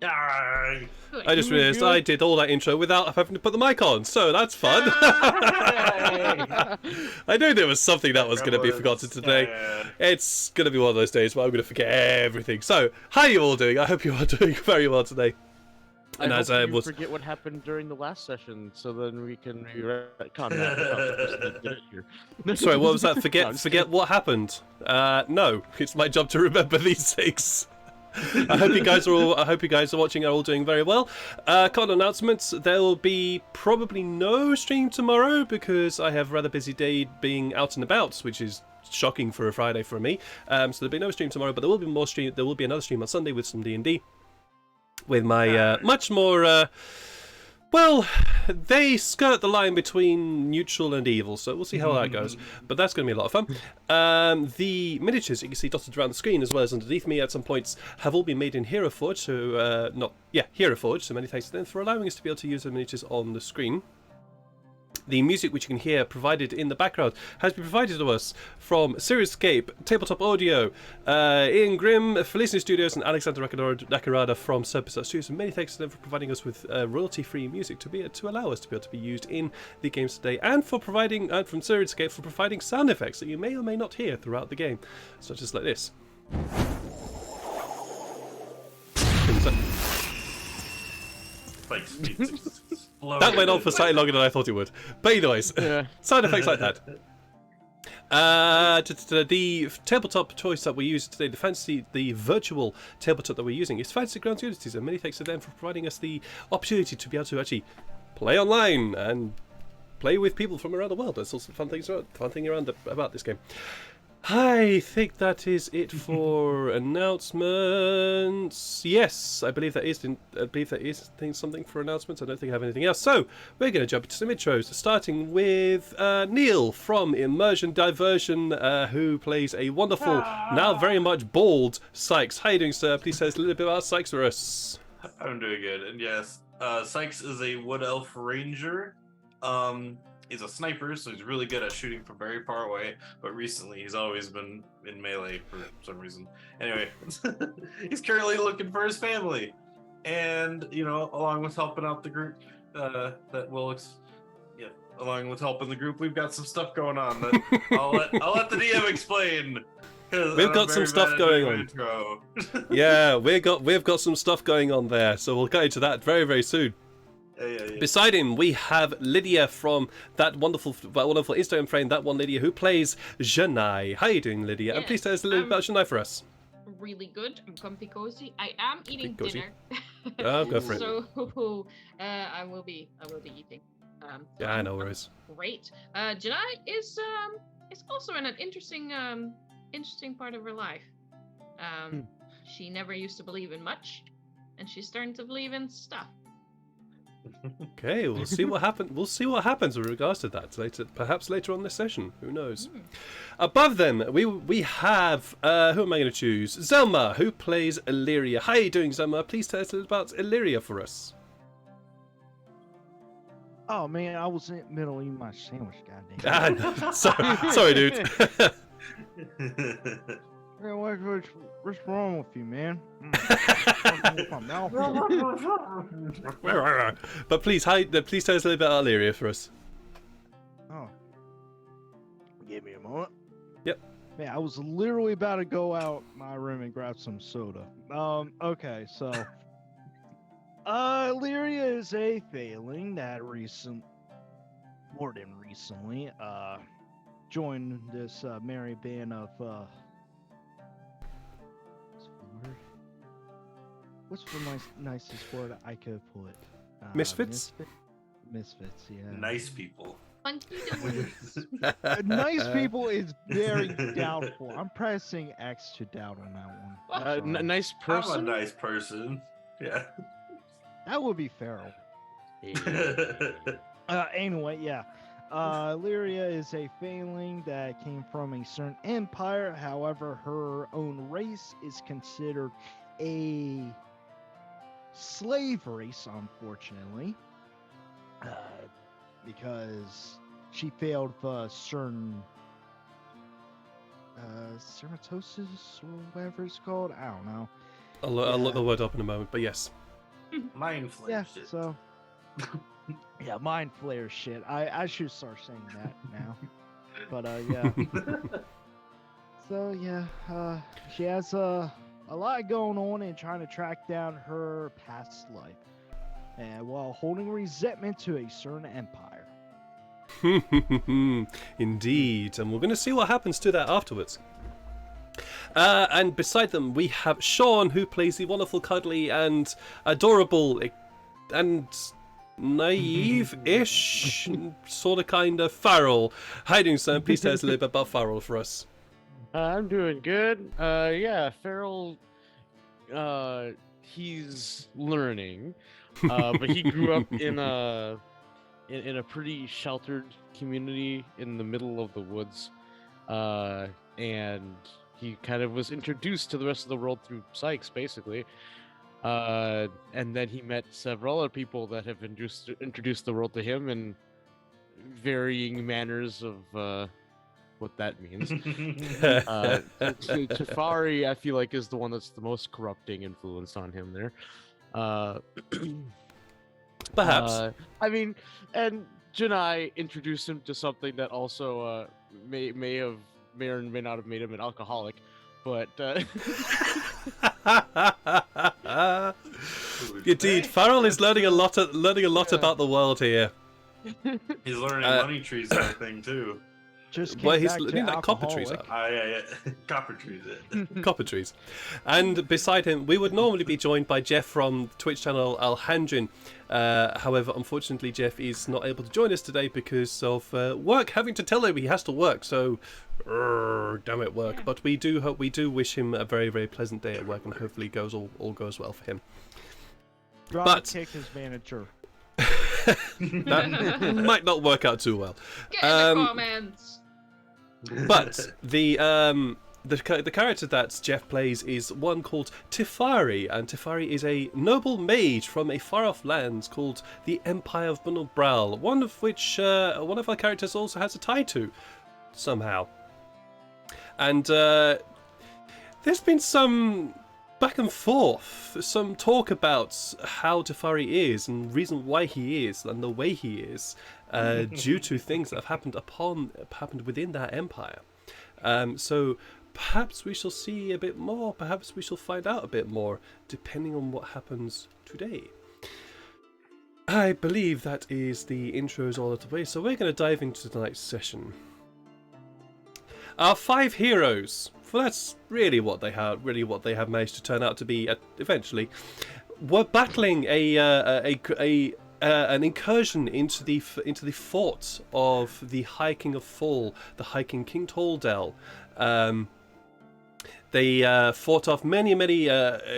Yay. I just realised I did all that intro without having to put the mic on, so that's fun. I knew there was something that was going to be forgotten today. It's going to be one of those days where I'm going to forget everything. So, how are you all doing? I hope you are doing very well today. And as I was forget what happened during the last session, so then we can retcon that without the person that did it here. Sorry, what was that? Forget what happened? No, it's my job to remember these things. I hope you guys are watching, are all doing very well. Couple announcements. There will be probably no stream tomorrow because I have a rather busy day being out and about, which is shocking for a Friday for me. So there'll be no stream tomorrow, but there will be more stream. There will be another stream on Sunday with some DnD. With my much more, well, they skirt the line between neutral and evil, so we'll see how that goes. But that's going to be a lot of fun. The miniatures you can see dotted around the screen, as well as underneath me at some points, have all been made in Heroforge. So Heroforge. So many thanks to them for allowing us to be able to use the miniatures on the screen. The music which you can hear provided in the background has been provided to us from Siriuscape, Tabletop Audio, Ian Grimm, Felicity Studios, and Alexander Nakarada from Surplus Studios. And many thanks to them for providing us with royalty-free music to allow us to be able to be used in the games today, and for providing from Siriuscape for providing sound effects that you may or may not hear throughout the game, such as like this. That went on for slightly longer than I thought it would. But anyways, sound effects like that. The tabletop choice that we use today, the virtual tabletop that we're using, is Fantasy Grounds Unities, and many thanks to them for providing us the opportunity to be able to actually play online and play with people from around the world. There's also fun thing about this game. I think that is it for announcements. Yes, I believe that is something for announcements. I don't think I have anything else. So we're going to jump into some intros, starting with Neil from Immersion Diversion, who plays a wonderful, now very much bald Sykes. How are you doing, sir? Please tell us a little bit about Sykes for us. I'm doing good, and yes, Sykes is a Wood Elf Ranger. He's a sniper, so he's really good at shooting from very far away, but recently he's always been in melee for some reason. Anyway, he's currently looking for his family, and, you know, along with helping out the group, along with helping the group, we've got some stuff going on that I'll let the DM explain. We've got some stuff going on. Yeah, we've got some stuff going on there, so we'll get into that very, very soon. Yeah. Beside him, we have Lydia from that wonderful Instagram friend, that one Lydia, who plays Janai. How are you doing, Lydia? Yes, and please tell us a little bit about Janai for us. Really good. I'm comfy cozy. I am eating Cozy. dinner. Oh, go for it. So I will be eating. Yeah, no worries. Great. Janai is also in an interesting part of her life. She never used to believe in much, and she's starting to believe in stuff. Okay, we'll see what happens. We'll see what happens with regards to that later, perhaps later on this session. Who knows? Above them, we have who am I going to choose? Zelma, who plays Illyria. How are you doing, Zelma? Please tell us a little about Illyria for us. Oh man, I was in the middle of eating my sandwich. Goddamn. Sorry, dude. What's wrong with you, man? But please tell us a little bit about Illyria for us. Oh, give me a moment. Yep. Man, I was literally about to go out my room and grab some soda. Okay, so Illyria is a failing that recently joined this merry band of what's the nicest word I could put? Misfits? Misfits, yeah. Nice people. Funky doings. Nice people is very doubtful. I'm pressing X to doubt on that one. Nice person? I'm a nice person. Yeah. That would be feral. Anyway, yeah. Illyria is a failing that came from a certain empire. However, her own race is considered a slave race, unfortunately, because she failed certain ceratosis or whatever it's called. I don't know. I'll look the word up in a moment, but yes. Mind flare Yeah, shit. so yeah, mind flare shit. I should start saying that now. But yeah. So yeah, she has a lot going on in trying to track down her past life, and while holding resentment to a certain empire. Indeed, and we're going to see what happens to that afterwards. And beside them, we have Sean, who plays the wonderful, cuddly, and adorable, and naive-ish, sort of, kind of Farrell. How you doing, son? Please tell us a little bit about Farrell for us. I'm doing good. Yeah, Farrell, he's learning, but he grew up in a pretty sheltered community in the middle of the woods, and he kind of was introduced to the rest of the world through Sykes, basically. And then he met several other people that have introduced the world to him in varying manners of what that means. Tyfari, I feel like, is the one that's the most corrupting influence on him there. Perhaps. I mean, and Janai introduced him to something that also may or may not have made him an alcoholic, but Indeed, Farrell is learning a lot about the world here. He's learning money trees and everything too. Just came Well, he's back to learning that copper trees alcoholic. are. Yeah. Copper trees. Copper trees. And beside him, we would normally be joined by Jeff from the Twitch channel Alhandrin. However, unfortunately, Jeff is not able to join us today because of work, having to tell him he has to work. So, damn it, work. Yeah. But we do wish him a very, very pleasant day at work, and hopefully all goes well for him. Drop kick his manager. That might not work out too well. Get in the comments. But the character that Jeff plays is one called Tyfari, and Tyfari is a noble mage from a far-off land called the Empire of Bunelbral, one of which one of our characters also has a tie to, somehow. And there's been some back and forth, some talk about how Tyfari is and reason why he is and the way he is, due to things that have happened within that empire. So perhaps we shall see a bit more, perhaps we shall find out a bit more, depending on what happens today. I believe that is the intros all the way, so we're going to dive into tonight's session. Our 5 heroes, well, that's really what they have managed to turn out to be eventually, were battling an incursion into the fort of the High King of Fall, the High King Taldel. They fought off many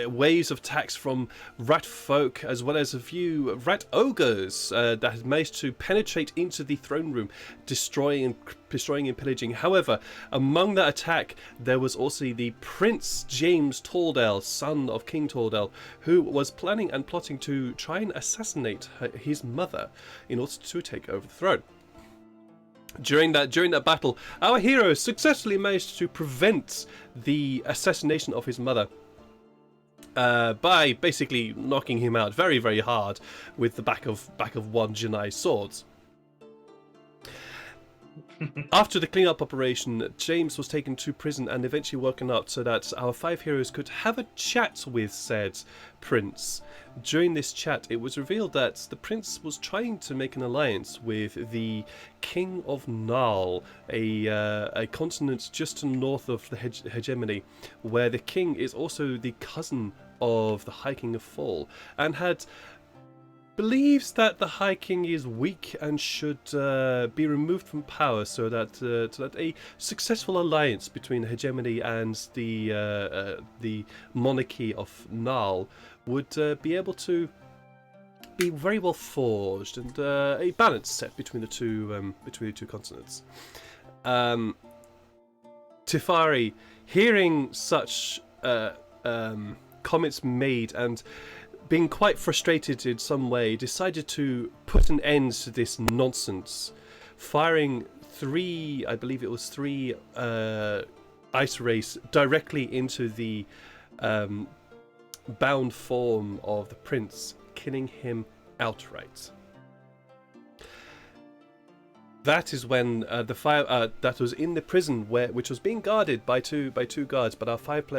waves of attacks from rat folk, as well as a few rat ogres that had managed to penetrate into the throne room, destroying and pillaging. However, among that attack, there was also the Prince James Taldel, son of King Taldel, who was planning and plotting to try and assassinate his mother in order to take over the throne. During that battle, our hero successfully managed to prevent the assassination of his mother by basically knocking him out very, very hard with the back of one Janai's swords. After the cleanup operation, James was taken to prison and eventually woken up so that our 5 heroes could have a chat with said prince. During this chat, it was revealed that the prince was trying to make an alliance with the King of Nal, a continent just to the north of the hegemony, where the king is also the cousin of the High King of Fall, and believes that the High King is weak and should be removed from power, so that a successful alliance between the hegemony and the monarchy of Nal would be able to be very well forged, and a balance set between the two continents. Tyfari, hearing such comments made and being quite frustrated in some way, decided to put an end to this nonsense, firing 3 ice rays directly into the bound form of the Prince killing him outright. That is when the fire that was in the prison which was being guarded by two guards, but our five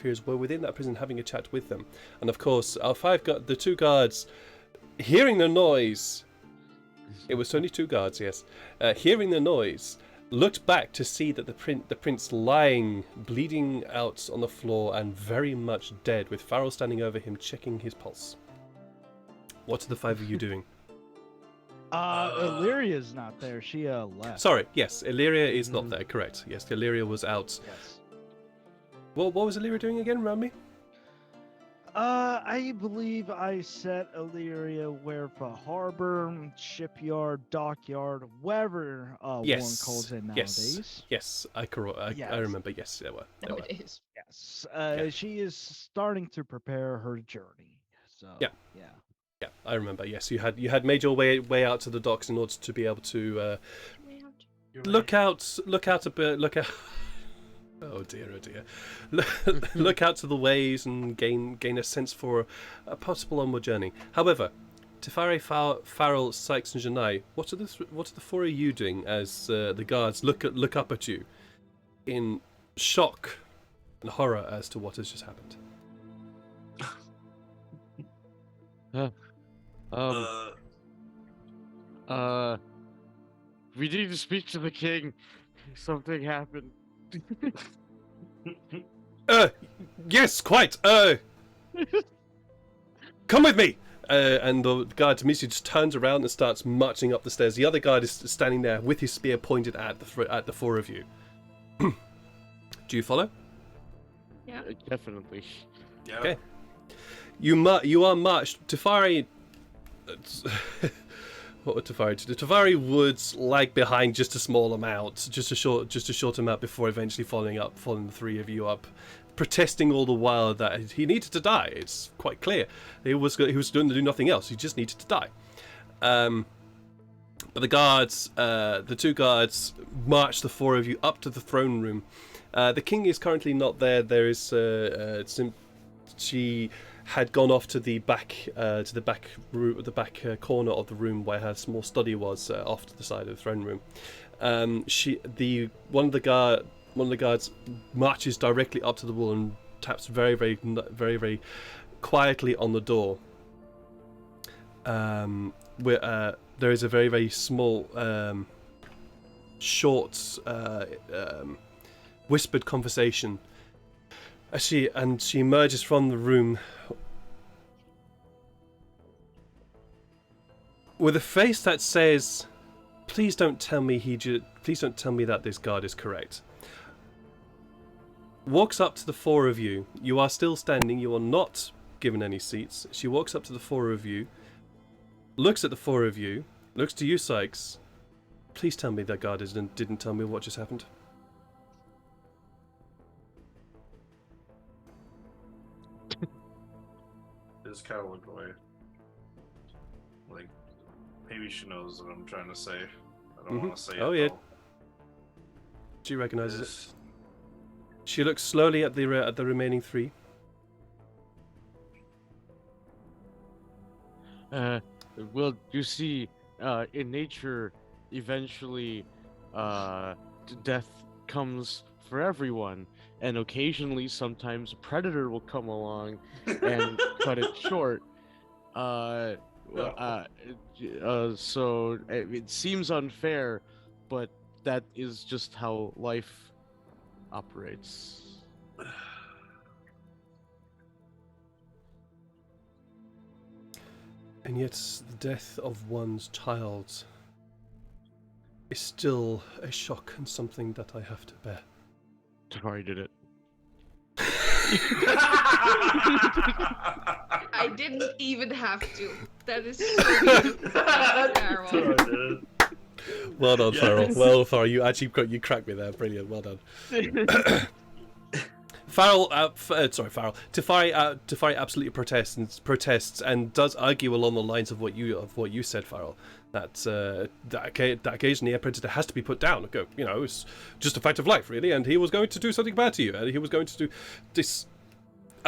heroes were within that prison having a chat with them, and of course the two guards, hearing the noise, it was only two guards, yes, hearing the noise, looked back to see that the prince lying, bleeding out on the floor and very much dead, with Farrell standing over him checking his pulse. What are the five of you doing? Illyria's not there. She left. Sorry, yes, Illyria is not there, correct. Yes, Illyria was out. Yes. What was Illyria doing again, remind me? I believe I set Illyria where the harbor, shipyard, dockyard, whatever Yes. one calls it nowadays. Yes, I remember, yes, there were. Nowadays. Yes. She is starting to prepare her journey. So Yeah. yeah. Yeah, I remember, yes, you had made your way out to the docks in order to be able to look out a bit, oh dear, look out to the waves and gain a sense for a possible onward journey. However, Tyfari, Farrell, Sykes, and Janai, what are the four of you doing as the guards look up at you in shock and horror as to what has just happened? We need to speak to the king. Something happened. Yes, quite. Come with me. And the guard immediately just turns around and starts marching up the stairs. The other guard is standing there with his spear pointed at the four of you. Do you follow? Yeah. Definitely. Yeah. Okay. You are marched. Tyfari. What would Tyfari do? Tyfari would lag behind just a small amount, just a short amount before eventually following the three of you up, protesting all the while that he needed to die. It's quite clear he was going to do nothing else. He just needed to die. But the two guards, march the four of you up to the throne room. The king is currently not there. There is she had gone off to the back corner of the room where her small study was, off to the side of the throne room. One of the guards marches directly up to the wall and taps very, very, very, very quietly on the door. Where there is a very, very small, short, whispered conversation. She emerges from the room with a face that says, "Please don't tell me that this guard is correct." Walks up to the four of you. You are still standing. You are not given any seats. She walks up to the four of you, looks at the four of you, looks to you, Sykes. Please tell me that guard didn't tell me what just happened. Just kind of look away. Like, maybe she knows what I'm trying to say. I don't want to say it. Oh, yeah. though. She recognizes it. She looks slowly at the remaining three. Well, you see, in nature, eventually, death comes for everyone, and occasionally, sometimes a predator will come along and cut it short. So it seems unfair, but that is just how life operates. And yet, the death of one's child is still a shock and something that I have to bear. Tyfari did it. I didn't even have to. That is so beautiful. Farrell. Well done, Yes. Farrell. Well, Farrell, you actually cracked me there. Brilliant. Well done. Farrell, Tyfari absolutely protests and does argue along the lines of what you said, Farrell. That occasionally a predator has to be put down. It's just a fact of life, really. And he was going to do something bad to you, and he was going to do this.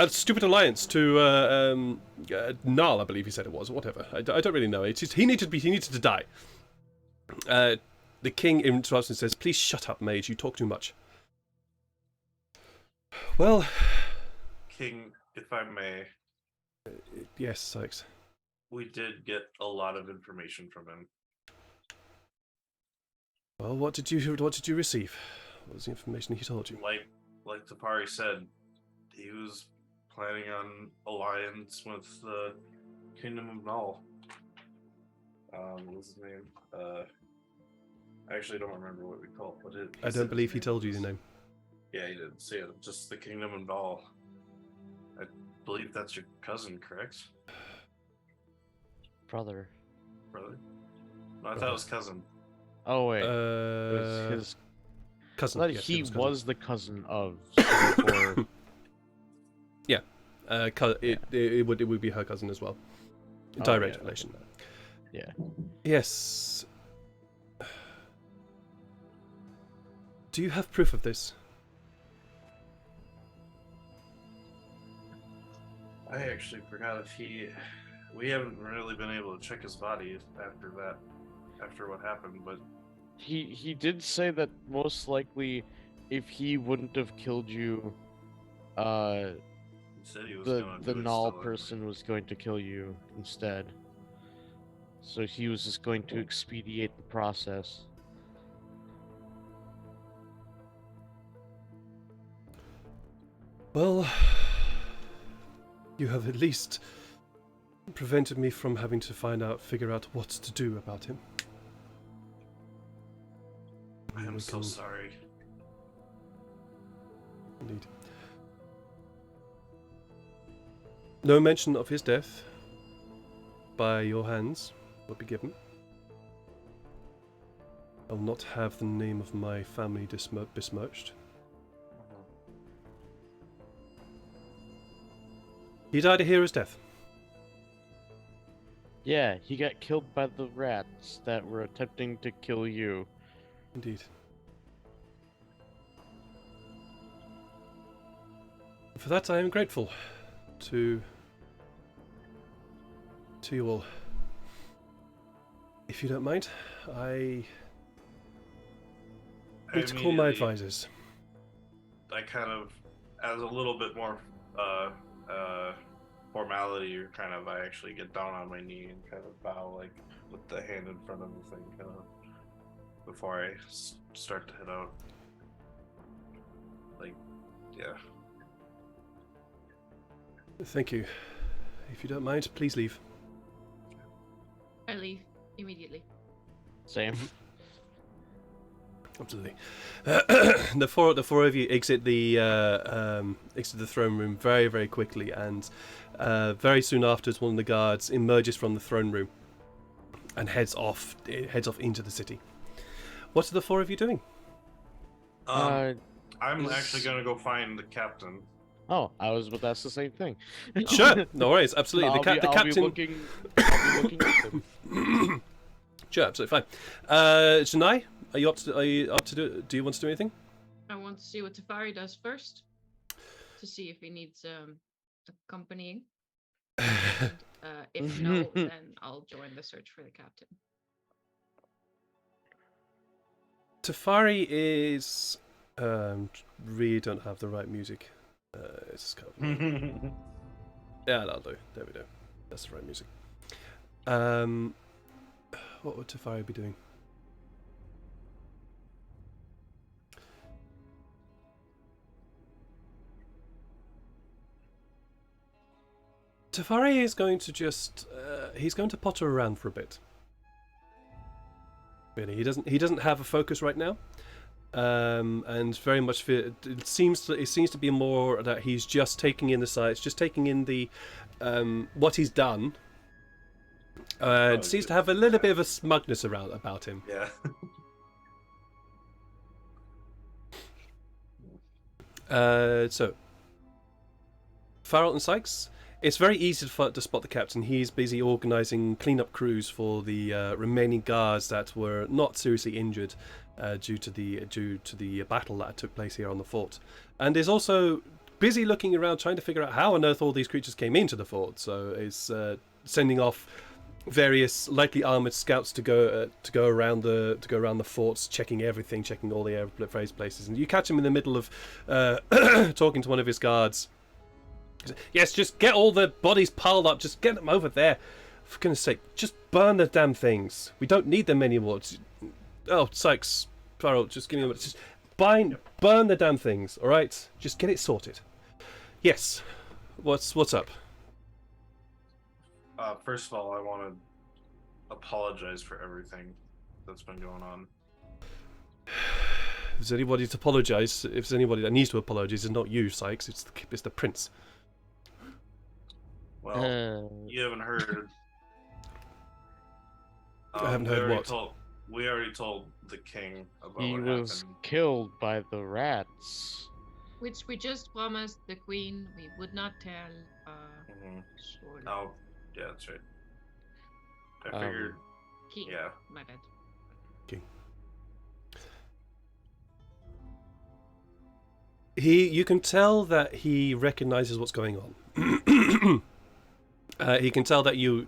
a stupid alliance to Null, I believe he said it was, or whatever. I don't really know. It's just, he needed to die. The king interrupts and says, "Please shut up, mage. You talk too much." Well, King, if I may, yes, Sykes. we did get a lot of information from him. Well, what did you receive? What was the information he told you? Like Tyfari said, he was planning on alliance with the Kingdom of Null. What's his name? I actually don't remember what we call it. I don't believe he told you the name. Yeah, he did say it. Just the Kingdom of Null. I believe that's your cousin, correct? Brother. Brother? No, I thought it was cousin. Oh wait, it was his cousin. I thought Yes, he it was cousin. was the cousin of. So therefore- Yeah, it would be her cousin as well. Oh, Direct yeah, relation. Yeah. Yes. Do you have proof of this? I actually forgot if we haven't really been able to check his body after what happened, but He did say that most likely, if he wouldn't have killed you, he said he was the gonna do it null still. person was going to kill you instead. So he was just going to expedite the process. Well, you have at least prevented me from having to figure out what to do about him. I am We so can- sorry. Indeed. No mention of his death by your hands will be given. I'll not have the name of my family besmirched. He died a hero's death. Yeah, he got killed by the rats that were attempting to kill you. Indeed. For that I am grateful to you all. If you don't mind, I need to call my immediately- advisors. I kind of, as a little bit more formality, or kind of, I actually get down on my knee and kind of bow, like with the hand in front of the thing, kind of before I start to head out. Like, yeah. Thank you. If you don't mind, please leave. I leave immediately. Same. Absolutely. The four of you exit the throne room very, very quickly, and very soon afterwards, one of the guards emerges from the throne room and heads off into the city. What are the four of you doing? I'm is- actually gonna go find the captain. Oh, I was about to ask the same thing. Sure, no worries, absolutely. I'll The captain. be looking at them. Sure, absolutely fine. Janai, are you up to do you want to do anything? I want to see what Tyfari does first, to see if he needs accompanying. If no, then I'll join the search for the captain. Tafari is really don't have the right music. It's kind of, yeah, that'll do. There we go. That's the right music. What would Tafari be doing? Tafari is going to just he's going to potter around for a bit. Really, he doesn't have a focus right now. And very much it seems to be more that he's just taking in the sights, just taking in the what he's done. It seems to have a little bit of a smugness about him. Yeah. So Farrell and Sykes, it's very easy to spot the captain. He's busy organising cleanup crews for the remaining guards that were not seriously injured due to the battle that took place here on the fort, and is also busy looking around trying to figure out how on earth all these creatures came into the fort. So is sending off various lightly armored scouts to go around the forts, checking everything, checking all the airplanes places. And you catch him in the middle of talking to one of his guards. Yes, just get all the bodies piled up. Just get them over there. For goodness sake, just burn the damn things. We don't need them anymore. Oh, Sykes, Farrell, just give me a minute. Just burn the damn things. All right, just get it sorted. Yes. What's up? First of all, I want to apologize for everything that's been going on. If there's anybody to apologize, if there's anybody that needs to apologize, it's not you, Sykes. It's the prince. Well, you haven't heard. I haven't heard what. We already told the king about He what was happened. killed by the rats. Which we just promised the queen we would not tell. Mhm. Sort of. Oh, yeah, that's right. I figured. King. Yeah. My bad. You can tell that he recognizes what's going on. He can tell that you're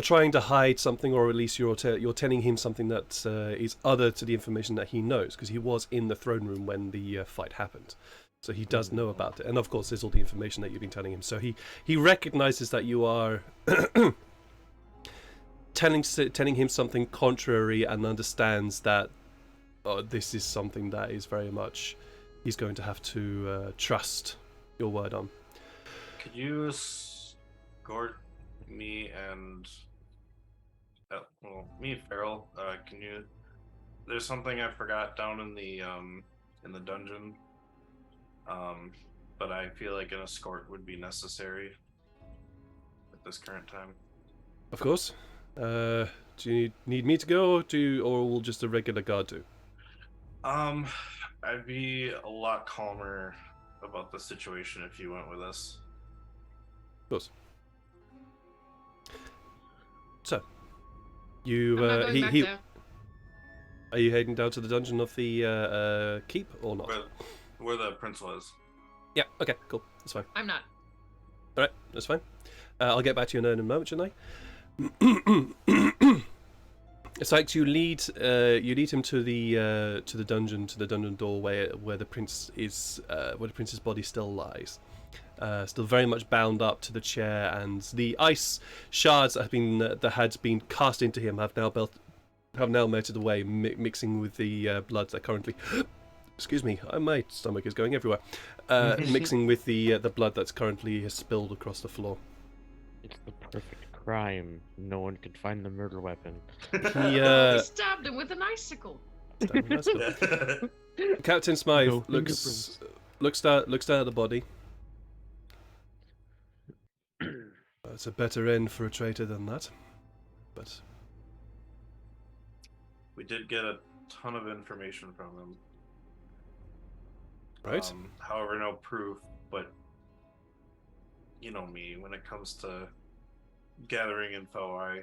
trying to hide something, or at least you're telling him something that is other to the information that he knows, because he was in the throne room when the fight happened, so he does know about it. And of course, there's all the information that you've been telling him. So he recognizes that you are telling him something contrary, and understands that this is something that is very much he's going to have to trust your word on. Could you escort me and me and Farrell? Can you? There's something I forgot down in the dungeon. But I feel like an escort would be necessary at this current time. Of course. Do you need me to go, or will just a regular guard do? I'd be a lot calmer about the situation if you went with us. Of course. So, you I'm not going back there. are you heading down to the dungeon of the keep or not? Where the prince was. Yeah. Okay. Cool. That's fine. I'm not. All right. That's fine. I'll get back to you in a moment, shouldn't I? It's like you lead him to the dungeon door where the prince's body still lies, still very much bound up to the chair, and the ice shards that had been cast into him have now melted away, mixing with the blood that currently. Excuse me, my stomach is going everywhere. Mixing with the blood that's currently spilled across the floor. It's the perfect crime. No one could find the murder weapon. They stabbed him with an icicle. Captain Smythe No looks down at the body. It's a better end for a traitor than that, but We did get a ton of information from him. right. However, no proof, but you know me, when it comes to gathering info, I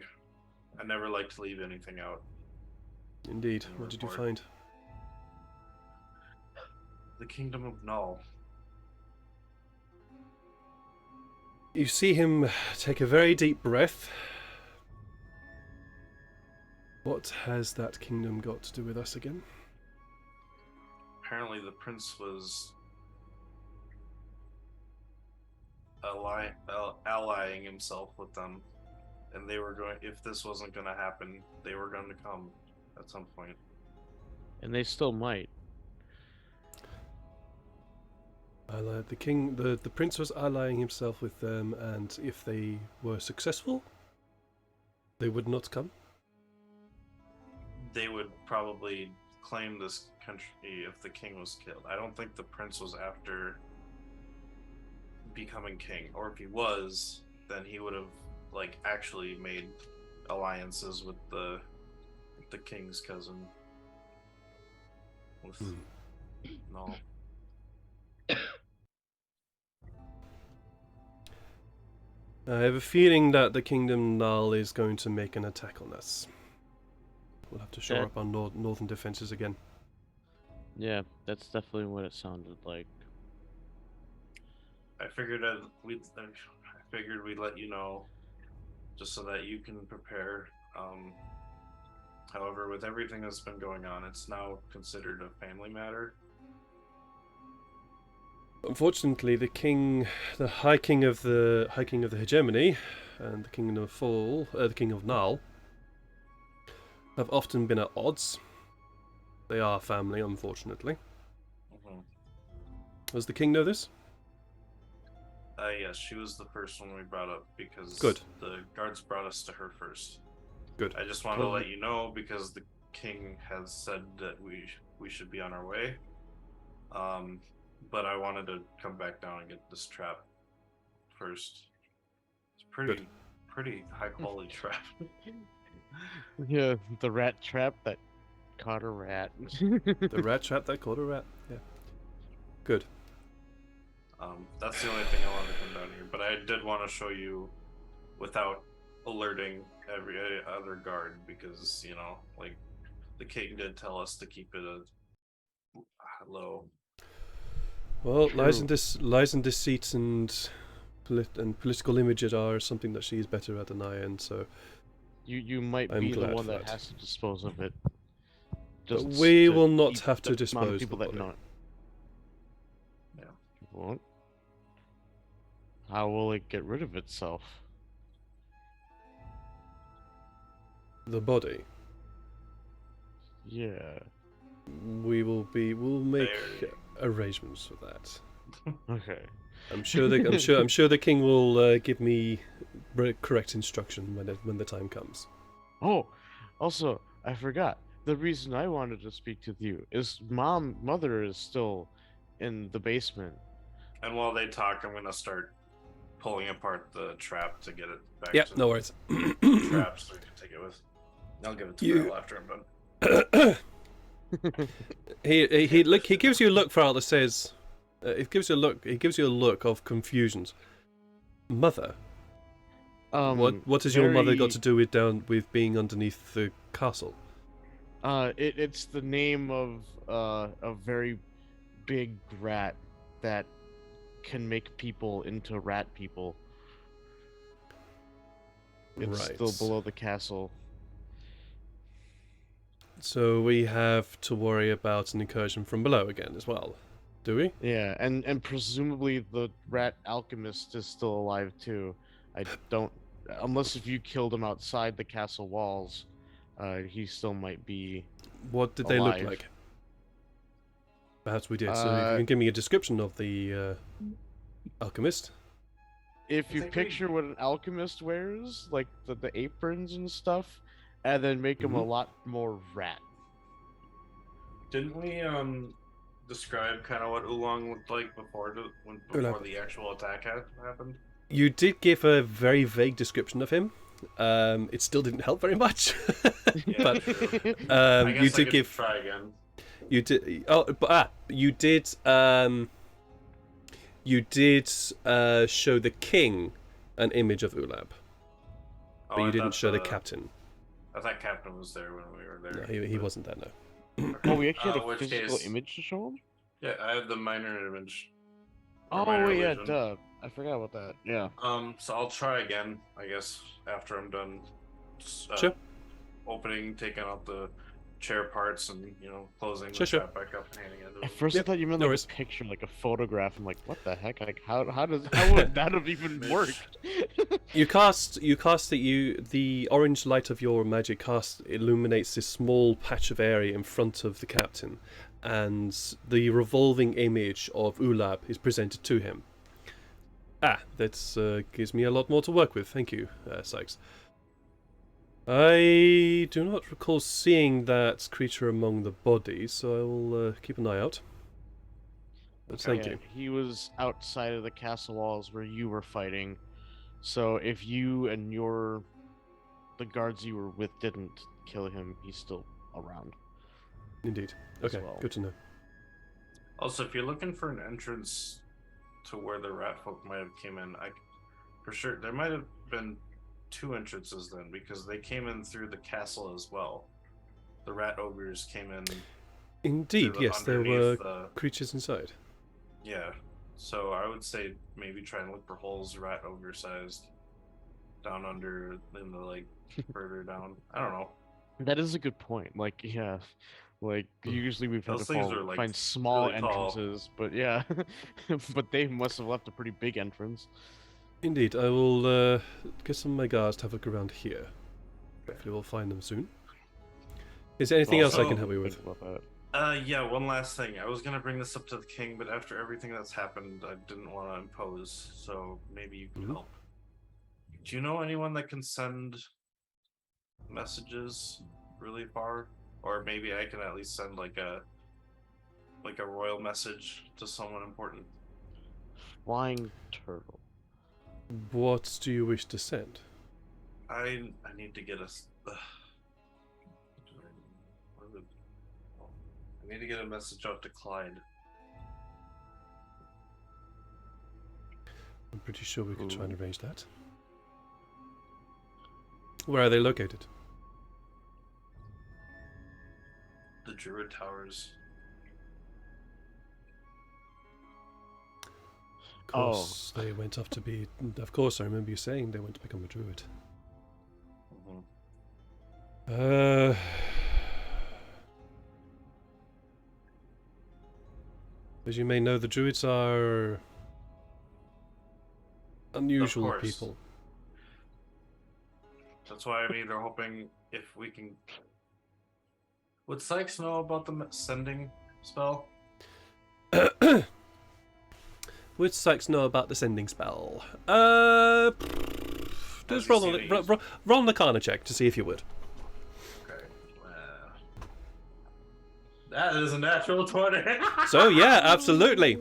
never like to leave anything out. Indeed. What did you report. find? The Kingdom of Null. You see him take a very deep breath. What has that kingdom got to do with us again? Apparently the prince was allying himself with them, and they were going, if this wasn't going to happen, they were going to come at some point. And they still might. The prince was allying himself with them, and if they were successful, they would not come. They would probably claim this country if the king was killed. I don't think the prince was after becoming king, or if he was, then he would have actually made alliances with the king's cousin. With no. I have a feeling that the Kingdom Null is going to make an attack on us. We'll have to shore up our northern defenses again. Yeah, that's definitely what it sounded like. I figured we'd let you know, just so that you can prepare. However, with everything that's been going on, it's now considered a family matter. Unfortunately, the High King of the Hegemony, and the King of Fall, the King of Null, have often been at odds. They are family, unfortunately. Mm-hmm. Does the king know this? Yes, she was the first one we brought up because Good. the guards brought us to her first. Good. I just wanted to let you know because the king has said that we should be on our way. But I wanted to come back down and get this trap first. It's pretty high quality trap. Yeah, the rat trap that caught a rat. The rat trap that caught a rat. Yeah. Good. That's the only thing I wanted to come down here. But I did want to show you without alerting every other guard because, you know, like the king did tell us to keep it low. Well, True. lies and deceit and political images are something that she's better at than I am. So You might I'm be the glad one for that that. has to dispose of it. But we will not keep have to the amount of dispose people the that body. know it. Yeah. You won't. How will it get rid of itself? The body. Yeah. We'll make There. arrangements for that. Okay. I'm sure the king will give me correct instruction when the time comes. Oh, also, I forgot. The reason I wanted to speak to you is mother is still in the basement. And while they talk, I'm gonna start pulling apart the trap to get it back Yeah, to no worries. the trap so we can take it with. I'll give it to You- Beryl after I'm done. he gives you a look, Farrell, that says, it gives you a look of confusion. Mother, what has your mother got to do with being underneath the castle? It's the name of a very big rat that can make people into rat people. It's Right. still below the castle. So we have to worry about an incursion from below again as well, do we? Yeah, and presumably the rat alchemist is still alive too. I don't, unless if you killed him outside the castle walls, he still might be. What did they look Alive. like? Perhaps we did. So if you can give me a description of the alchemist. If I you think we- picture what an alchemist wears, like the aprons and stuff, and then make him a Mhm. lot more rat. Didn't we describe kind of what Oolong looked like before Oolong. the actual attack happened? You did give a very vague description of him. It still didn't help very much. Yeah, But true. I guess you I did could give. try again. You did. Oh, but you did. You did show the king an image of Ulab, but I you didn't thought show the captain. I thought Captain was there when we were there. No, he but- wasn't there. No. Oh, we actually had In a which physical case- image to show him. Yeah, I have the minor image. or Oh minor wait, yeah, illusion. duh. I forgot about that. Yeah. So I'll try again, I guess, after I'm done. Sure. Opening, taking out the chair parts, and closing Sure, the sure. trap back up and handing it to At him. first, I Yep, thought you meant no like worries. a picture, like a photograph. I'm like, what the heck? Like, how would that have even worked? You cast the orange light of your magic cast illuminates this small patch of area in front of the captain, and the revolving image of Ulab is presented to him. That gives me a lot more to work with. Thank you, Sykes. I do not recall seeing that creature among the bodies, so I will keep an eye out. But thank Yeah, you. He was outside of the castle walls where you were fighting. So if you and the guards you were with didn't kill him, he's still around. Indeed. as Okay, well. good to know. Also, if you're looking for an entrance to where the rat folk might have came in, for sure there might have been 2 entrances then, because they came in through the castle as well. The rat ogres came in Indeed, the- yes, there were underneath, creatures inside. yeah. So I would say maybe try and look for holes rat ogre sized down under in the like further down. I don't know. That is a good point. Like, yeah, like usually we've had Those to things are, like, find small really tall. entrances, but yeah, but they must have left a pretty big entrance. Indeed, I will get some of my guards to have a look around here. Hopefully we'll find them soon. Is there anything else I can Also- help you with? Think about that. Yeah, one last thing. I was gonna bring this up to the king, but after everything that's happened, I didn't want to impose, so maybe you can Mhm. help. Do you know anyone that can send messages really far? Or maybe I can at least send like a royal message to someone important. Flying turtle. What do you wish to send? I need to get a. I need to get a message out to Clyde. I'm pretty sure we can try and arrange that. Where are they located? The Druid Towers. Of course, they went off to be. Of course, I remember you saying they went to become a druid. Mhm. As you may know, the druids are unusual course. people. That's why I'm either hoping if we can. Would Sykes know about the sending spell? Would Sykes know about the sending spell? Just Has he roll seen on it the, used? roll an Arcana check to see if you would. Okay. That is a natural 20. So yeah, absolutely,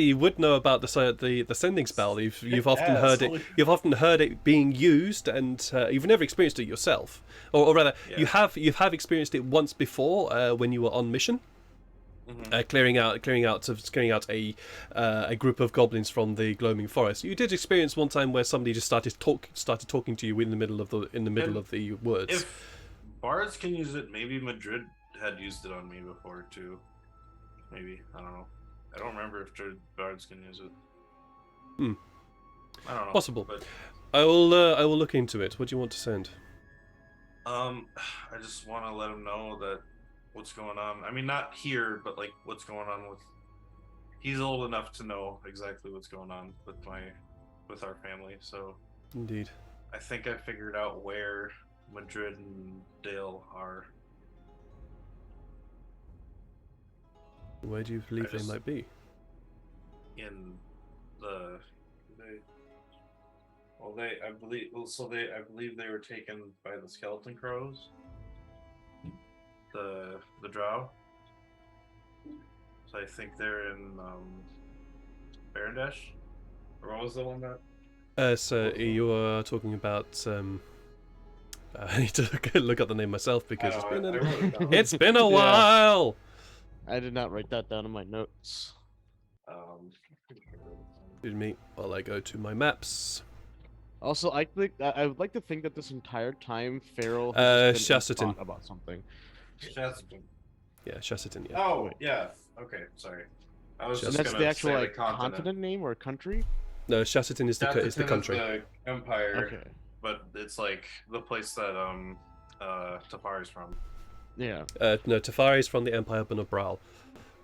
you would know about the sending spell. You've often heard it. Yes. You've often heard it being used, and you've never experienced it yourself, or rather, Yeah. you have experienced it once before when you were on mission, Mhm. clearing out a group of goblins from the gloaming forest. You did experience one time where somebody just started talking to you in the middle of the woods. If bards can use it, maybe Madrid had used it on me before too. Maybe, I don't know. I don't remember if bards can use it. Hmm. I don't know. Possible. But I will look into it. What do you want to send? I just want to let him know that what's going on. I mean, not here, but like what's going on with. He's old enough to know exactly what's going on with our family. So Indeed. I think I figured out where Madrid and Dale are. Where do you believe they just- might be? In the I believe they were taken by the skeleton crows, the drow, so I think they're in Barandash, or what was the one that So you are talking about. I need to look up the name myself because I wrote it down. it's been a Yeah. while. I did not write that down in my notes. Excuse me while I go to my maps. Also, I would like to think that this entire time Farrell has just been in Shaston. thought about something. Shaston. Yeah, Shaston. Yeah. Oh Wait. yeah, okay, sorry. I was And And just that's gonna the actual say like the continent. name or country? No, Shaston is the Shaston country. is the empire, Okay. but it's like the place that Tafari's from. Yeah. No, Tyfari is from the Empire of Benabral.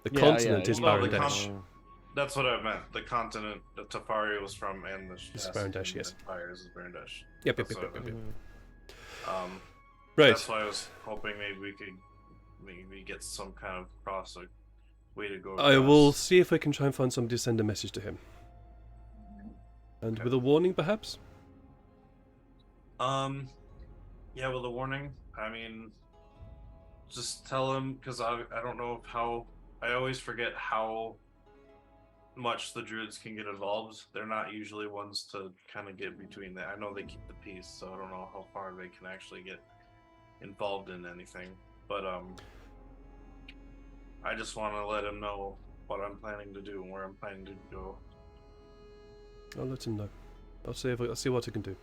The Yeah, continent yeah, is yeah. Well, the Barandash. That's what I meant. The continent that Tafari was from, and the It's Barandash, yes. Empire is Barandash. Yep, That's yep, what yep, I yep, meant. yep. Mhm. Right. That's why I was hoping maybe we could get some kind of way to go. I will across. see if I can try and find somebody to send a message to him. And Okay. with a warning, perhaps? Yeah, with a warning. I mean, just tell him, because I don't know how. I always forget how much the druids can get involved. They're not usually ones to kind of get between that. I know they keep the peace, so I don't know how far they can actually get involved in anything. But I just want to let him know what I'm planning to do and where I'm planning to go. I'll let him know. I'll see what I can do.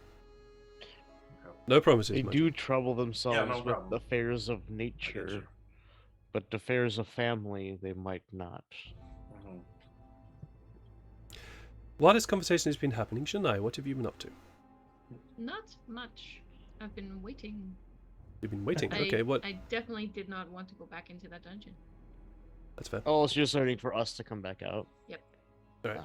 No promises, They mind do trouble themselves no with problem. affairs of I get nature. you. but affairs of family, they might not. Mhm. While this conversation has been happening, Shania, what have you been up to? Not much. I've been waiting. You've been waiting. I, Okay, what? I definitely did not want to go back into that dungeon. That's fair. Oh, so you're just waiting for us to come back out. Yep. Alright.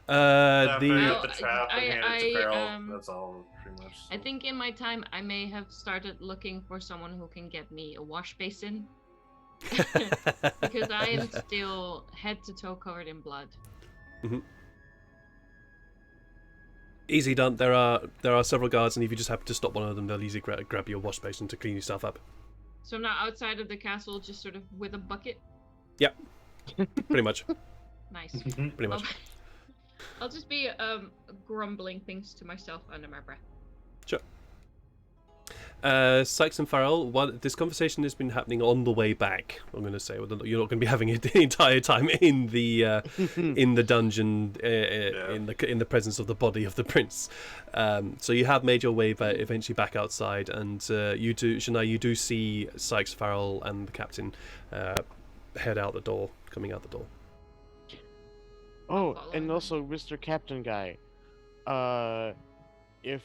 After The you Well, get the trap and hand it to Carol, that's all pretty much. I so. think in my time I may have started looking for someone who can get me a wash basin. Because I am still head to toe covered in blood. Easy done. There are several guards, and if you just happen to stop one of them, they'll easily grab your wash basin to clean yourself up. So I'm not outside of the castle, just sort of with a bucket. Yep. Pretty much. Nice. Pretty much. I'll just be grumbling things to myself under my breath. Sure. Sykes and Farrell, this conversation has been happening on the way back. I'm going to say you're not going to be having it the entire time in the dungeon in the presence of the body of the prince. So you have made your way eventually back outside, and you do, Shania, you do see Sykes, Farrell, and the captain head out the door, coming out the door. Oh, follow and him. also, Mr. Captain Guy, if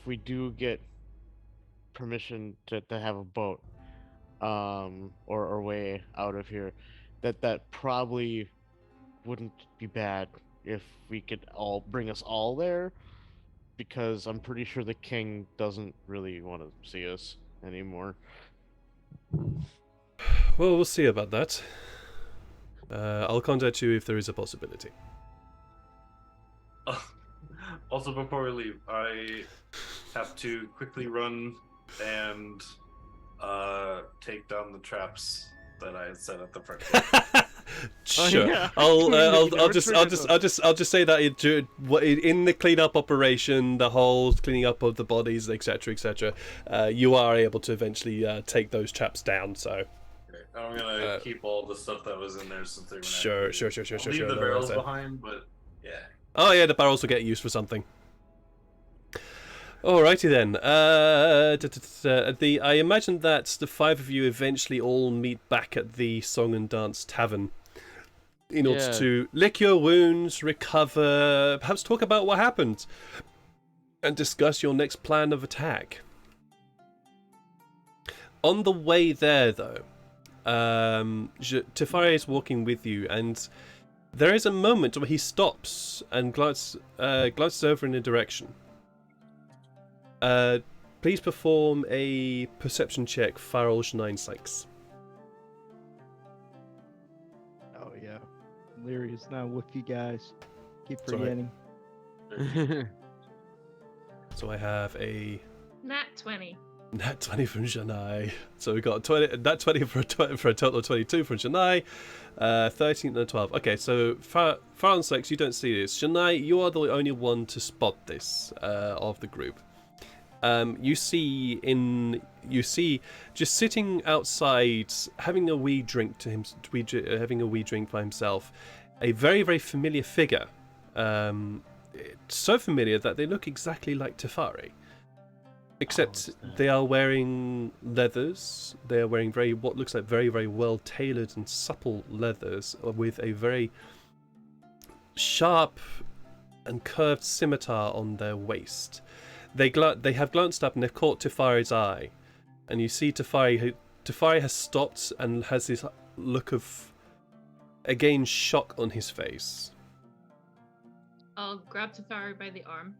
we do get permission to have a boat, or way out of here, that probably wouldn't be bad if we could all bring us all there, because I'm pretty sure the king doesn't really want to see us anymore. Well, we'll see about that. I'll contact you if there is a possibility. Also, before we leave, I have to quickly run and take down the traps that I had set at the front gate. Sure. yeah. I'll just say that in the cleanup operation, the whole cleaning up of the bodies, etc., you are able to eventually take those traps down. So. I'm gonna keep all the stuff that was in there since they were Sure. I'll leave the barrels behind, but yeah. Oh yeah, the barrels will get used for something. Alrighty then. I imagine that the five of you eventually all meet back at the Song and Dance Tavern in order to lick your wounds, recover, perhaps talk about what happened, and discuss your next plan of attack. On the way there, though, Tyfari is walking with you, and there is a moment where he stops and glances over in a direction. Please perform a perception check, Farrell, Shania, Sykes. Oh yeah, Lyria's not with you guys. Keep Sorry. forgetting. So I have a Nat 20. nat 20 from Shania. So we got a nat 20 for a total of 22 from Shania. 13 and a 12. Okay, so Farrell and Sykes, you don't see this. Shania, you are the only one to spot this of the group. You see just sitting outside, having a wee drink by himself, a very, very familiar figure. So familiar that they look exactly like Tyfari, except they are wearing leathers. They are wearing what looks like very, very well tailored and supple leathers with a very sharp and curved scimitar on their waist. They have glanced up and they've caught Tyfari's eye, and you see Tyfari has stopped and has this look of, again, shock on his face. I'll grab Tyfari by the arm,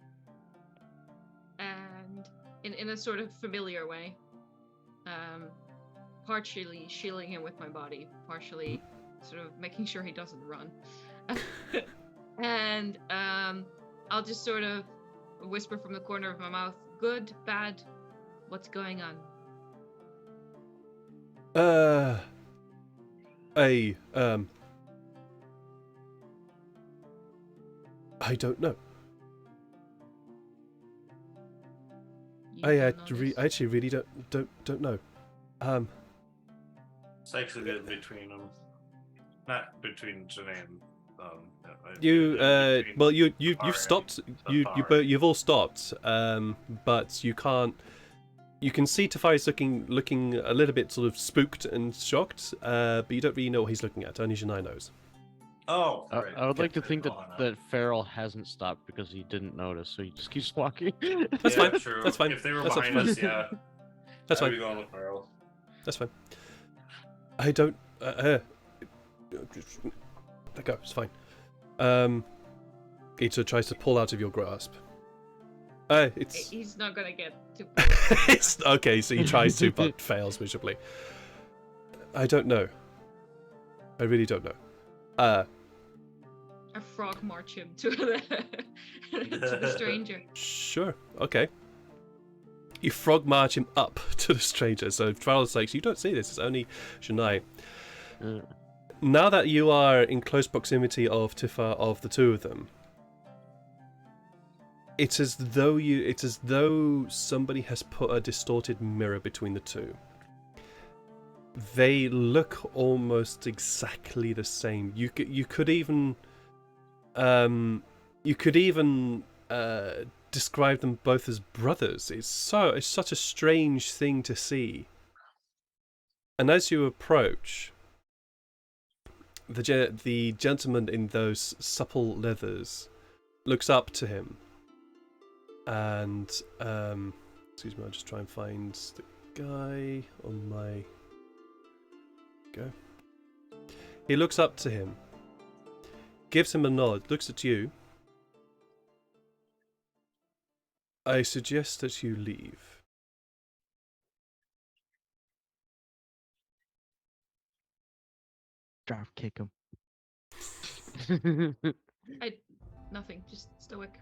and in a sort of familiar way, partially shielding him with my body, partially sort of making sure he doesn't run. And I'll just sort of whisper from the corner of my mouth, good, bad, what's going on? I don't know. You I don't know this? actually really don't know. Sykes will get between them. Not between Janae and you've stopped. You've all stopped. But you can't. You can see Tyfari's looking a little bit sort of spooked and shocked, but you don't really know what he's looking at. Only Janai knows. Oh, I, right. I would like to Okay, think that, hold on. that Farrell hasn't stopped because he didn't notice, so he just keeps walking. That's Yeah, fine. True. That's fine. If they were That's behind fine. us, yeah. That's I'd fine. be going with Farrell. That's fine. I don't. Let go. It's fine. Ito tries to pull out of your grasp. It's. He's not gonna get too. It's okay. So he tries to, but fails miserably. I don't know. I really don't know. A frog march him to the to the stranger. Sure. Okay. You frog march him up to the stranger. So Farrell's like, you don't see this. It's only Janai. Now that you are in close proximity of Tyfar, of the two of them, it's as though somebody has put a distorted mirror between the two. They look almost exactly the same. You could even describe them both as brothers. It's such a strange thing to see. And as you approach, the gentleman in those supple leathers looks up to him, and excuse me, I'll just try and find the guy on my go. He looks up to him, gives him a nod, looks at you. I suggest that you leave. Drop kick him. Nothing, just stoic.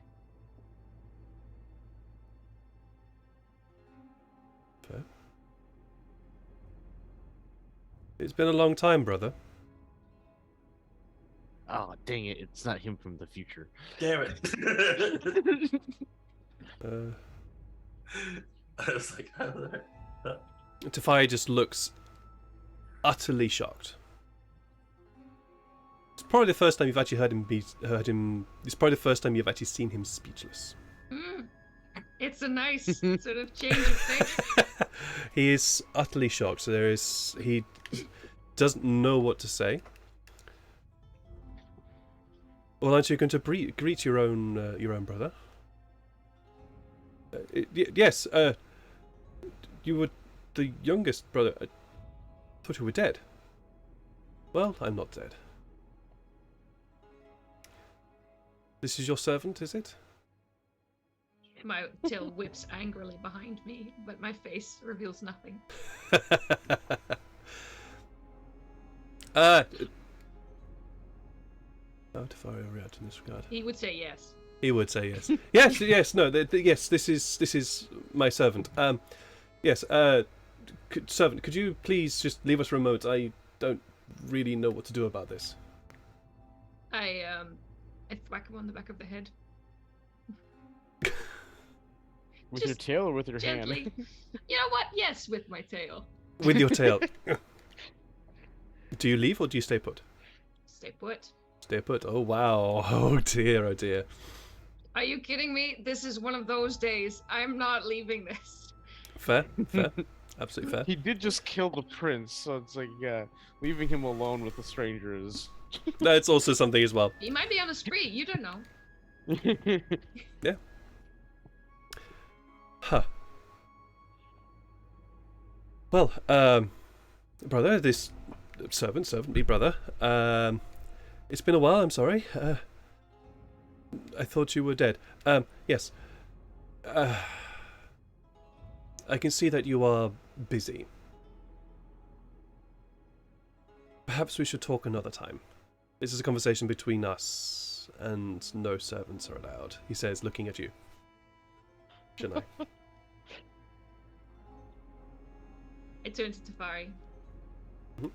Fair. It's been a long time, brother. Oh, dang it. It's not him from the future. Damn it. I was like, Tyfari just looks utterly shocked. It's probably the first time you've actually heard him. It's probably the first time you've actually seen him speechless. It's a nice sort of change of thing. He is utterly shocked. So he doesn't know what to say. Well, aren't you going to greet your own brother? Yes. You were the youngest brother. I thought you were dead. Well, I'm not dead. This is your servant, is it? My tail whips angrily behind me, but my face reveals nothing. Oh, Tyfari react in this regard. He would say yes. He would say yes. Yes, yes, no, yes. This is my servant. Yes. Servant, could you please just leave us for a moment? I don't really know what to do about this. I thwack him on the back of the head. With Just your tail or with your gently. hand? You know what? Yes, with my tail. With your tail. Do you leave or do you stay put? Stay put. Stay put. Oh wow. Oh dear. Oh dear. Are you kidding me? This is one of those days. I'm not leaving this. Fair. Fair. Absolutely fair. He did just kill the prince, so it's like, yeah, leaving him alone with the strangers. That's also something as well. He might be on the spree. You don't know. Yeah. Huh. Well, brother, this servant, me brother. It's been a while. I'm sorry. I thought you were dead. Yes. I can see that you are busy. Perhaps we should talk another time. This is a conversation between us, and no servants are allowed, he says, looking at you. Janai. I turn to Tyfari. Mhm.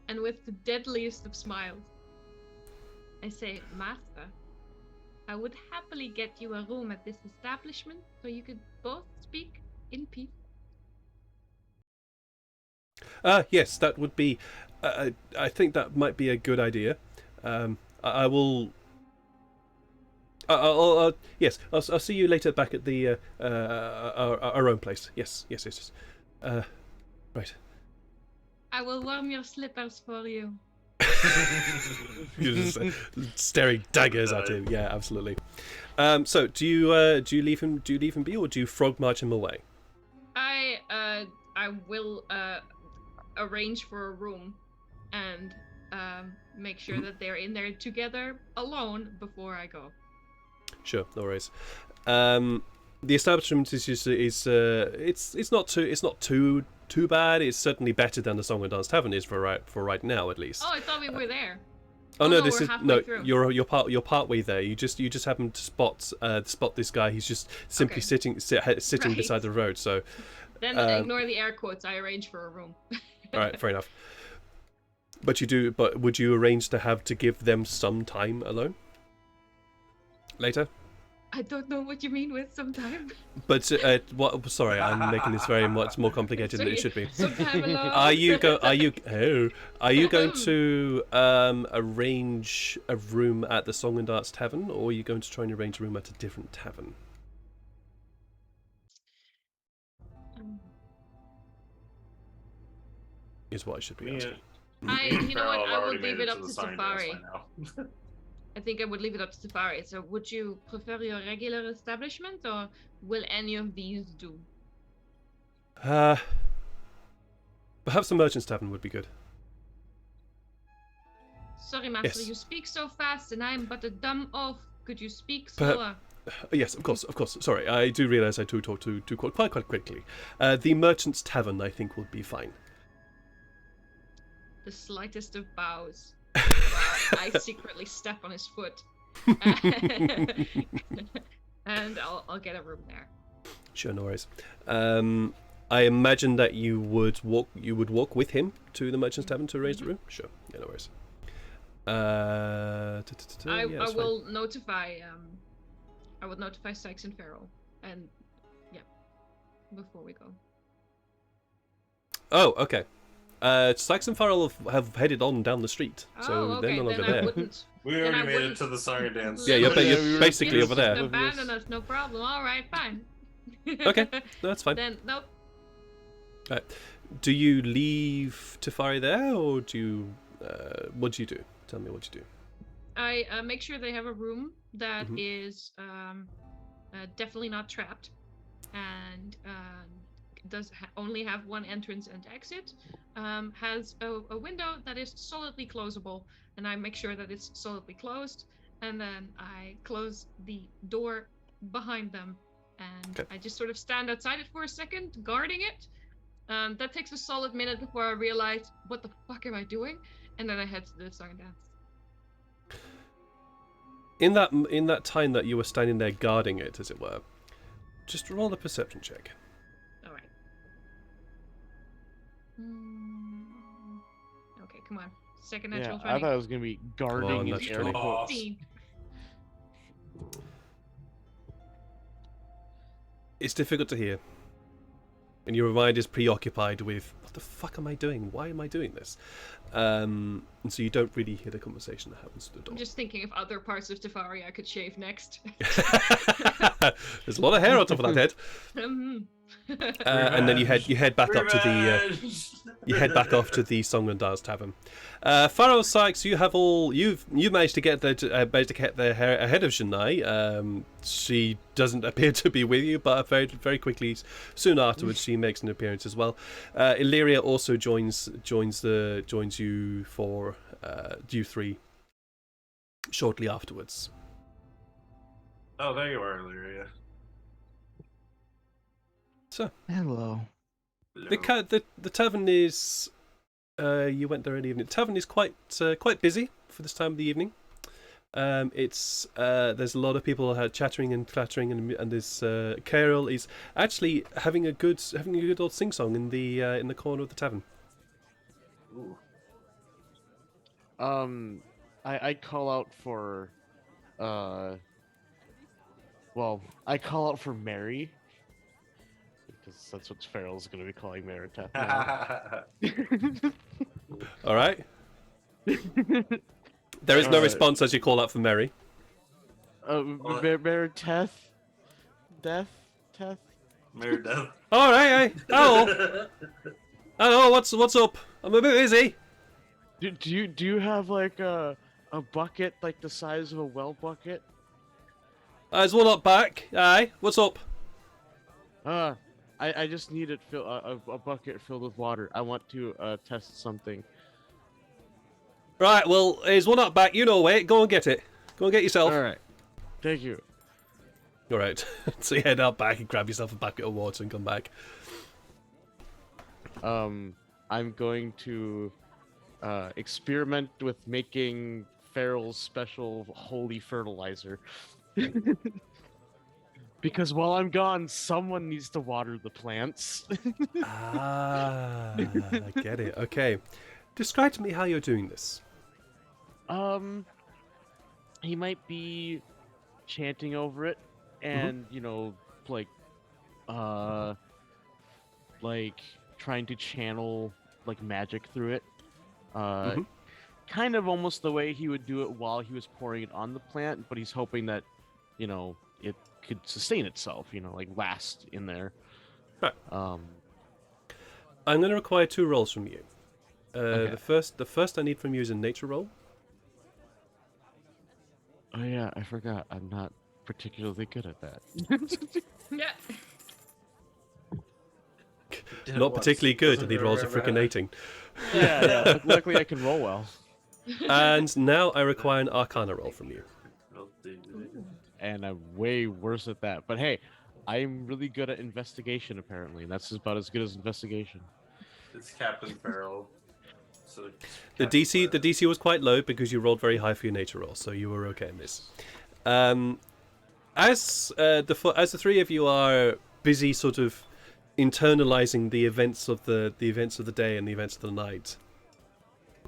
And with the deadliest of smiles, I say, Master, I would happily get you a room at this establishment so you could both speak in peace. Yes, that would be... I think that might be a good idea. I will... Yes, I'll see you later back at the our own place. Yes. Right. I will warm your slippers for you. You're just staring daggers at him. Yeah, absolutely. So do you leave him? Do you leave him be, or do you frog march him away? I will arrange for a room and make sure that they're in there together alone before I go. Sure, no worries. The establishment is it's not too bad. It's certainly better than the Song and Dance Tavern is for right now, at least. Oh, I thought we were there. Oh no, no, this we're is halfway no. through. You're part way there. You just happen to spot this guy. He's just simply Okay. sitting Right. beside the road. So, Then ignore the air quotes. I arrange for a room. all right, fair enough. But would you arrange to give them some time alone later? I don't know what you mean with sometime. But what? Sorry, I'm making this very much more complicated than it should be. Sometime alone. Are you going to arrange a room at the Song and Dance Tavern, or are you going to try and arrange a room at a different tavern? Is what I should be asking. You know what? Farrell I will already leave made it up to to the sign dance Tyfari. by now. I think I would leave it up to Tyfari. So, would you prefer your regular establishment, or will any of these do? Perhaps the Merchant's Tavern would be good. Sorry, Master, Yes. you speak so fast, and I am but a dumb oaf. Could you speak Perha- slower? Yes, of course. Sorry, I do realise I do talk too quite quickly. The Merchant's Tavern, I think, would be fine. The slightest of bows. While I secretly step on his foot. And I'll get a room there. Sure, no worries. I imagine that you would walk with him to the Merchant's Tavern to arrange the room. Sure, yeah, no worries. I That's fine. will notify I would notify Sykes and Farrell, and yeah, before we go. Oh, okay. Sykes and Farrell have headed on down the street, so Oh, okay. they're no longer Then I there. wouldn't. We Then already I made it wouldn't to the song and dance. Yeah, you're we were basically over there. Abandon us, no problem. All right, fine. Okay, no, that's fine. Then nope. Do you leave Tyfari there, or do you? What do you do? Tell me what you do. I make sure they have a room that Mhm. is definitely not trapped, and does only have one entrance and exit. Has a window that is solidly closable, and I make sure that it's solidly closed, and then I close the door behind them, and Okay. I just sort of stand outside it for a second, guarding it. That takes a solid minute before I realize what the fuck am I doing, and then I head to the song and dance. In that time that you were standing there guarding it, as it were, just roll a perception check. All right. Okay, come on. Second Yeah, natural I 20. thought it was gonna be guarding on, in that's air 20. quotes. 15. It's difficult to hear, and your mind is preoccupied with what the fuck am I doing? Why am I doing this? And so you don't really hear the conversation that happens at the door. I'm just thinking of other parts of Tyfari I could shave next. There's a lot of hair on top of that head. Mhm. And then you head back up to the Revenge! you head back off to the Song and Dance Tavern. Pharaoh Sykes, you managed to get there ahead of Shania. She doesn't appear to be with you, but very very quickly, soon afterwards, she makes an appearance as well. Illyria also joins you for you three shortly afterwards. Oh, there you are, Illyria. So Hello. the tavern is. You went there in the evening. The tavern is quite busy for this time of the evening. It's there's a lot of people chattering and clattering, and this Carol is actually having a good old sing song in the corner of the tavern. Ooh. I call out for, well, I call out for Mary, because that's what Farrell's gonna be calling Meriteth now. All right. There is no response as you call out for Mary. Mayor Teth? Death? Mayor Death. All right, hey. Hello, what's up? I'm a bit busy. Do you have like a bucket like the size of a well bucket? There's one up back. Aye, what's up? I just need it a bucket filled with water. I want to test something. Right, well, there's one up back. You know, wait, go and get it. Go and get yourself. All right, thank you. All right. So you head out back and grab yourself a bucket of water and come back. I'm going to experiment with making Farrell's special holy fertilizer. Because while I'm gone, someone needs to water the plants. I get it. Okay. Describe to me how you're doing this. He might be chanting over it, and like trying to channel like magic through it. Kind of almost the way he would do it while he was pouring it on the plant, but he's hoping that, it could sustain itself, like last in there. Right. Um, I'm going to require 2 rolls from you. Okay. The first I need from you is a nature roll. Oh yeah, I forgot. I'm not particularly good at that. Yeah. Not particularly good, and he rolls a freaking 18. yeah. But luckily, I can roll well. And now I require an Arcana roll from you. And I'm way worse at that. But hey, I'm really good at investigation apparently, and that's about as good as investigation. It's Captain Farrell. So The DC was quite low because you rolled very high for your nature roll, so you were okay in this. As the 3 of you are busy, sort of internalizing the events of the day and the events of the night,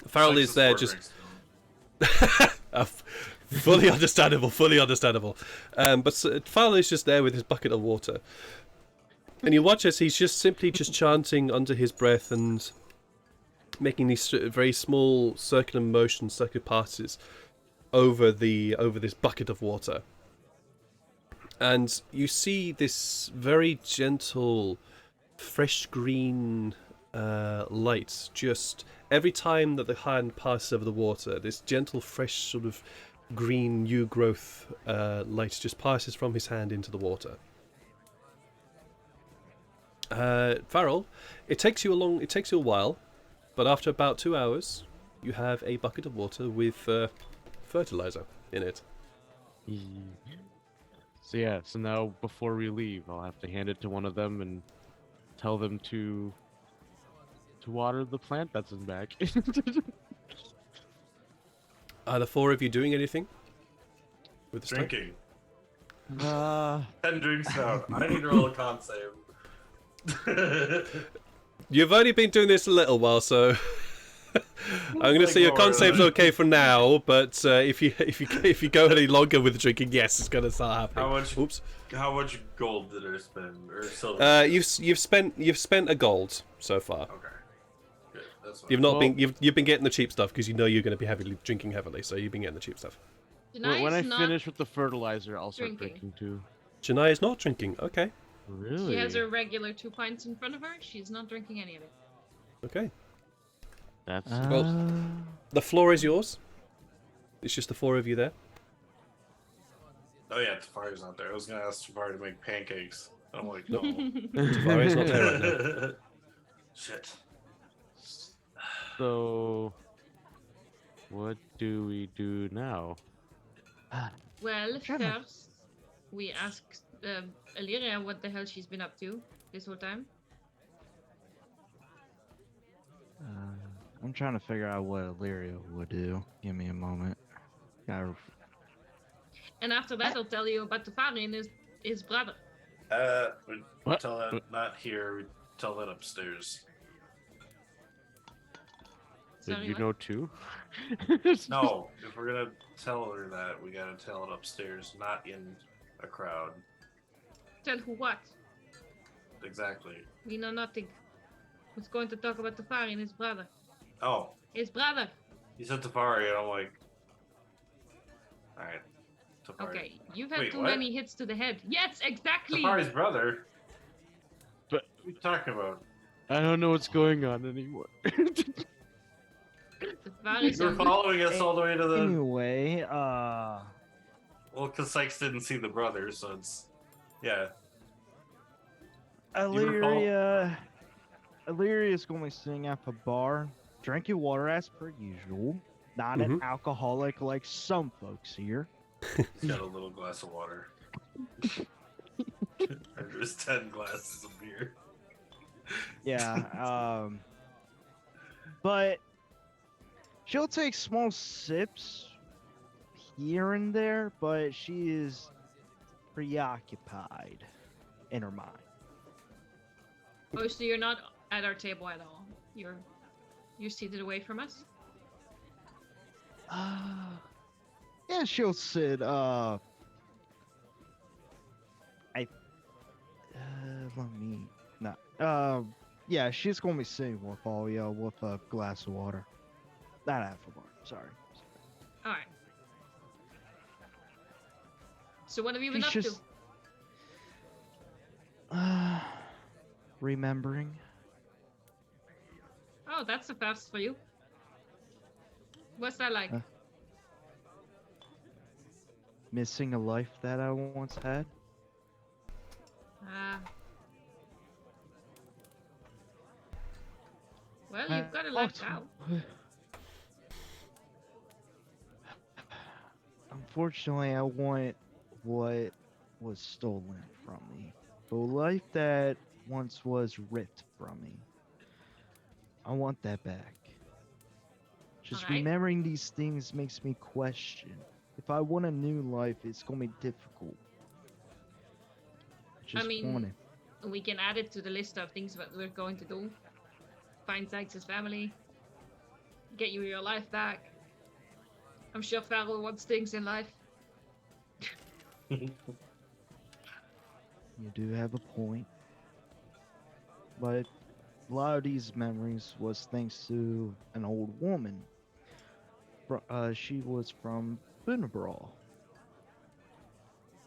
Farrell is there just. Fully understandable. But Farrell is just there with his bucket of water, and you watch as he's just simply chanting under his breath and making these very small circular motions, circular passes over this bucket of water. And you see this very gentle, fresh green light just every time that the hand passes over the water. This gentle, fresh sort of green new growth light just passes from his hand into the water. Farrell, it takes you a while, but after about 2 hours, you have a bucket of water with fertilizer in it. So now before we leave, I'll have to hand it to one of them and tell them to water the plant that's in back. Are the 4 of you doing anything with the Drinking. 10 10 drinks down. I need to roll a con save. You've only been doing this a little while, so I'm going to say your con save's okay for now. But if you go any longer with the drinking, yes, it's going to start happening. How much gold did I spend, or silver? You've spent a gold so far. Okay. Good. That's fine. You've been getting the cheap stuff because you know you're going to be drinking heavily, so you've been getting the cheap stuff. When I finish with the fertilizer, I'll start drinking too. Janai is not drinking. Okay. Really? She has her regular 2 pints in front of her. She's not drinking any of it. Okay. That's Well, the floor is yours. It's just the 4 of you there. Oh yeah, Tyfari's not there. I was gonna ask Tyfari to make pancakes. I'm like, no. Tyfari's not there right now. Shit. So, what do we do now? Well, Sure. first, we ask Illyria what the hell she's been up to this whole time. I'm trying to figure out what Illyria would do. Give me a moment. And after that, I'll tell you about Tyfari and his brother. We What? tell that not here. We tell that upstairs. Did Sorry, you what? know too? No, if we're gonna tell her that, we gotta tell it upstairs, not in a crowd. Tell who what? Exactly. We know nothing. Who's going to talk about Tyfari and his brother? Oh, His brother! he said Tyfari, and I'm like, alright. Tyfari. Okay, you've had Wait, too what? many hits to the head. Yes, exactly. Tyfari's brother? But- What are you talking about? I don't know what's going on anymore. Tyfari's You're on- following us all the way to the. Anyway, Well, because Sykes didn't see the brother, so it's. Yeah. Illyria is going to be sitting at the bar, drinking water as per usual. Not an alcoholic like some folks here. He's got a little glass of water. And there's 10 glasses of beer. Yeah, but she'll take small sips here and there, but she is preoccupied in her mind. Oh, so you're not at our table at all. You're seated away from us. Yeah, she'll sit. Let me not. Yeah, she's gonna be sitting with all y'all with a glass of water. Not half a bar. Sorry. All right. So what have you been She's up just remembering. to? Oh, that's a fast for you. What's that like? Missing a life that I once had. Well, you've got a life now. Unfortunately, I want what was stolen from me. The life that once was ripped from me. I want that back. Just Alright. remembering these things makes me question. If I want a new life, it's gonna be difficult. Just mean, want it. We can add it to the list of things that we're going to do. Find Sykes' family. Get you your life back. I'm sure Farrell wants things in life. You do have a point. But a lot of these memories was thanks to an old woman. She was from Bunabral.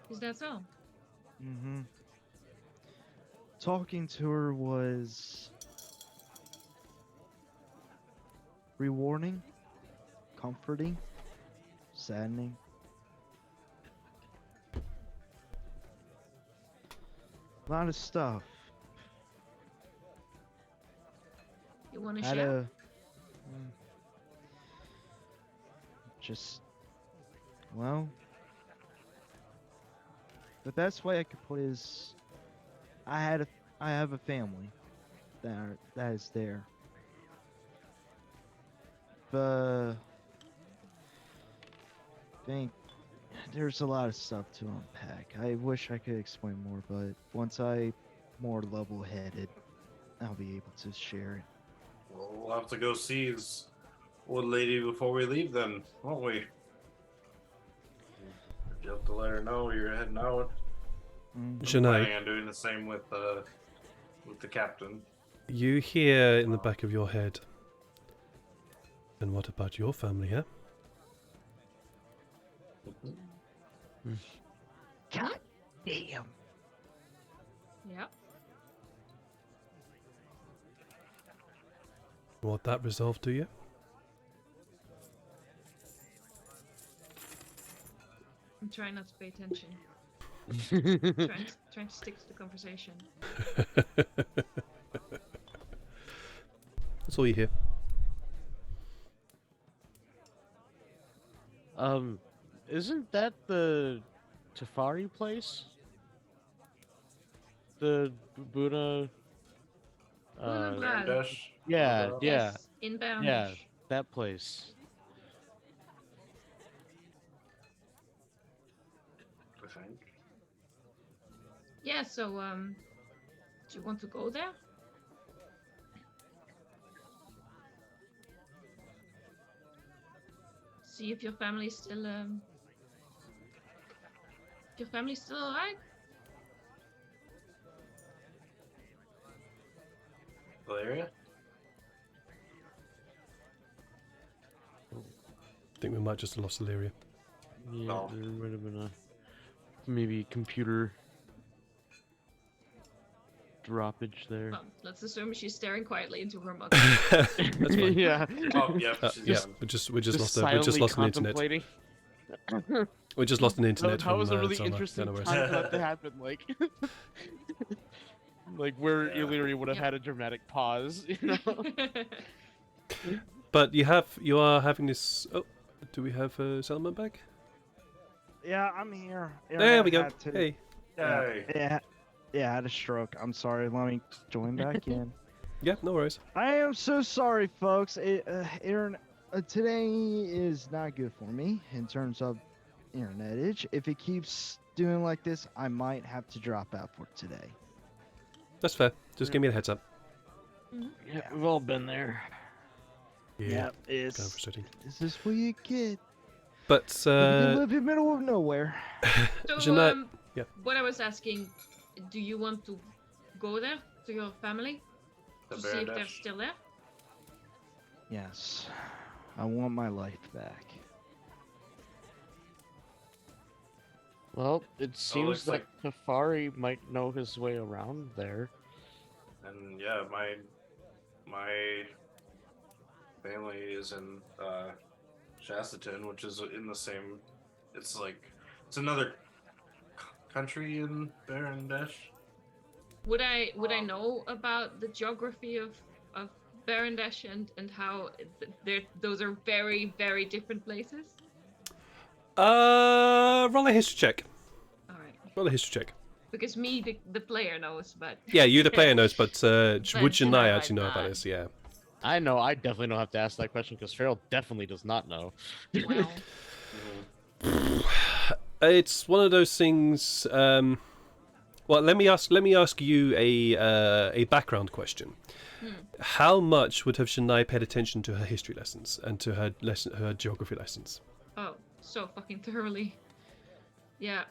Is that so? Mm-hmm. Talking to her was rewarding, comforting, saddening. A lot of stuff. You want to Had share? a just well, the best way I could put it is I have a family that is there. But I think there's a lot of stuff to unpack. I wish I could explain more, but once I'm more level-headed, I'll be able to share it. Well, we'll have to go see his old lady before we leave then, won't we? You have to let her know you're heading out. Mm. I'm Janae, planning on doing the same with the captain. you hear in the back of your head. And what about your family, huh? God damn. Yeah. Want that resolved, do you? I'm trying not to pay attention. trying to stick to the conversation. That's all you hear. Isn't that the Tyfari place? The Buddha. Buddha Blood. Dash. Yeah, yeah, Yes, inbound. yeah, that place. I think. Yeah, so, do you want to go there? See if your family's still, if your family's still alive? Valeria? I think we might just have lost Illyria. Yeah, No. there might have been a maybe computer droppage there. Well, let's assume she's staring quietly into her mug. That's fine. Yeah. Oh, yeah, she's Yeah, gone. we just lost silently an internet. contemplating. We just lost an internet That was a from really Zoma. interesting Don't know time where for that to happen. Like where Yeah. Illyria would have Yep. had a dramatic pause, you know. But you are having this. Oh, do we have Salman back? Yeah, I'm here. There we go. Had to- Hey. Yay. Yeah, I had a stroke. I'm sorry. Let me join back in. Yeah, no worries. I am so sorry, folks. Aaron, today is not good for me in terms of internetage. If it keeps doing like this, I might have to drop out for today. That's fair. Just give me a heads up. Yeah, we've all been there. Kind of it's frustrating. this is what you get. But You live in the middle of nowhere. So, Jeanette, yeah. what I was asking, do you want to go there to your family The to see if they're Baroness. still there? Yes, I want my life back. Well, it seems looks that Tyfari might know his way around there. And yeah, my family is in Chastaton, which is in the same. It's another country in Barandesh. Would I know about the geography of Barandesh and how those are very, very different places? Roll a history check. All right. Roll a history check. Because me, the player, knows, but Yeah, you the player knows, but would Jeanette you and I might actually know about not. this? Yeah. I know. I definitely don't have to ask that question because Farrell definitely does not know. well, It's one of those things. Well, let me ask you a background question. How much would have Shania paid attention to her history lessons and to her geography lessons? oh, so fucking thoroughly. Yeah.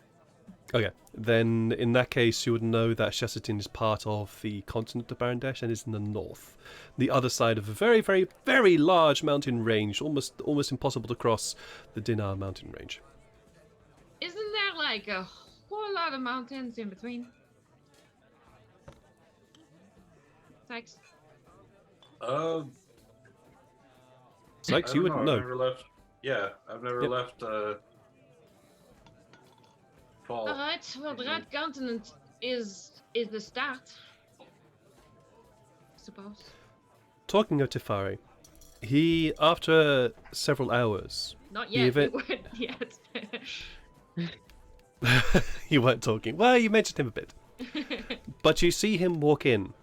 Okay, then in that case, you would know that Shassatin is part of the continent of Barandesh and is in the north, the other side of a very, very, very large mountain range, almost impossible to cross, the Dinar mountain range. Isn't there like a whole lot of mountains in between? Thanks. Sykes, I you don't wouldn't know. know. I've never left. Yeah, I've never Yep. left. Fall. Alright, well, the Red Continent is the start. Suppose. Talking of Tyfari, he, after several hours, Not You yet. have We weren't yet. you weren't talking. Well, you mentioned him a bit. But you see him walk in.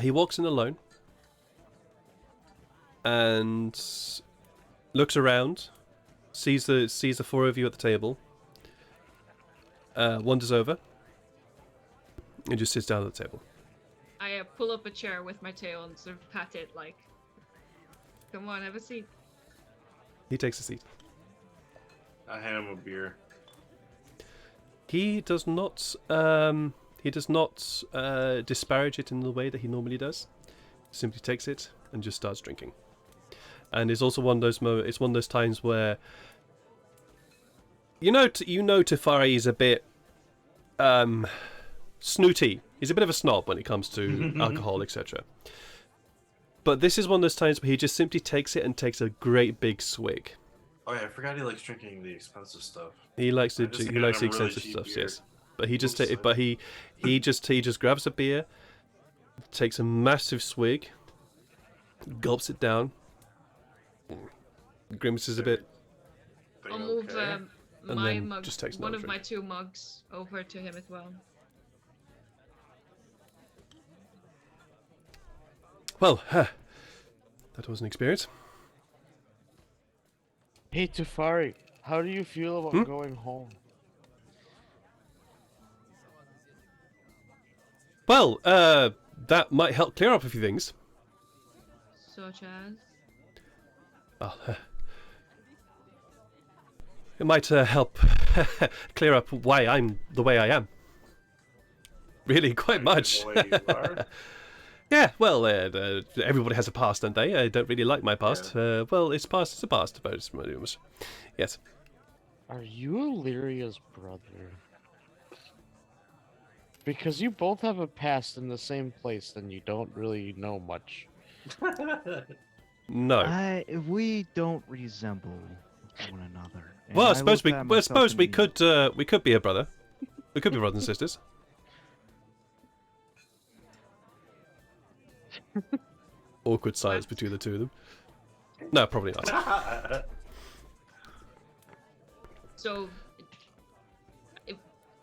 He walks in alone and looks around, sees the four of you at the table, wanders over, and just sits down at the table. I pull up a chair with my tail and sort of pat it like, come on, have a seat. He takes a seat. I hand him a beer. He does not. He does not disparage it in the way that he normally does. Simply takes it and just starts drinking. And it's also one of those it's one of those times where you know Tyfari is a bit snooty. He's a bit of a snob when it comes to alcohol, etc. But this is one of those times where he just simply takes it and takes a great big swig. Oh yeah, I forgot he likes drinking the expensive stuff. He likes I the just he handed likes the him really expensive cheap stuff, beer. yes. But he just Oops. he just grabs a beer, takes a massive swig, gulps it down, grimaces a bit. I'll move Okay. And my then mug, just takes one another of my drink. 2 mugs, over to him as well. Well, that was an experience. Hey, Tyfari, how do you feel about going home? Well, that might help clear up a few things. Such as? Oh, it might help clear up why I'm the way I am. Really, quite much. The way you are. Yeah, well, everybody has a past, don't they? I don't really like my past. Well, it's past, it's a past, but it's yes. Are you Lyria's brother? Because you both have a past in the same place, then you don't really know much. No. We don't resemble one another. and Well, I I suppose look at myself in we could be a brother. We could be brothers and sisters. Awkward silence between the two of them. No, probably not. So,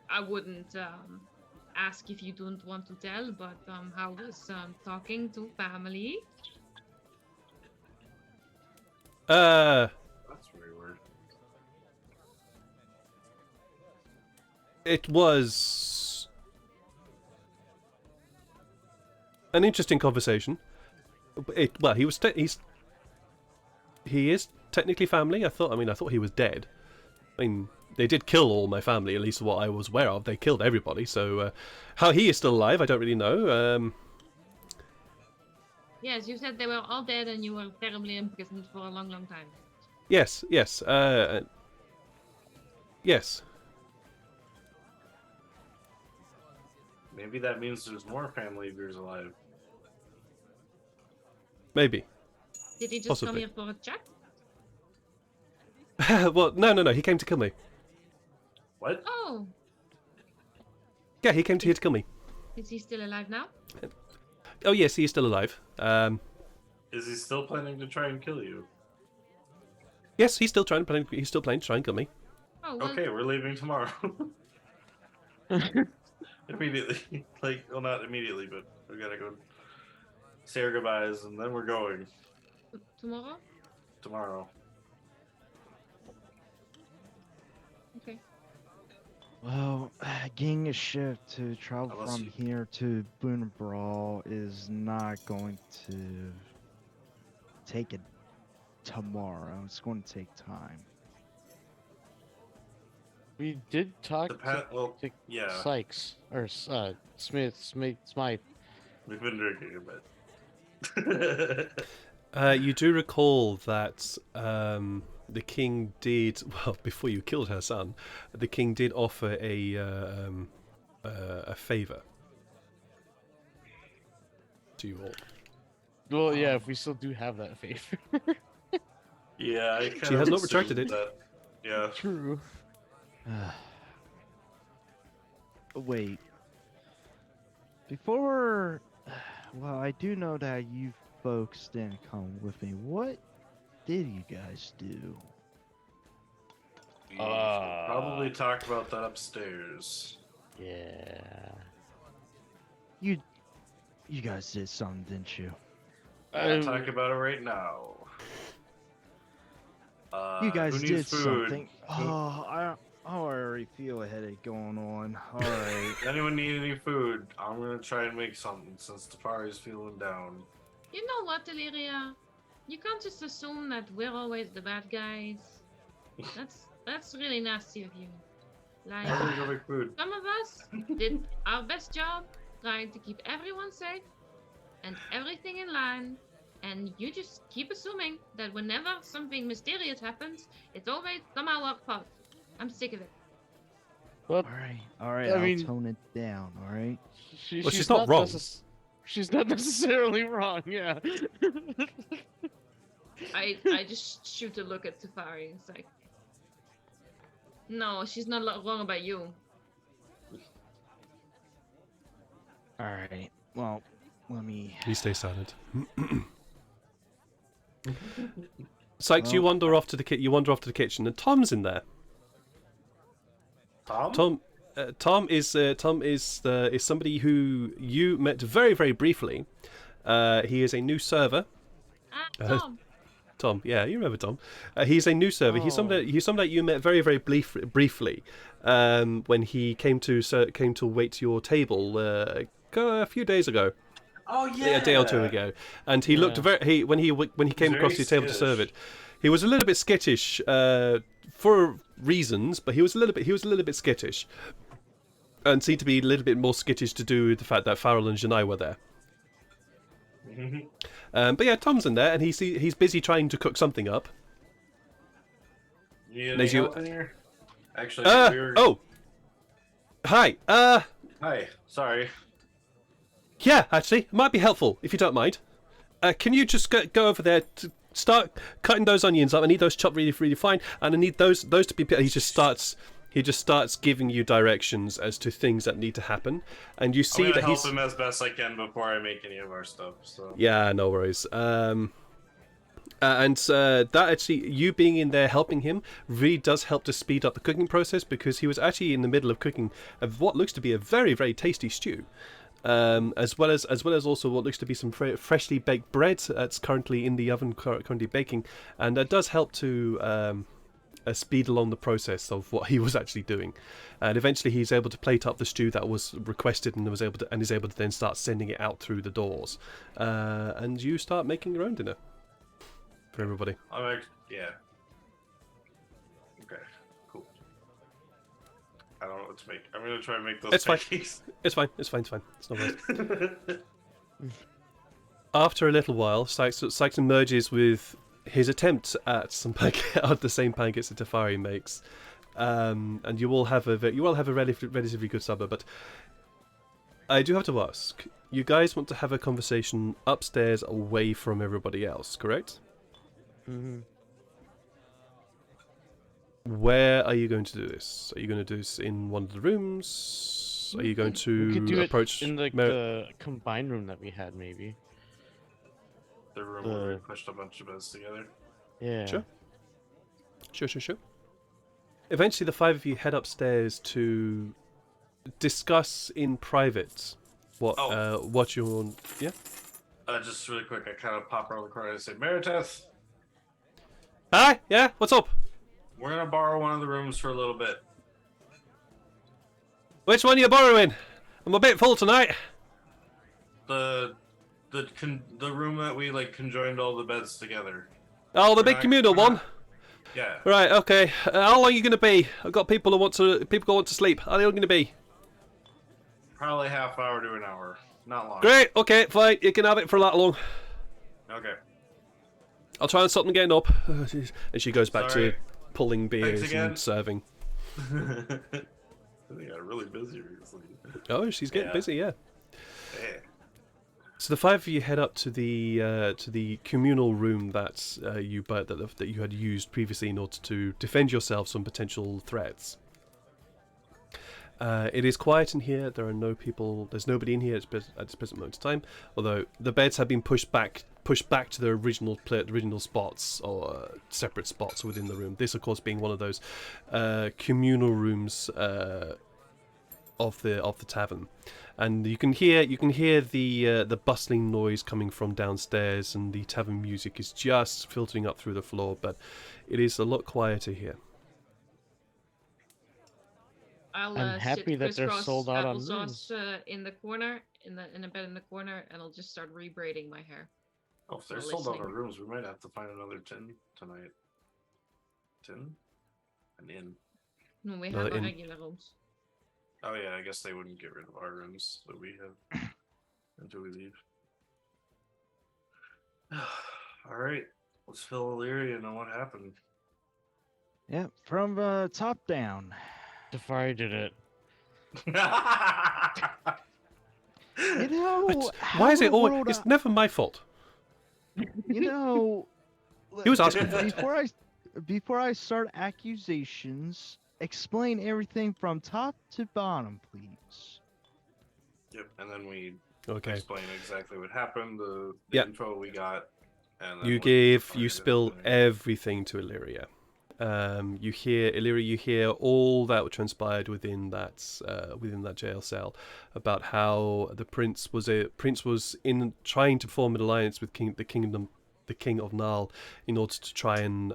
I wouldn't ask if you don't want to tell, but how was talking to family? That's very weird. It was an interesting conversation. Well, he is technically family. I thought he was dead. I mean, they did kill all my family, at least what I was aware of. They killed everybody. So how he is still alive, I don't really know. Yes, you said they were all dead and you were terribly imprisoned for a long, long time. Yes. Yes. Maybe that means there's more family of yours alive. Maybe. Did he just Possibly. come here for a chat? Well, no. He came to kill me. What? Oh, Yeah, he came here to kill me. is he still alive now? Oh yes, he is still alive. Is he still planning to try and kill you? Yes, he's still planning to try and kill me. Oh, well, Okay, we're leaving tomorrow. Immediately. Like, well, not immediately, but we gotta go say our goodbyes, and then we're going tomorrow? tomorrow. Okay. Well, getting a ship to travel Unless from you- here to Boone Brawl is not going to take it tomorrow. It's going to take time. We did talk Well, to yeah, Sykes or Smith. we've been drinking a bit. You do recall that the king did, well, before you killed her son, the king did offer a favor to you all. Well, yeah, if we still do have that favor. Yeah, I kind She has not retracted it. Yeah. True. Wait. Before, well, I do know that you folks didn't come with me. What did you guys do? We should probably talk about that upstairs. Yeah. You guys did something, didn't you? I'll talk about it right now. You guys who did needs food? something. Oh, I already feel a headache going on. All right. Anyone need any food? I'm gonna try and make something since Tyfari's feeling down. You know what, Deliria? You can't just assume that we're always the bad guys. That's really nasty of you. Like, I'm gonna go make food. some of us did our best job trying to keep everyone safe and everything in line, and you just keep assuming that whenever something mysterious happens, it's always somehow our fault. I'm sick of it. Well, All right. I I'll mean- tone it down. All right. She's not wrong. She's not necessarily wrong. Yeah. I just shoot a look at Tyfari. It's like, no, she's not wrong about you. All right. Well, let me. Please stay silent. Sykes, you Well- wander off to the kitchen, and Tom's in there. Tom? Tom is somebody who you met very, very briefly. He is a new server. Tom. Tom, yeah, you remember Tom. He's a new server. He's somebody that you met very, very briefly when he came to wait your table a few days ago. Oh yeah. A day or two ago, and he looked very. When he came across your table to serve it, he was a little bit skittish for reasons, but he was a little bit skittish, and seemed to be a little bit more skittish to do with the fact that Farrell and Janai were there. But yeah, Tom's in there, and he's busy trying to cook something up. You need And any as you- help in here? Actually, we were... Oh! Hi, Hi, sorry. yeah, actually, it might be helpful, if you don't mind. Can you just go over there to start cutting those onions up? I need those chopped really, really fine, and I need those to be... He just starts giving you directions as to things that need to happen, and you see I'm gonna that help him as best I can before I make any of our stuff, so... Yeah, no worries. That actually, you being in there helping him really does help to speed up the cooking process, because he was actually in the middle of cooking of what looks to be a very, very tasty stew, as well as also what looks to be some freshly baked bread that's currently in the oven, currently baking, and that does help to speed along the process of what he was actually doing. And eventually, he's able to plate up the stew that was requested, and is able to then start sending it out through the doors, and you start making your own dinner. For everybody. Yeah. Okay, cool. I don't know what to make. I'm gonna try and make those pancakes. It's fine. It's no worries. After a little while, Sykes emerges with his attempt at the same pancakes that Tyfari makes, and you all have a relatively good supper. But I do have to ask: you guys want to have a conversation upstairs, away from everybody else, correct? Mm-hmm. Where are you going to do this? Are you going to do this in one of the rooms? Are you going We could do to approach it in the combined room that we had, maybe. The room where we pushed a bunch of beds together. Yeah. Sure. Eventually, the five of you head upstairs to discuss in private what you want. Yeah. Just really quick, I kind of pop around the corner and say, Meredith, Hi. Yeah. What's up? we're gonna borrow one of the rooms for a little bit. Which one are you borrowing? I'm a bit full tonight. The room that we like conjoined all the beds together. Oh, the big communal one. Yeah. Right. Okay. How long are you going to be? I've got people who want to sleep. How long are you going to be? Probably half hour to an hour. Not long. Great. Okay. Fine. You can have it for that long. Okay. I'll try and stop them getting up. And she goes back Sorry. to pulling beers again. and serving. They got really busy recently. Oh, she's getting busy. Yeah. Yeah. So the five of you head up to the communal room that you had used previously in order to defend yourselves from potential threats. It is quiet in here. There are no people. There's nobody in here at this present moment in time. Although the beds have been pushed back to their original spots, or separate spots within the room. This, of course, being one of those communal rooms of the tavern. And you can hear the bustling noise coming from downstairs, and the tavern music is just filtering up through the floor. But it is a lot quieter here. I'll I'm happy sit that they're crisscross sold out on applesauce, in the corner, in a bed in the corner, and I'll just start rebraiding my hair. Oh, if they're So sold out listening. of rooms, we might have to find another tin tonight. Tin? An inn. No, we Another have our inn. regular rooms. Oh yeah, I guess they wouldn't get rid of our rooms that we have until we leave. Alright, let's fill Illyria know what happened. Yeah, from top down. Tyfari did it. You know, Why is it how the always? world It's never my fault. You know, He was asking for it. before I start accusations, explain everything from top to bottom, please. Yep, and then we Okay. explain exactly what happened, the Yep. info we got, and then You spill everything to Illyria. You hear Illyria. You hear all that transpired within that jail cell, about how the prince was in trying to form an alliance with the king of Nal, in order to try and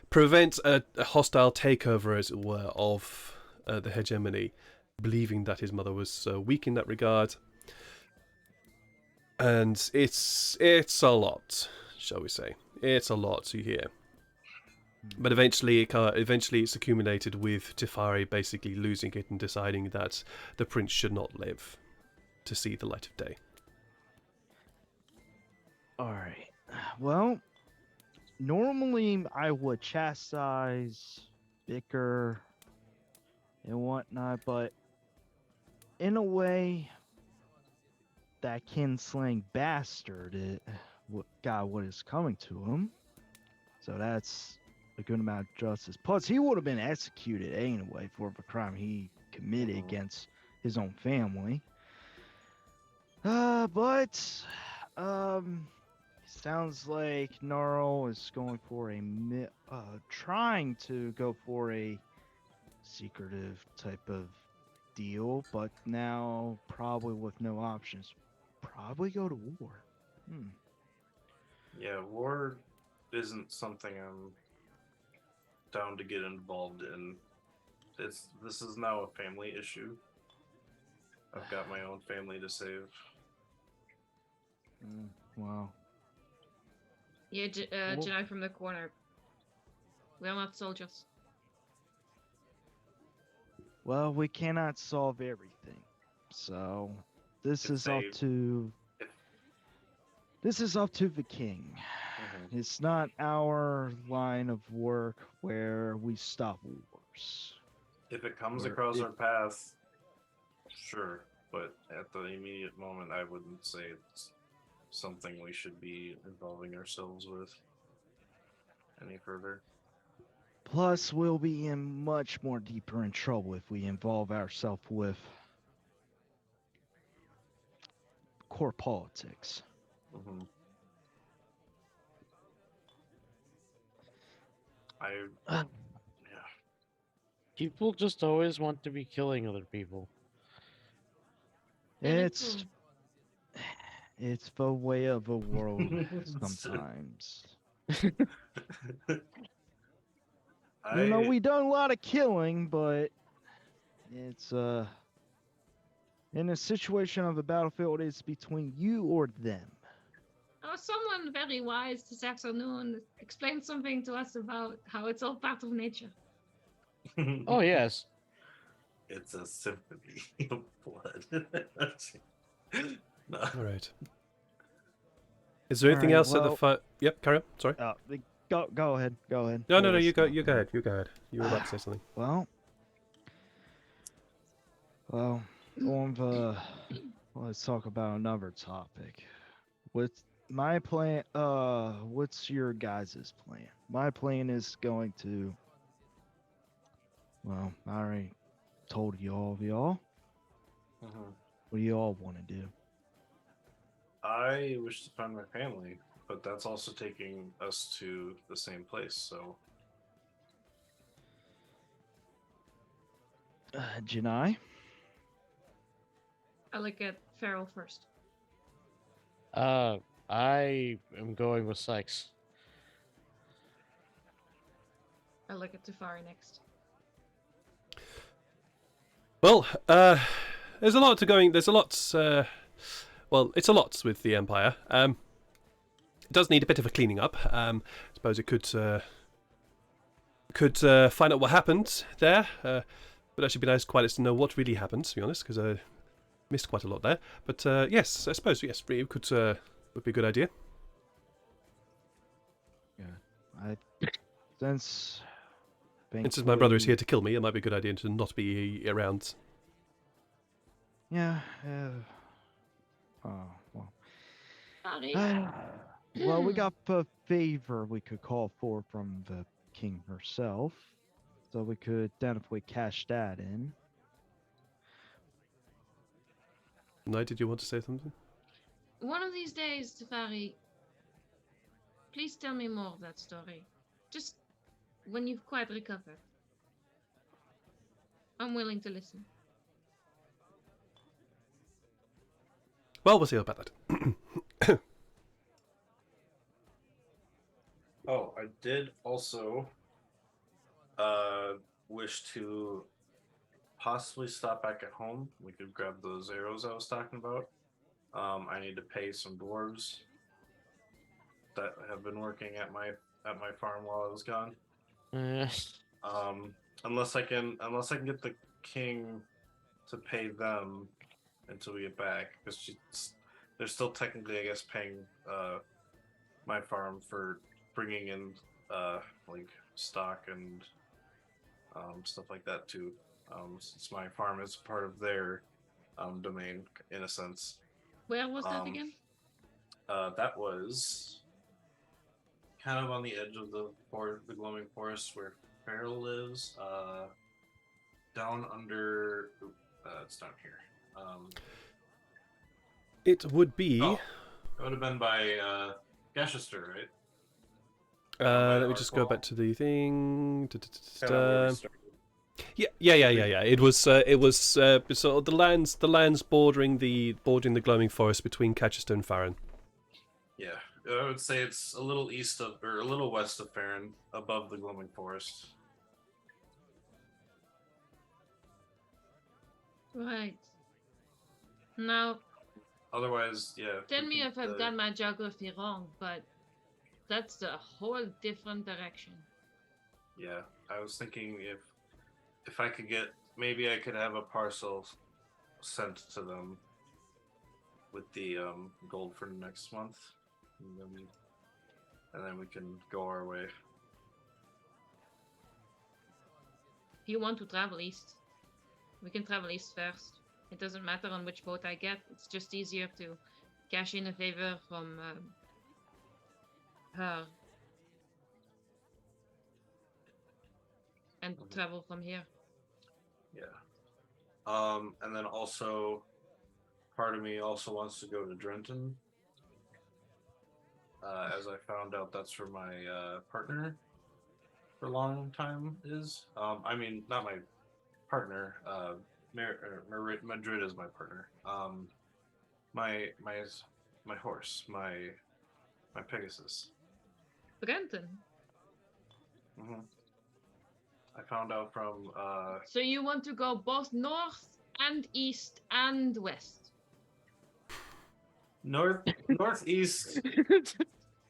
prevent a hostile takeover, as it were, of the hegemony, believing that his mother was weak in that regard. And it's a lot, shall we say? It's a lot to hear. But eventually it's accumulated with Tyfari basically losing it and deciding that the prince should not live to see the light of day. All right. Well, normally I would chastise bicker and whatnot, but in a way, that kinslaying bastard got what is coming to him. So that's a good amount of justice. Plus, he would have been executed anyway for the crime he committed against his own family. But sounds like Gnarl is going for trying to go for a secretive type of deal, but now probably with no options. Probably go to war. Yeah, war isn't something I'm down to get involved in. This is now a family issue. I've got my own family to save. Wow. Yeah, Well- Jedi from the corner. We are not soldiers. Well, we cannot solve everything. So this is up to the king. It's not our line of work where we stop wars. If it comes Or across if- our path, sure. But at the immediate moment, I wouldn't say it's something we should be involving ourselves with any further. Plus, we'll be in much more deeper in trouble if we involve ourselves with court politics. Mm-hmm. Yeah. People just always want to be killing other people. It's the way of the world sometimes. We done a lot of killing, but it's in a situation of a battlefield, it's between you or them. Someone very wise this afternoon explained something to us about how it's all part of nature. Oh yes. It's a symphony of blood. No. All right. Is there anything else at the fight? Yep, carry on. Sorry. Go ahead. No. You go ahead. You were about to say something. Well, let's talk about another topic. What's my plan? What's your guys' plan? My plan is going to. Well, I already told y'all. Mhm. What do you all want to do? I wish to find my family, but that's also taking us to the same place, so Janai? I look at Farrell first. I am going with Sykes. I look at Tyfari next. Well, there's a lot to going. There's a lot. Well, it's a lot with the Empire. It does need a bit of a cleaning up. I suppose it could find out what happened there. Would actually be nice quite to know what really happened, to be honest, because I missed quite a lot there. But yes, I suppose yes, it could would be a good idea. Yeah, since Since my brother is here to kill me, it might be a good idea to not be around. Yeah. Oh well. Sorry. Well, we got a favor we could call for from the king herself, so we could definitely cash that in. No, did you want to say something? One of these days, Tyfari, please tell me more of that story. Just when you've quite recovered. I'm willing to listen. Well, we'll see about that. Oh, I did also wish to possibly stop back at home. We could grab those arrows I was talking about. I need to pay some dwarves that have been working at my farm while I was gone. Unless I can get the king to pay them until we get back, because they're still technically, I guess, paying my farm for bringing in like stock and stuff like that too. Since my farm is part of their domain in a sense. Where was that Um, again? That was kind of on the edge of the glowing forest where Farrell lives. Down under. It's down here. It would be. Oh, it would have been by Gashester, right? Let me just go back to the thing. Kind of where we started. Yeah. It was sort of the lands bordering the glowing forest between Catchester and Farron. Yeah, I would say it's a little east of, or a little west of Farron, above the glowing forest. Right. Now, Otherwise, yeah. tell we me can, if I've got my geography wrong, but that's a whole different direction. Yeah, I was thinking if I could get, maybe I could have a parcel sent to them with the gold for next month, and then we can go our way. If you want to travel east, we can travel east first. It doesn't matter on which boat I get. It's just easier to cash in a favor from her and travel from here. Yeah. And then also, part of me also wants to go to Drenton. As I found out, that's where my partner for a long time is. I mean, not my partner. Madrid is my partner. My horse, my Pegasus. Brenton. Hmm. I found out from So you want to go both north and east and west? northeast.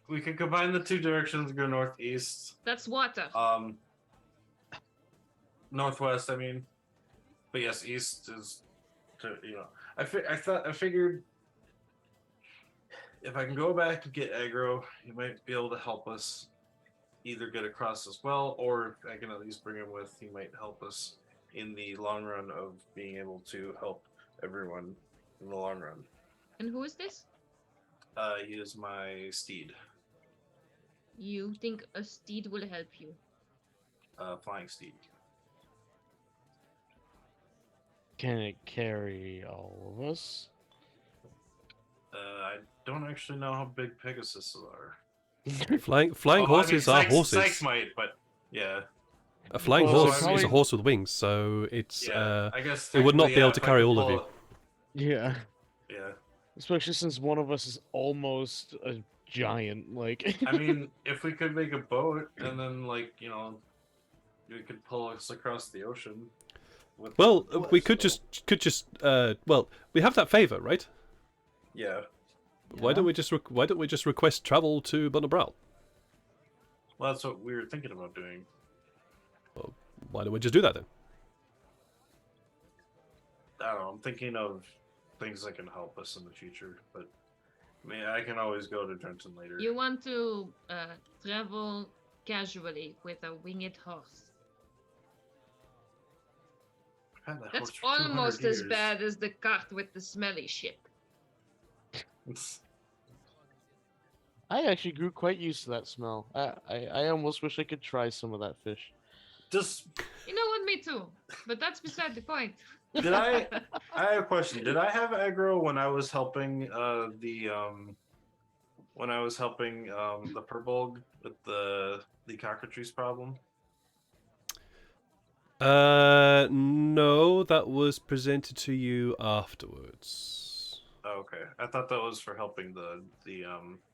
We can combine the two directions and go northeast. That's water. Northwest, I mean. But yes, east is, I figured if I can go back and get aggro, you might be able to help us either get across as well, or if I can at least bring him with, he might help us in the long run of being able to help everyone in the long run. And who is this? He is my steed. You think a steed will help you? Flying steed. Can it carry all of us? I don't actually know how big Pegasuses are. Flying Well, horses I mean, are horses. Sykes might, but yeah. A flying Well, horse so is a probably- horse with wings, so it's Yeah, I guess it would not be technically, able to if I carry could all of pull you. it- Yeah. Yeah. Especially since one of us is almost a giant, like. I mean, if we could make a boat and then, like, we could pull us across the ocean. With well, the we could so- just well, we have that favor, right? Yeah. Why don't we just request travel to Bonabral? Well, that's what we were thinking about doing. Why don't we just do that then? I don't know. I'm thinking of things that can help us in the future, but I mean, I can always go to Drenton later. You want to travel casually with a winged horse. I've had that That's horse for 200 almost as years. bad as the cart with the smelly ship. I actually grew quite used to that smell. I almost wish I could try some of that fish. Just You know what? Me too. But that's beside the point. did I have a question. Did I have aggro when I was helping the Purbolg with the cockatrice problem? No, that was presented to you afterwards. Oh, okay, I thought that was for helping the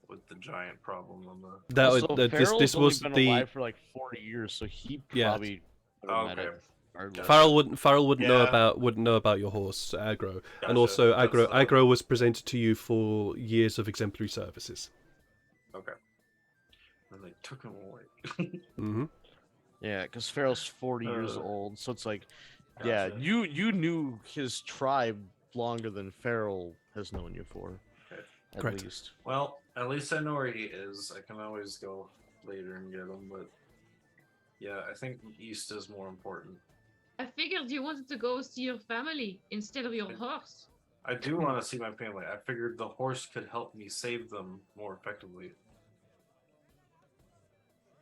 with the giant problem on the. That was Also, this Farrell's only was been the alive for like 40 years, so he Yeah. probably would've Oh, met okay. it regardless. Farrell wouldn't know Yeah. about your horse aggro, and Gotcha. also That's aggro was presented to you for years of exemplary services. Okay. And they took him away. Hmm. Yeah, because Farrell's 40 years Uh, old, so it's like, yeah, Gotcha. you knew his tribe longer than Farrell has known you for, Okay. at Correct. least. Well, at least I know where he is. I can always go later and get him, but Yeah, I think east is more important. I figured you wanted to go see your family instead of your horse. I do want to see my family. I figured the horse could help me save them more effectively.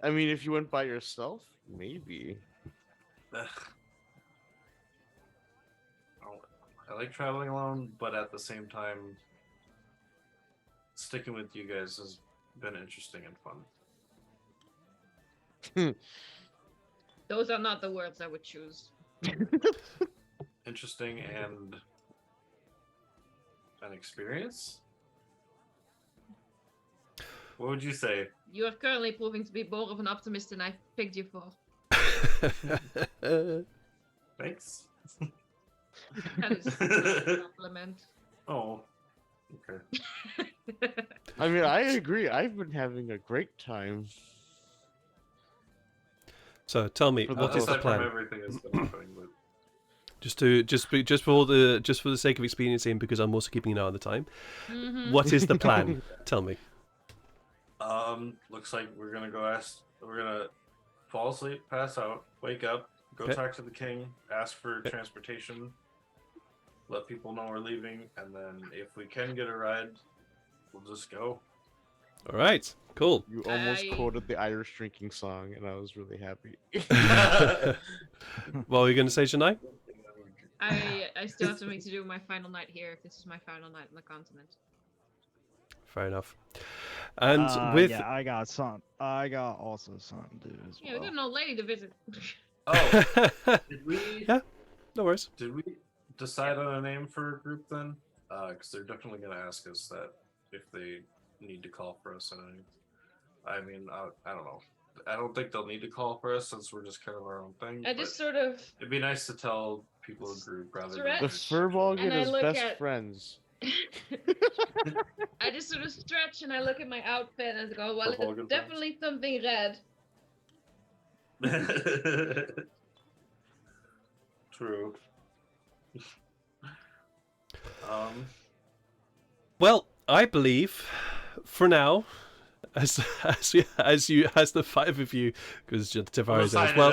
I mean, if you went by yourself, maybe. Ugh. I like traveling alone, but at the same time, sticking with you guys has been interesting and fun. Those are not the words I would choose. Interesting and an experience? What would you say? You are currently proving to be more of an optimist than I picked you for. Thanks. That is a compliment. Oh, okay. I mean, I agree. I've been having a great time. So tell me, For the what is the Aside from plan? everything that's been happening, but Just for the sake of experiencing, because I'm also keeping an eye on the time. Mhm. What is the plan? Tell me. looks like we're gonna fall asleep, pass out, wake up, go Okay. talk to the king, ask for transportation, let people know we're leaving, and then if we can get a ride, we'll just go. All right, cool. You almost I- quoted the Irish drinking song, and I was really happy. What were you going to say, Janai? I still have something to do my final night here. If this is my final night on the continent. Fair enough. And with Yeah, I got also something to do as Yeah, we well. got an old lady to visit. Oh, did we Yeah. No worries. decide on a name for a group then? Because they're definitely gonna ask us that if they need to call for us. I mean, I don't know. I don't think they'll need to call for us since we're just kind of our own thing. I but just sort of it'd be nice to tell people a group rather than Stretch. The just- Furball And I is look best at- friends. I just sort of stretch and I look at my outfit and I go, well, Football it's good definitely something red. True. Well, I believe, for now, as the five of you, because Tyfari We'll is sign as it well,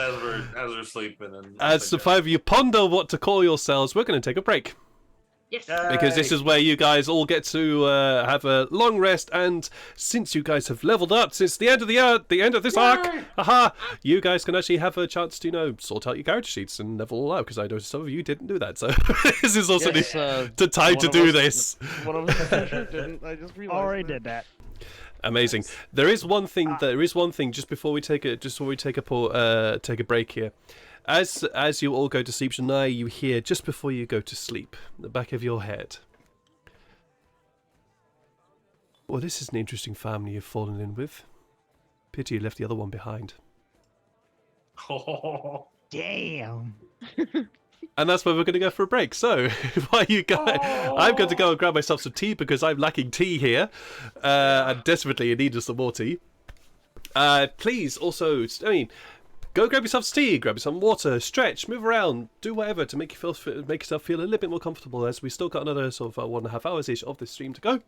as we're sleeping. And as the five of you ponder what to call yourselves, we're going to take a break. Yes. Because this is where you guys all get to have a long rest, and since you guys have leveled up since the end of the end of this arc, you guys can actually have a chance to sort out your character sheets and level all out. Because I noticed some of you didn't do that, so this is also Yes, the time one to of do us- this. One of us sure didn't. I just realized. Already that. did that. Amazing. There is one thing. There is one thing. Just before we take a break here. As you all go to sleep, Janai, you hear just before you go to sleep, in the back of your head. Well, this is an interesting family you've fallen in with. Pity you left the other one behind. Damn. And that's where we're going to go for a break. So, while you guys, I'm going to go and grab myself some tea because I'm lacking tea here, and desperately in need of some more tea. Please, also, go grab yourself some tea, grab some water, stretch, move around, do whatever to make yourself feel a little bit more comfortable. As we still got another sort of 1.5 hours ish of this stream to go.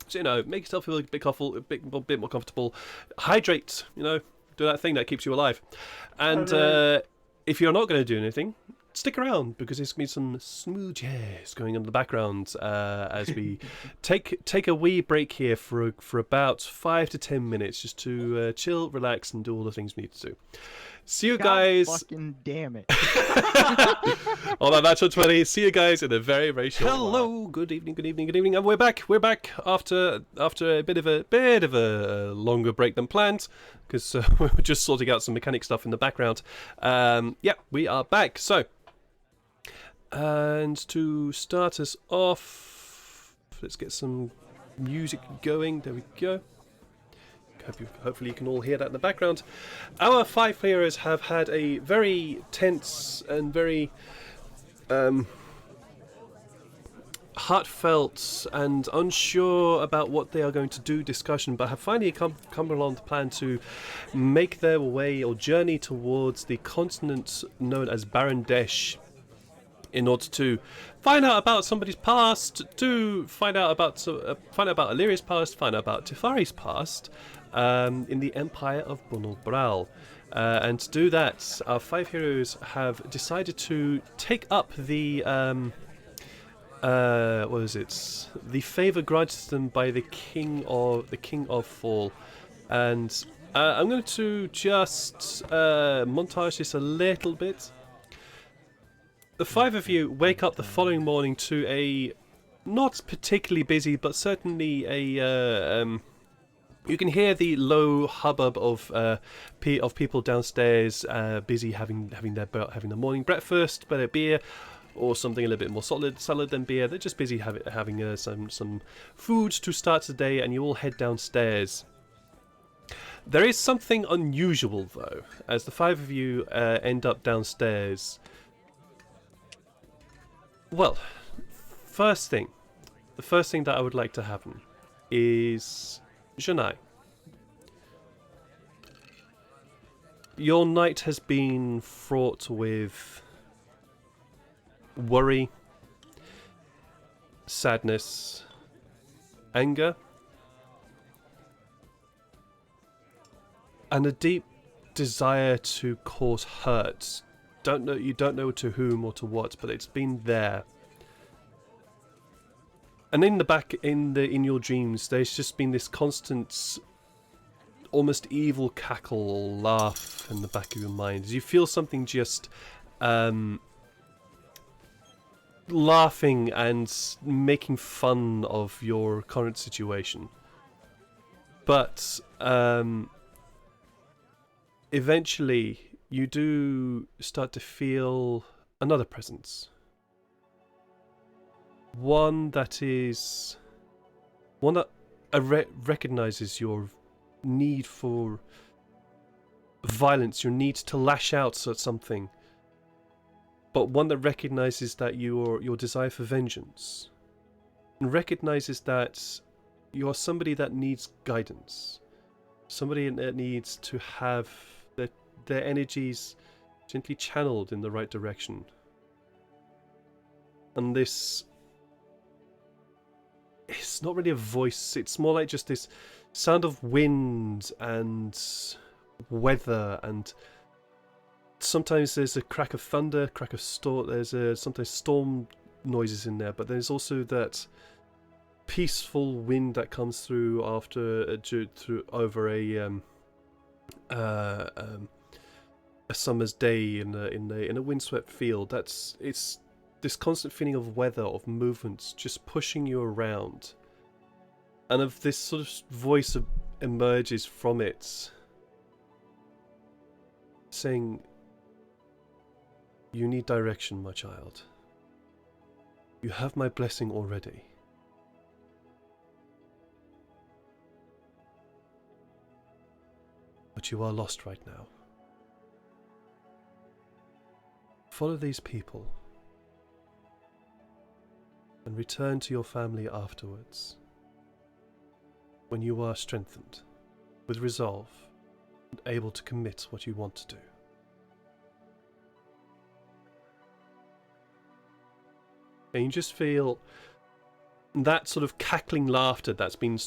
So make yourself feel a bit more comfortable. Hydrate, do that thing that keeps you alive. And if you're not going to do anything, stick around because there's going to be some smooth jazz going on in the background as we take a wee break here for about 5 to 10 minutes just to chill, relax, and do all the things we need to do. See you guys. Fucking damn it. On that natural 20. See you guys in a very, very short while. Hello, good evening, and we're back. We're back after a bit of a longer break than planned because we were just sorting out some mechanic stuff in the background. We are back. So, and to start us off, let's get some music going. There we go. Hopefully you can all hear that in the background. Our 5 players have had a very tense and very heartfelt and unsure about what they are going to do discussion, but have finally come along the plan to make their way or journey towards the continent known as Barandesh in order to find out about somebody's past, to find out about Illyria's past, find out about Tyfari's past, in the Empire of Bunal Bral. And to do that, our 5 heroes have decided to take up the what is it? The favor granted to them by the King of Fall, and I'm going to just montage this a little bit. The 5 of you wake up the following morning to a not particularly busy, but certainly a you can hear the low hubbub of people downstairs, busy having their morning breakfast, but a beer. Or something a little bit more solid than beer. They're just busy having some food to start the day, and you all head downstairs. There is something unusual, though, as the 5 of you end up downstairs. Well, the first thing that I would like to happen is Janai. Your night has been fraught with worry, sadness, anger, and a deep desire to cause hurt. You don't know to whom or to what, but it's been there. And in the back, in your dreams, there's just been this constant, almost evil cackle or laugh in the back of your mind as you feel something just laughing and making fun of your current situation. But eventually you do start to feel another presence. One that recognizes your need for violence, your need to lash out at something. But one that recognizes that your desire for vengeance, and recognizes that you are somebody that needs guidance, somebody that needs to have their energies gently channeled in the right direction. And this, it's not really a voice, it's more like just this sound of wind and weather, and sometimes there's a crack of thunder, crack of storm. There's sometimes storm noises in there, but there's also that peaceful wind that comes through over a summer's day in a windswept field. It's this constant feeling of weather, of movements, just pushing you around, and of this sort of voice emerges from it, saying, "You need direction, my child. You have my blessing already. But you are lost right now. Follow these people and return to your family afterwards, when you are strengthened, with resolve, and able to commit what you want to do." And you just feel that sort of cackling laughter that's been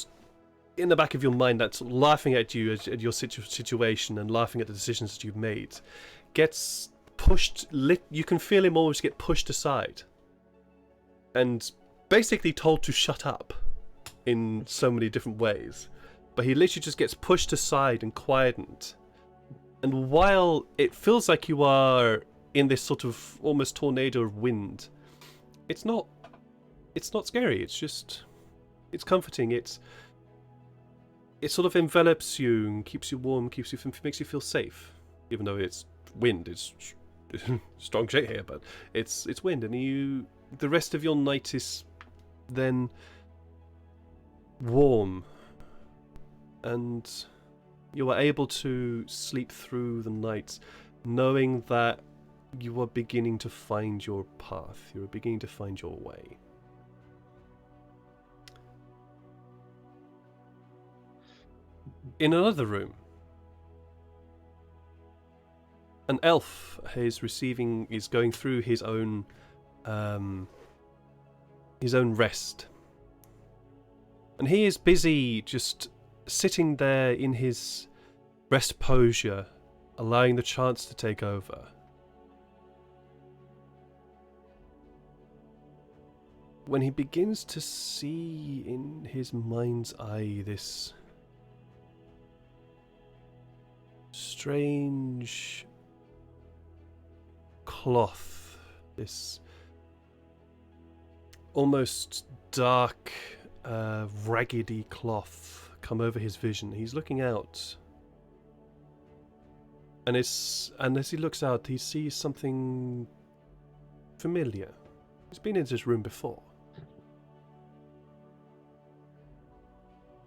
in the back of your mind, that's laughing at you, at your situation, and laughing at the decisions that you've made, gets pushed. You can feel him almost get pushed aside, and basically told to shut up in so many different ways. But he literally just gets pushed aside and quietened. And while it feels like you are in this sort of almost tornado of wind, it's not scary. It's comforting. It sort of envelops you and keeps you warm, makes you feel safe. Even though it's wind, it's strong shit here, but it's wind, and the rest of your night is then warm, and you are able to sleep through the night, knowing that you are beginning to find your path. You are beginning to find your way. In another room, an elf is going through his own rest, and he is busy just sitting there in his rest posture, allowing the chance to take over. When he begins to see in his mind's eye this strange cloth, this almost dark, raggedy cloth come over his vision. He's looking out, and as he looks out, he sees something familiar. He's been in this room before.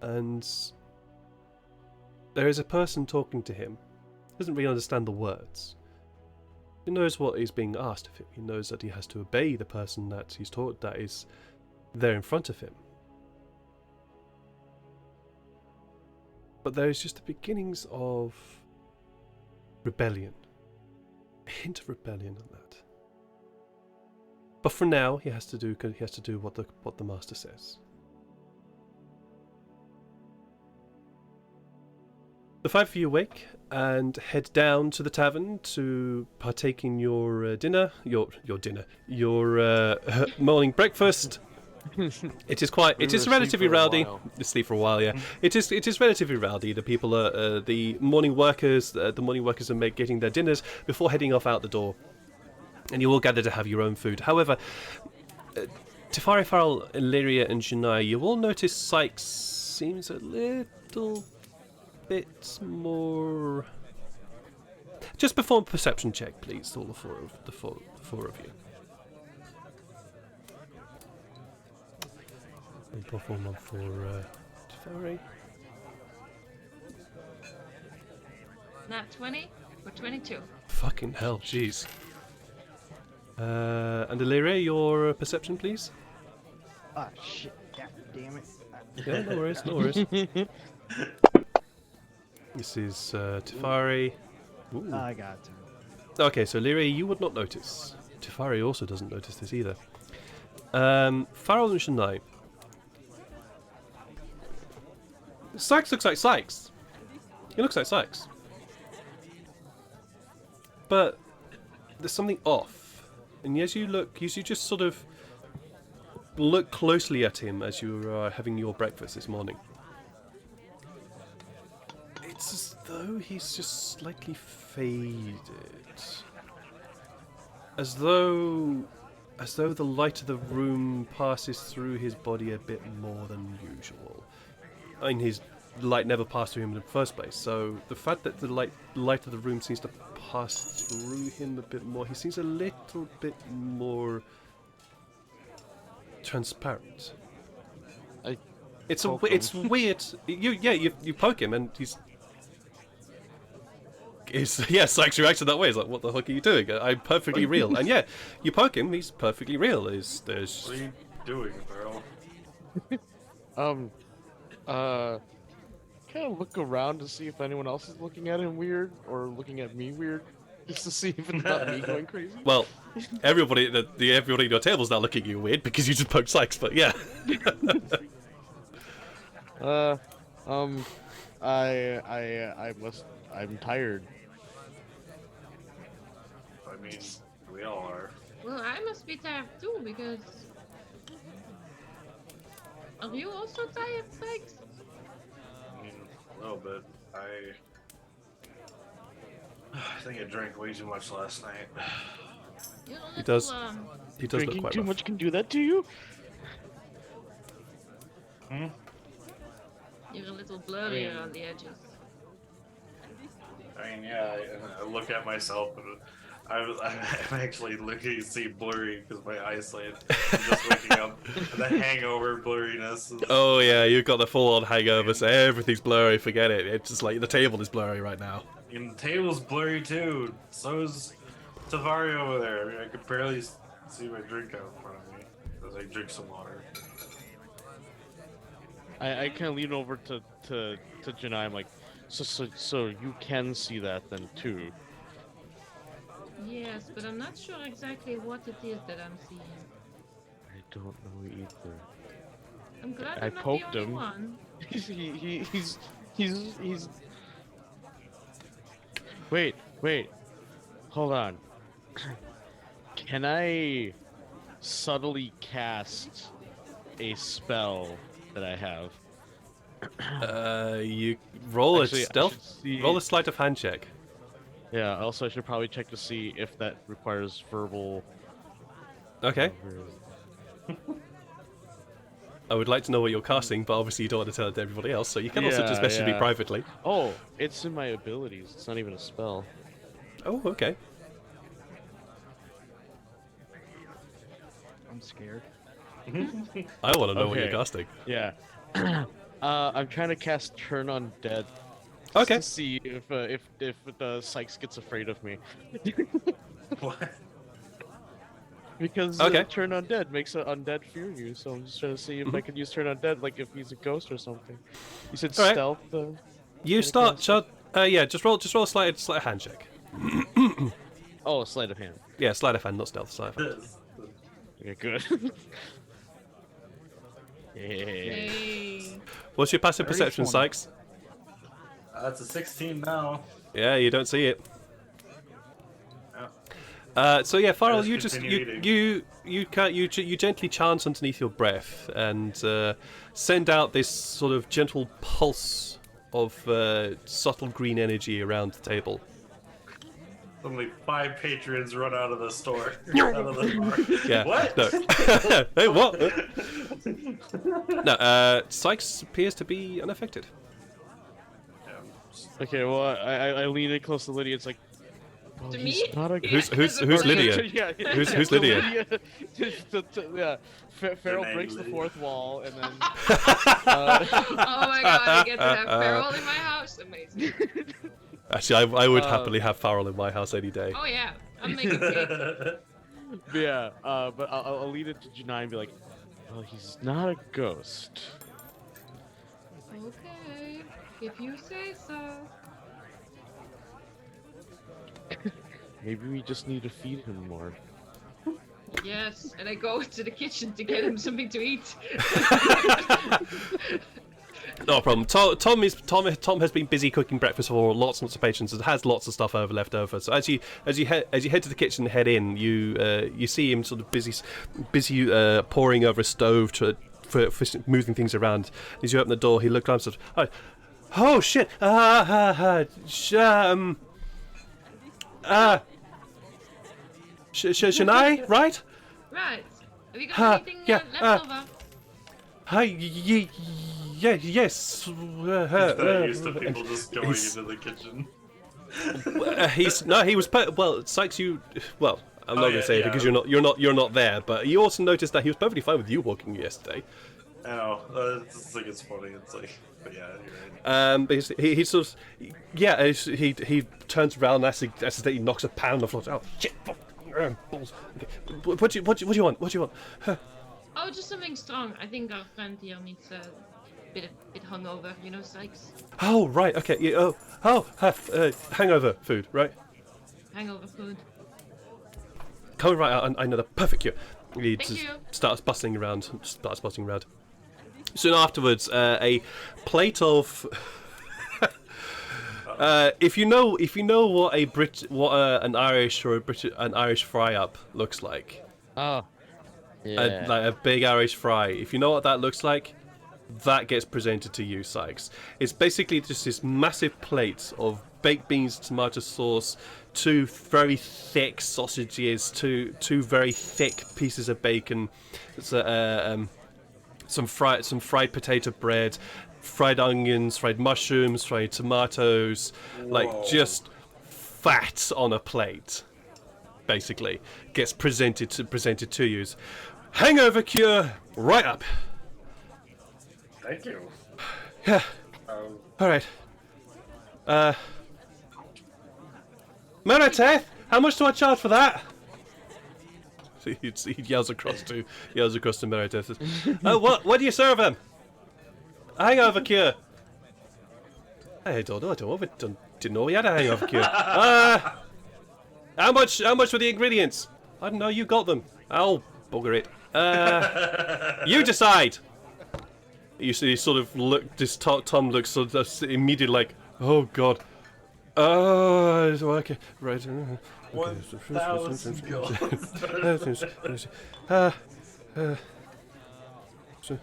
And there is a person talking to him. Doesn't really understand the words. He knows what is being asked of him. He knows that he has to obey the person that he's taught, that is there in front of him. But there is just the beginnings of rebellion. A hint of rebellion on that. But for now, he has to do what the master says. The five of you wake and head down to the tavern to partake in your dinner, your morning breakfast. It is relatively rowdy. Sleep for a while, yeah. It is relatively rowdy. The people are the morning workers. The morning workers are getting their dinners before heading off out the door, and you all gather to have your own food. However, Tyfari, Farrell, Illyria, and Janai, you all notice Sykes seems a little bit more. Just perform a perception check, please. All the four of you. And perform one for Tyfari. Not 20 or 22. Fucking hell, jeez. And Illyria, your perception, please. Ah, shit. God damn it. Yeah, no worries, no worries. This is Tyfari. Ooh. I got to. Okay, so Illyria, you would not notice. Tyfari also doesn't notice this either. Farrell and Shania. Sykes looks like Sykes. He looks like Sykes. But there's something off. And as you just sort of look closely at him as you are having your breakfast this morning. It's as though he's just slightly faded. As though the light of the room passes through his body a bit more than usual. I mean, his light never passed through him in the first place, so the fact that the light of the room seems to pass through him a bit more, he seems a little bit more transparent. It's weird. You poke him and he's Sykes reacted that way. He's like, what the fuck are you doing? I'm perfectly real. And yeah, you poke him, he's perfectly real. What are you doing, bro? Kind of look around to see if anyone else is looking at him weird or looking at me weird, just to see if it's not me going crazy. Well, everybody at your table's now looking at you weird because you just poked Sykes. But yeah. I'm tired. I mean, we all are. Well, I must be tired too, because... Are you also tired, Sykes? I mean, a little bit. I think I drank way too much last night. You're a He does. little, He does look Drinking quite too rough. much can do that to you? You're a little blurry around the edges. I mean, yeah, I look at myself and I'm actually looking to see blurry because my eyesight. I'm just waking up. The hangover blurriness. Oh yeah, you've got the full-on hangover, so everything's blurry. Forget it. It's just like the table is blurry right now. And the table's blurry too. So is Tyfari over there. I mean, I could barely see my drink out in front of me as I drink some water. I kind of lean over to Janai. I'm like, so you can see that then too. Yes, but I'm not sure exactly what it is that I'm seeing. I don't know either. I'm glad I I'm not poked the only him. one. He's Wait. Hold on. Can I subtly cast a spell that I have? You roll Actually, a I stealth. should see- Roll a sleight of hand check. Yeah. Also, I should probably check to see if that requires verbal. Okay. I would like to know what you're casting, but obviously you don't want to tell it to everybody else, so you can also just message me Yeah. privately. Oh, it's in my abilities. It's not even a spell. Oh, okay. I'm scared. I want to know what you're Okay. casting. Yeah. I'm trying to cast Turn on Dead. Just Okay. To see if the Sykes gets afraid of me. What? Because Okay. Turn on Dead makes an undead fear you, so I'm just trying to see if I could use Turn on Dead, like if he's a ghost or something. You said Alright. stealth. You Can I start. cast Shot. Yeah, just roll a sleight of hand check. Oh, sleight of hand. Yeah, sleight of hand, not stealth. Sleight of hand. Okay, good. Yeah. Yay. What's your passive Very perception, funny. Sykes? That's a 16 now. Yeah, you don't see it. Yeah. So yeah, Farrell, Let's you just continue you gently chant underneath your breath and send out this sort of gentle pulse of subtle green energy around the table. Only 5 patrons run out of the store. Out of the bar. Yeah. What? No. Hey, what? No. Sykes appears to be unaffected. Okay, well, I lean in close to Lydia. It's like, well, To he's me? not a Who's Yeah, Lydia? yeah, Who's Lydia? Yeah, Farrell name breaks the Lydia. fourth wall, and then Oh my god, I get to have Farrell in my house. Amazing. Actually, I would happily have Farrell in my house any day. Oh yeah, I'm making cake. yeah, but I'll lead it to Janai and be like, well, he's not a ghost. Okay, if you say so. Maybe we just need to feed him more. Yes, and I go to the kitchen to get him something to eat. No problem. Tom has been busy cooking breakfast for lots and lots of patrons and has lots of stuff left over. So as you head to the kitchen and head in, you see him sort of busy pouring over a stove for moving things around. As you open the door, he looks around and says, "Oh shit! Shania, right? Right. Have you got anything yeah, left over? Hi, yes. He's not used to people just going he's- into the kitchen. He was well, Sykes. Well, I'm not Oh, going to yeah, say it yeah. because you're not there. But you also noticed that he was perfectly fine with you walking yesterday. I know. It's like it's funny. It's like, but yeah, you're right. But he sort of, yeah, he turns around and accidentally knocks a pan on the floor. Oh shit! Balls. Okay. What do you want? What do you want? Oh, just something strong. I think our friend here needs a bit hungover, you know, Sykes. Oh right, okay. Yeah, hangover food, right? Hangover food. Coming right out. I know the perfect cure. He Thank just you. starts bustling around. Soon afterwards, a plate of. If you know what an Irish or an Irish fry up looks like, Oh, yeah. like a big Irish fry. If you know what that looks like, that gets presented to you, Sykes. It's basically just this massive plate of baked beans, tomato sauce, 2 very thick sausages, two very thick pieces of bacon, some fried potato bread, fried onions, fried mushrooms, fried tomatoes, like Whoa. just fat on a plate. Basically, gets presented to you. Hangover cure, right up. Thank you. Yeah. All right. Meredith, how much do I charge for that? So he yells across to Meredith. What do you serve him? A hangover cure. I don't know. Didn't know we had a hangover cure. How much were the ingredients? I don't know. You got them. I'll bugger it. You decide. You sort of look. This Tom looks sort of immediately like, oh god. Oh, okay, right. 1,000 gold. So,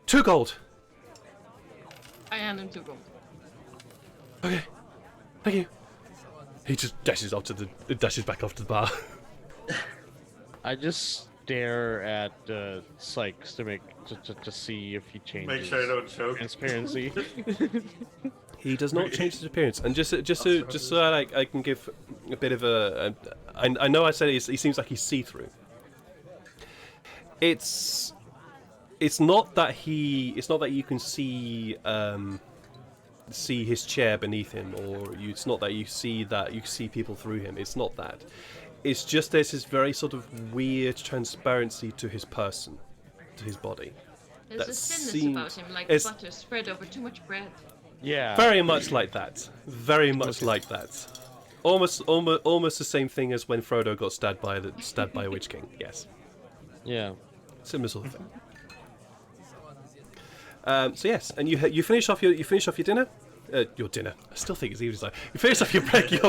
2 gold. I hand him 2 gold. Okay, thank you. He just dashes back off to the bar. I just stare at Sykes to see if he changes. Make sure I don't choke. Transparency. He does not change his appearance, and just so I can give a bit of I know I said he seems like he's see-through. It's not that you can see his chair beneath him, or it's not that you see people through him. It's not that. It's just there's this very sort of weird transparency to his person, to his body. There's That a thinness seems- about him, like it's- butter spread over too much bread. Yeah. Very much like that. Very much like that. Almost the same thing as when Frodo got stabbed by a Witch King. Yes, Yeah. similar sort of thing. So yes, and you finish off your dinner. Your dinner. I still think it's evening time. You finish off your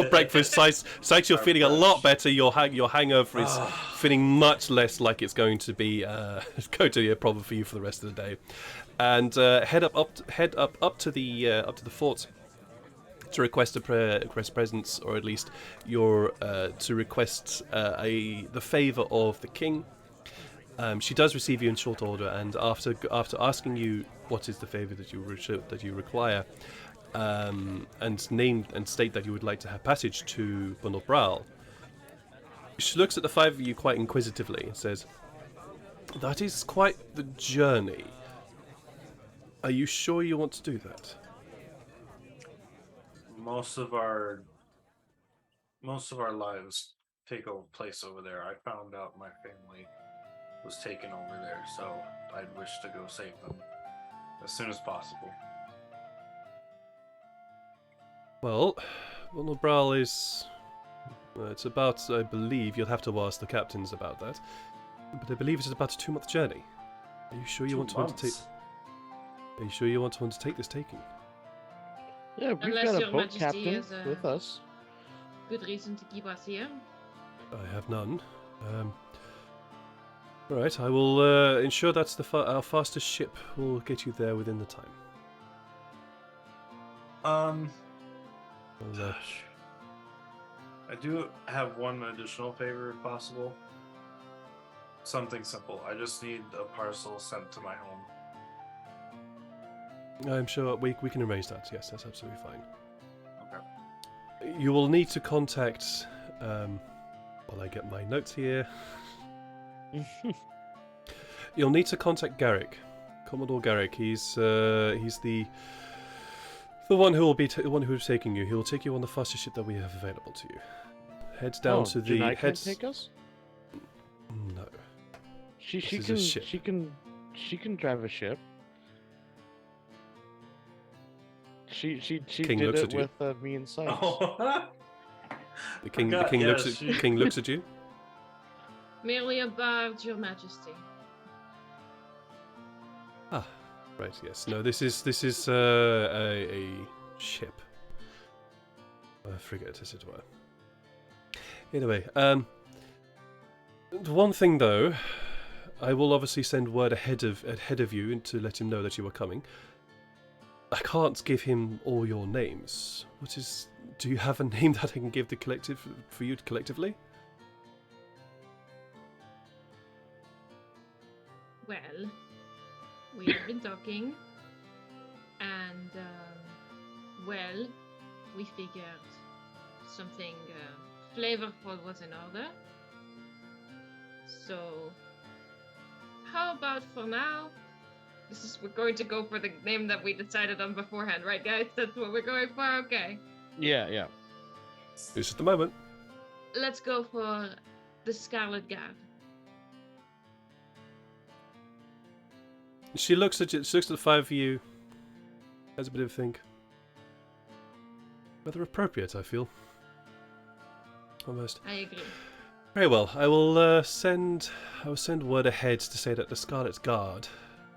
breakfast. Sykes, you're feeling a lot better. Your hangover is feeling much less like it's going to be a problem for you for the rest of the day. And head up to the fort to request request presents, or at least to request the favour of the king. She does receive you in short order, and after asking you what is the favour that you require, and state that you would like to have passage to Bundelbral, she looks at the 5 of you quite inquisitively and says, "That is quite the journey. Are you sure you want to do that?" Most of our lives take place over there. I found out my family was taken over there, so I'd wish to go save them as soon as possible. Well, Bundelbral is... it's about, I believe, you'll have to ask the captains about that, but I believe it's about a 2-month journey. Are you sure you want to undertake... Are you sure you want to undertake this taking? Yeah, we've Unless got a Your boat Majesty captain has a- with us. Good reason to keep us here. I have none. Right, I will ensure that's our fastest ship will get you there within the time. Well, Gosh. I do have one additional favor if possible. Something simple. I just need a parcel sent to my home. I'm sure we can arrange that. Yes, that's absolutely fine. Okay. You will need to contact. While I get my notes here, you'll need to contact Garrick, Commodore Garrick. He's the one who will be the one who's taking you. He will take you on the fastest ship that we have available to you. Heads down to the Janai heads. can't take us? No. She This is a ship. she can drive a ship. She King did looks it at you. with me and Sykes. Oh. The king Forgot, looks yes, at King looks at you. Merely about Your Majesty. Ah, right. Yes. No. This is a ship, a frigate, as it were. Anyway, the one thing though, I will obviously send word ahead of you to let him know that you are coming. I can't give him all your names. Do you have a name that I can give the collective for you collectively? Well, we have been talking, and well, we figured something flavorful was in order. So, how about for now? We're going to go for the name that we decided on beforehand, right, guys? That's what we're going for. Okay, Yeah. This is the moment. let's go for the Scarlet Guard. She looks at you. She looks at the 5 of you. Has a bit of a think. Rather appropriate, I feel. Almost. I agree. Very well. I will send word ahead to say that the Scarlet Guard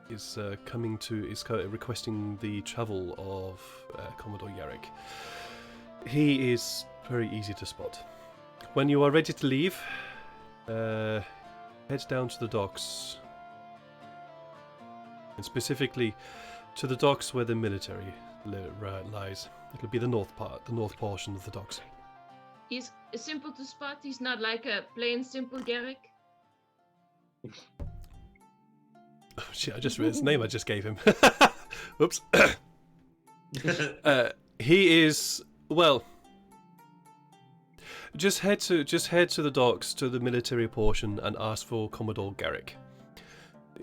is requesting the travel of Commodore Yarrick. He is very easy to spot. When you are ready to leave, head down to the docks. And specifically to the docks where the military lies. It'll be the north portion of the docks. He's simple to spot. He's not like a plain simple Garrick. Oh shit, I just read his name I just gave him. Whoops. He is, well, just head to the docks, to the military portion, and ask for Commodore Garrick.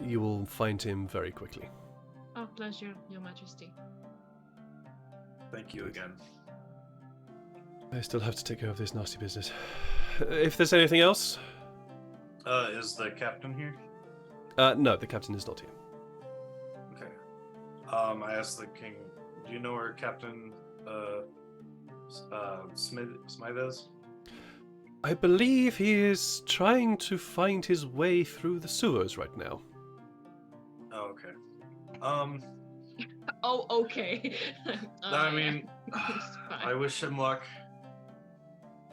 You will find him very quickly. Oh, pleasure, Your Majesty. Thank you again. I still have to take care of this nasty business. If there's anything else? Is the captain here? No, the captain is not here. Okay. I asked the king, do you know where Captain Smythe is? I believe he is trying to find his way through the sewers right now. Oh, okay. Oh, okay. I mean, It's I fine. wish him luck.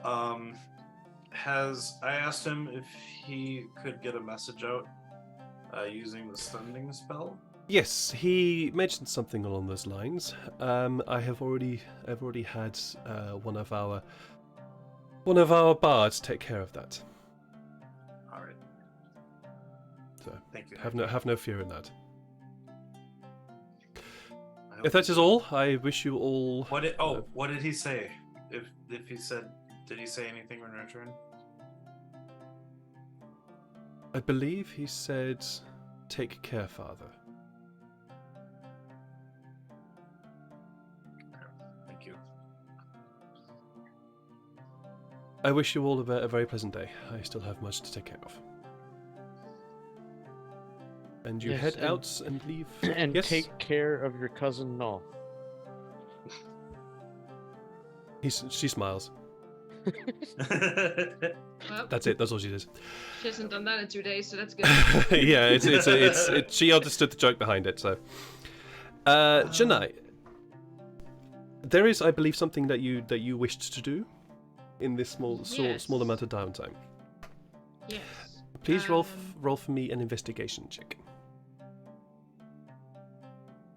I asked him if he could get a message out using the stunning spell. Yes, he mentioned something along those lines. I've already had one of our bards take care of that. All right. So Thank you. have no fear in that. I hope- If that is all, I wish you all. What did he say? If he said, did he say anything in return? I believe he said, "Take care, Father." Thank you. I wish you all a very pleasant day. I still have much to take care of. And you Yes, head and- out and leave. And Yes? take care of your cousin Null. She smiles. Well, That's it. That's all she does. she hasn't done that in 2 days, so that's good. Yeah, she understood the joke behind it. So, Janai, there is, I believe, something that you wished to do in this Yes. small amount of downtime. Yes. Please roll for me an investigation check.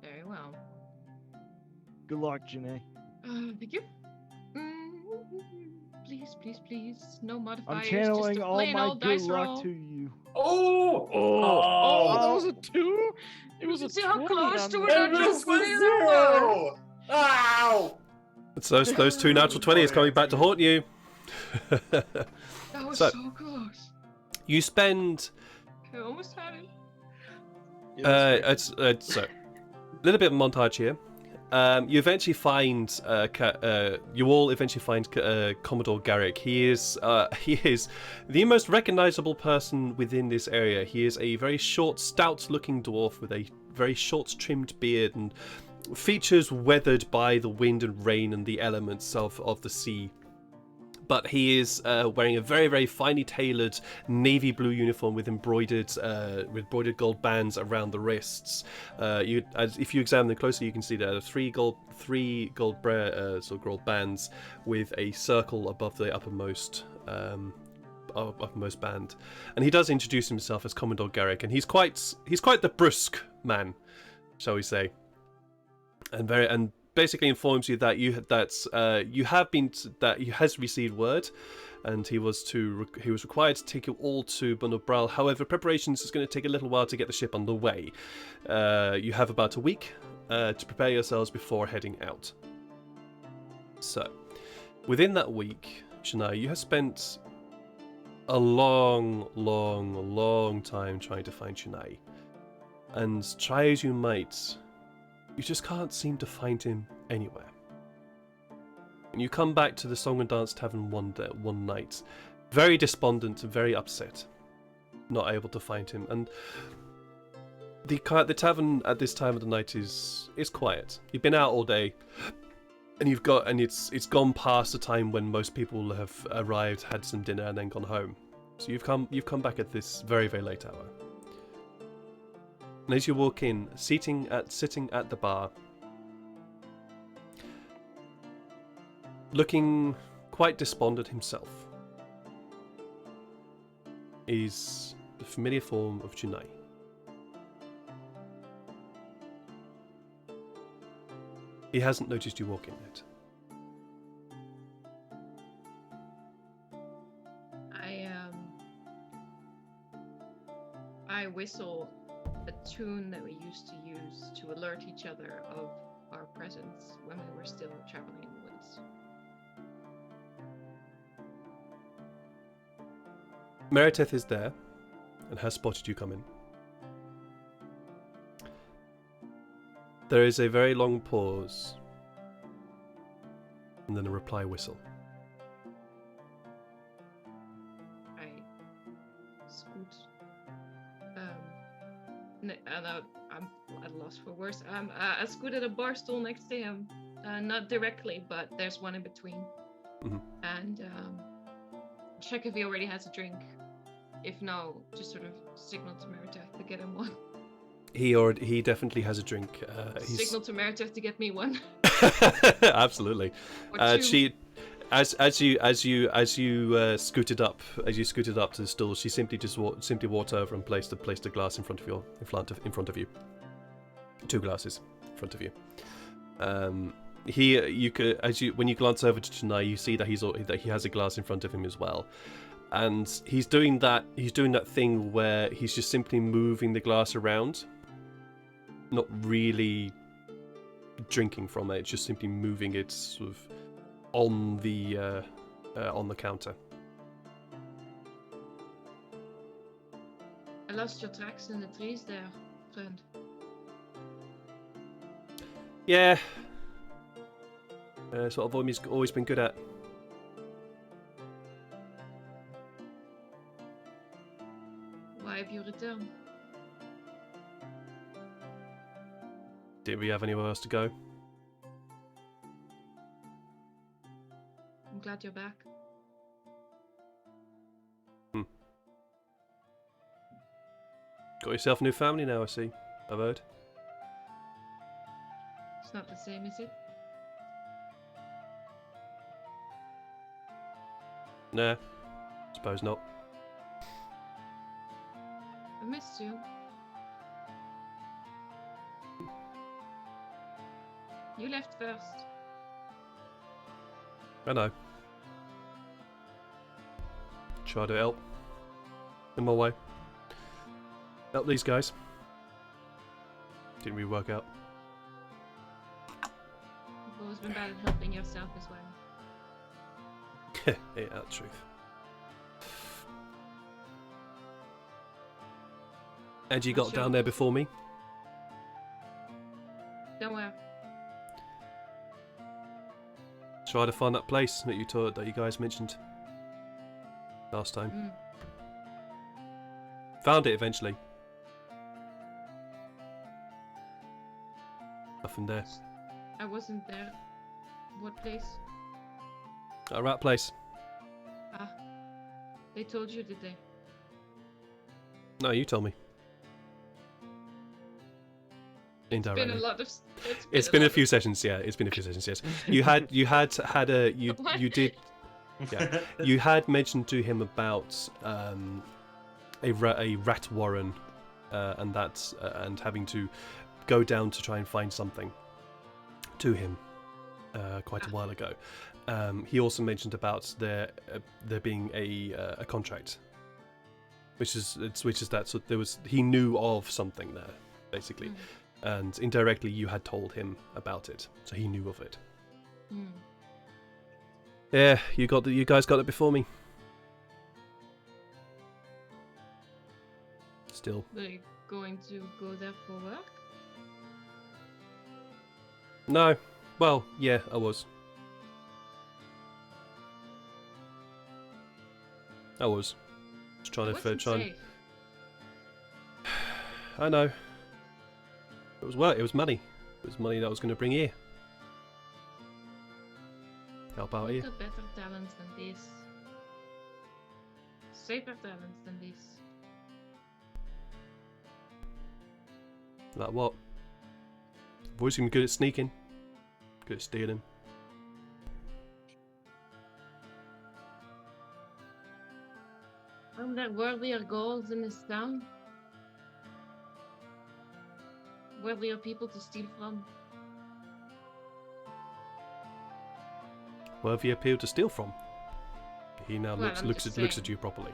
Very well. Good luck, Janae. Thank you. Please. No modifiers. I'm channeling just a all plain my old good dice luck roll. to you. Oh! Oh, that was a 2? It was a See how 20 close on to the- it I just was zero. Ow! So those two natural 20s coming back to haunt you. That was So- so close. You spend I almost had it. it's so a little bit of montage here. You eventually find you all eventually find Commodore Garrick. He is the most recognizable person within this area. He is a very short, stout-looking dwarf with a very short-trimmed beard and features weathered by the wind and rain and the elements of the sea. But he is wearing a very, very finely tailored navy blue uniform with embroidered gold bands around the wrists. If you examine them closely, you can see there are three gold bands with a circle above the uppermost band. And he does introduce himself as Commodore Garrick, and he's quite the brusque man, shall we say, and basically informs you that he has received word, and he was required to take you all to Bunobral. However, preparations is going to take a little while to get the ship underway. You have about a week to prepare yourselves before heading out. So, within that week, Shania, you have spent a long time trying to find Shania, and try as you might, you just can't seem to find him anywhere. And you come back to the Song and Dance Tavern one night, very despondent and very upset, not able to find him. And the tavern at this time of the night is quiet. You've been out all day, and it's gone past the time when most people have arrived, had some dinner, and then gone home. So you've come back at this very, very late hour. And as you walk in, sitting at the bar, looking quite despondent himself, is the familiar form of Junai. He hasn't noticed you walk in yet. I whistle a tune that we used to use to alert each other of our presence when we were still traveling in the woods. Meredith is there and has spotted you come in. There is a very long pause and then a reply whistle. I scoot. I'm at a loss for words. I scoot at a bar stool next to him. Not directly, but there's one in between. Mhm. And check if he already has a drink. If no, just sort of signal to Meredith to get him one. He definitely has a drink. Signal to Meredith to get me one. Absolutely. Or two. She, as you scooted up to the stool, she simply walked over and placed a glass in front of you. 2 glasses in front of you. When you glance over to Chennai, you see that he has a glass in front of him as well. And he's doing that thing where he's just simply moving the glass around, not really drinking from it, just simply moving it sort of on the counter. I lost your tracks in the trees there, friend. Yeah, that's what I've always been good at. Why have you returned? Did we have anywhere else to go? I'm glad you're back. Got yourself a new family now, I see. I've heard. It's not the same, is it? Nah, suppose not. I missed you. You left first. I know. Try to help in my way. Help these guys. Didn't really work out. You've always been bad at helping yourself as well. Yeah, that's truth. And you got Sure. down there before me? Don't worry. Try to find that place that you guys mentioned last time. Mm. Found it eventually. Nothing there. I wasn't there. What place? A rat place. Ah. They told you, did they? No, you told me. Indirectly. Been a lot of. It's been a few sessions, yeah. It's been a few sessions, yes. You had What? you did, yeah. You had mentioned to him about a rat warren, and having to go down to try and find something to him quite a while ago. He also mentioned about there being a contract, which is that. So he knew of something there, basically. Mm. And indirectly, you had told him about it, so he knew of it. Mm. Yeah, you guys got it before me. Still, Were you going to go there for work? no. Well, yeah, I was. Just trying It to wasn't try. safe. I know. It was work. It was money. It was money that I was going to bring here. Help out You've here. got better talents than this. Safer talents than this. Like what? I've always been good at sneaking. Good at stealing. worthier goals in this town? Worthier people to steal from? Where have you appealed to steal from? He now Well, looks I'm looks just at saying. you properly.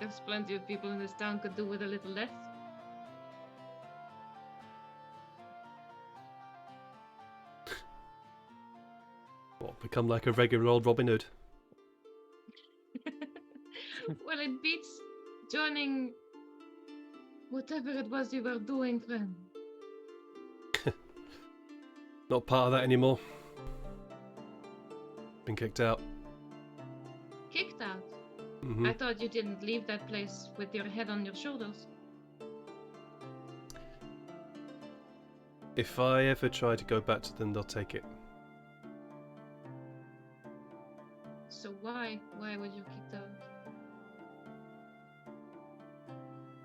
There's plenty of people in this town could do with a little less. What, become like a regular old Robin Hood? Well, it beats joining whatever it was you were doing, friend. Not part of that anymore. Been kicked out. Kicked out. Hmm. I thought you didn't leave that place with your head on your shoulders. If I ever try to go back to them, they'll take it. So why? Why was you kicked out?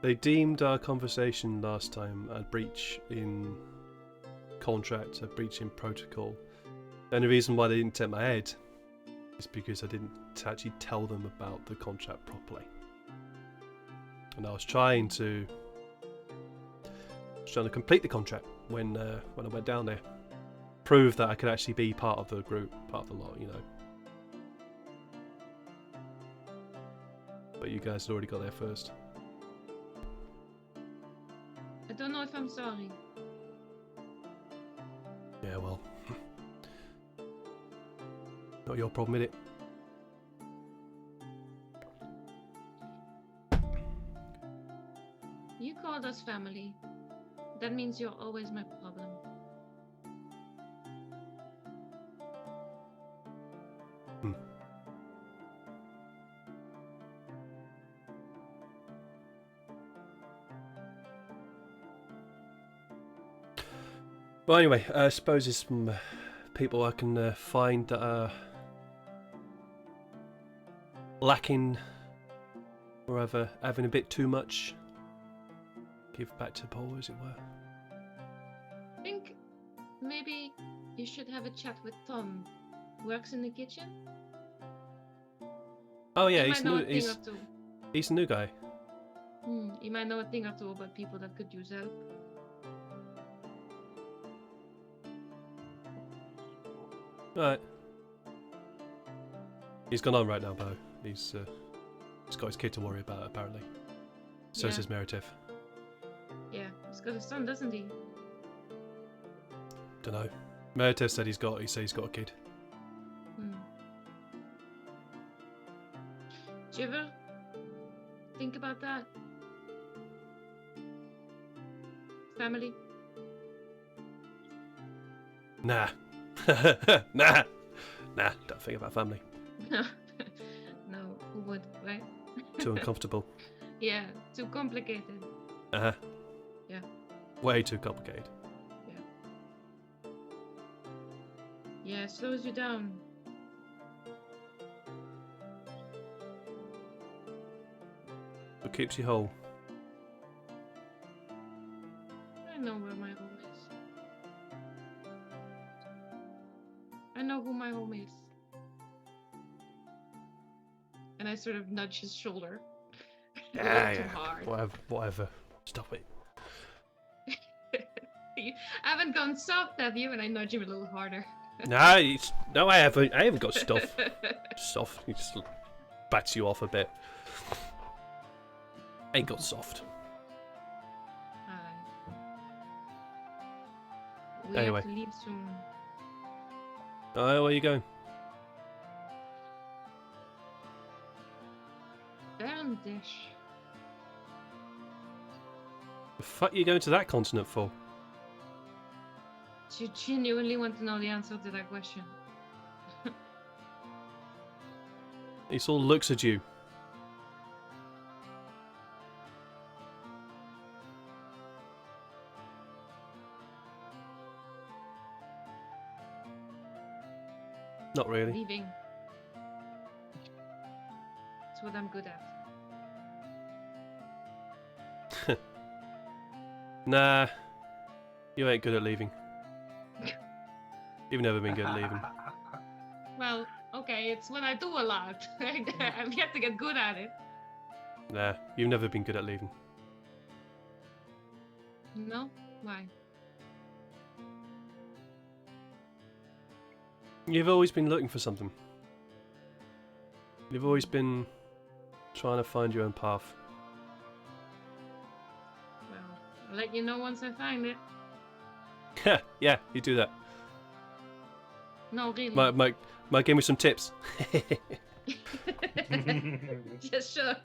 They deemed our conversation last time a breach in contract, a breach in protocol. The only reason why they didn't take my head is because I didn't actually tell them about the contract properly. And I was trying to complete the contract when I went down there. Prove that I could actually be part of the group, part of the lot, you know. But you guys had already got there first. I don't know if I'm sorry. Yeah, well. Not your problem, is it? You called us family. That means you're always my problem. Well, anyway, I suppose there's some people I can find that are lacking or having a bit too much. Give back to Paul, as it were. I think maybe you should have a chat with Tom. Works in the kitchen? Oh yeah, He he's might know new. a thing or two. He's a new guy. He might know a thing or two about people that could use help. Right. He's gone on right now, Bo. He's got his kid to worry about, apparently. So Yeah. says Meritif. Yeah, he's got a son, doesn't he? Dunno. Meritif said he's got a kid. Do you ever think about that? Family? Nah. Nah. Don't think about family. No, who would, right? Too uncomfortable. Yeah, too complicated. Uh-huh. Yeah. Way too complicated. Yeah, it slows you down. What keeps you whole? I know where my home is. I know who my home is. And I sort of nudge his shoulder. A little too hard. Whatever. Stop it. I haven't gone soft, have you? And I nudge him a little harder. No, I haven't. I haven't got stuff. Soft. He just bats you off a bit. Ain't got soft. We Anyway. have to leave soon. Oh, where are you going? Barondish. The fuck are you going to that continent for? Do you genuinely want to know the answer to that question? He sort of looks at you. Not really. Leaving. It's what I'm good at. Nah. You ain't good at leaving. You've never been good at leaving. Well, It's what I do a lot. I'm yet to get good at it. Nah, you've never been good at leaving. No? Why? You've always been looking for something. You've always been trying to find your own path. Well, I'll let you know once I find it. Yeah, you do that. No, really. Might give me some tips. Yeah, sure.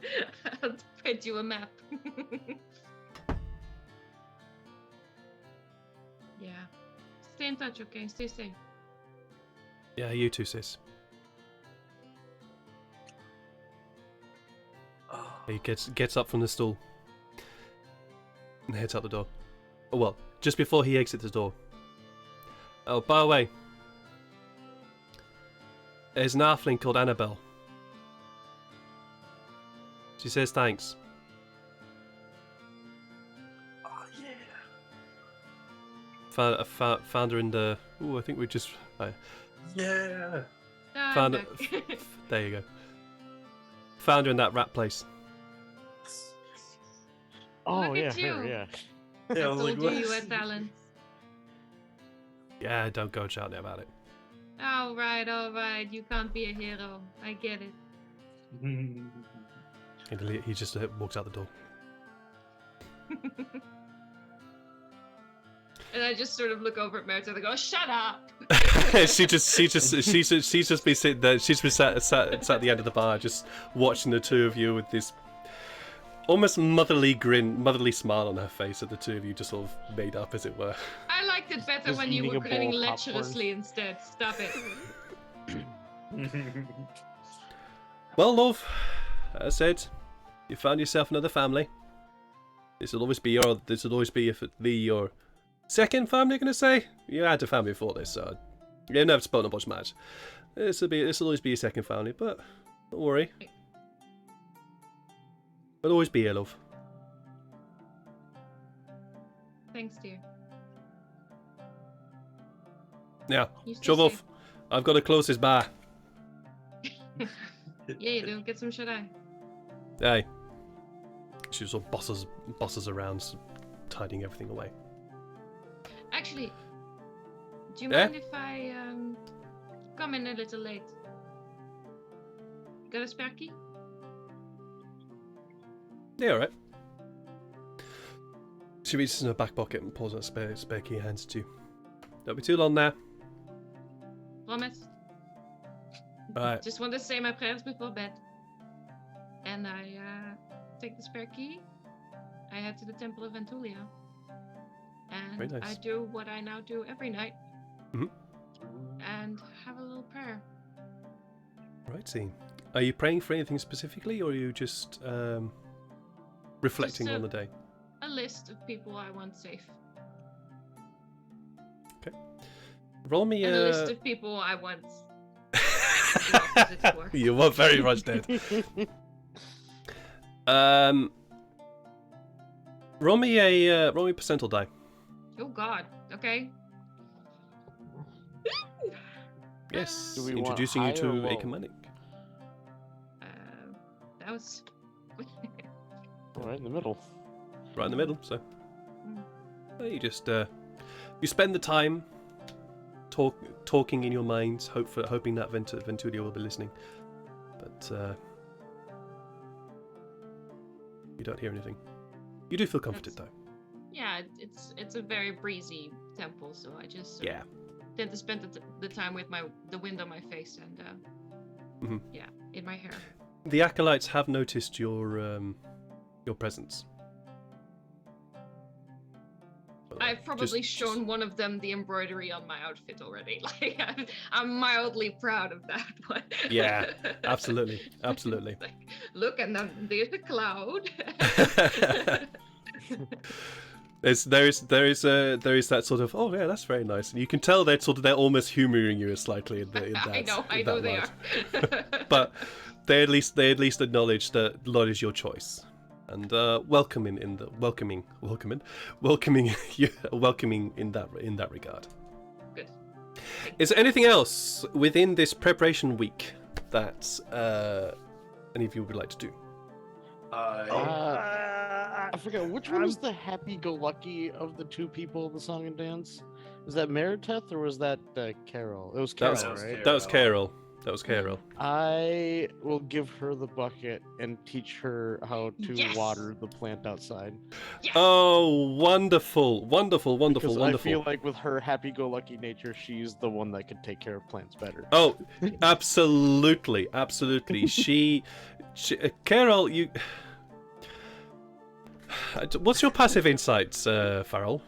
I'll print you a map. Yeah. Stay in touch, okay? Stay safe. Yeah, you too, sis. He gets up from the stool and heads out the door. Oh, well, just before he exits the door. Oh, by the way, there's an halfling called Annabelle. She says thanks. Oh yeah. Found her in the... Ooh, I think we just... Yeah. Ah, Found I'm it. back. There you go. Found her in that rat place. Oh Look yeah, at you. her, yeah. I Yeah, I was told like, you what? you had talent. Yeah, don't go shouting about it. All right. You can't be a hero. I get it. And he just walks out the door. And I just sort of look over at Meredith and I go, "Shut up!" she's just been sitting there. She's been sat at the end of the bar, just watching the two of you with this almost motherly grin, motherly smile on her face at the two of you just sort of made up, as it were. I liked it better Just when you eating were a bowl grinning of popcorn. lecherously instead. Stop it. Well, love, as I said, you found yourself another family. This will always be your second family. I'm gonna say you had a family before this, so you never spoken much match. This will always be your second family, but don't worry. It'll always be here, love. Thanks, dear. Now, You stay shove safe. off. I've got to close this bar. Yeah, you do. Get some shut-eye. Hey. She sort of bosses around, tidying everything away. Actually, do you Yeah? mind if I come in a little late? Got a spare key? Yeah, alright. She reaches in her back pocket and pulls out a spare key and hands it to you. Don't be too long now. Promise. Alright. Just want to say my prayers before bed. And I take the spare key. I head to the Temple of Ventulia. Very And nice. I do what I now do every night. Mhm. And have a little prayer. Righty. Are you praying for anything specifically, or are you just reflecting Just, on the day? A list of people I want safe. Roll me And a list a... of people I want the opposite for. You were very much dead. Roll me a percentile die. Oh god. Okay. Yes. Do we want Introducing you high or to a low? commanding. That was Right in the middle. Right in the middle, so Mm. you just you spend the time talking in your mind, hoping that Venturia will be listening, but you don't hear anything. You do feel comforted though. yeah. It's a very breezy temple, so I just sort Yeah. of tend to spend the time with the wind on my face and Mhm. yeah, in my hair. The acolytes have noticed your presence. I've probably Just- shown one of them the embroidery on my outfit already. Like I'm mildly proud of that one. Yeah, absolutely, absolutely. It's like, look, and then there's a cloud. There is that sort of, oh yeah, that's very nice, and you can tell they're almost humouring you slightly in that. I know they are. But they at least acknowledge your choice, and welcoming in that regard. Good. Is there anything else within this preparation week that any of you would like to do. I forget which one is the happy-go-lucky of the two people in the song and dance. Was that Meriteth or was that Carol? It was Carol, right? That was Carol. That was Carol. I will give her the bucket and teach her how to Yes! water the plant outside. Yes! Oh, wonderful, wonderful, wonderful, Because wonderful. I feel like with her happy-go-lucky nature, she's the one that can take care of plants better. Oh, absolutely, absolutely. she Carol, you. What's your passive insights, Farrell?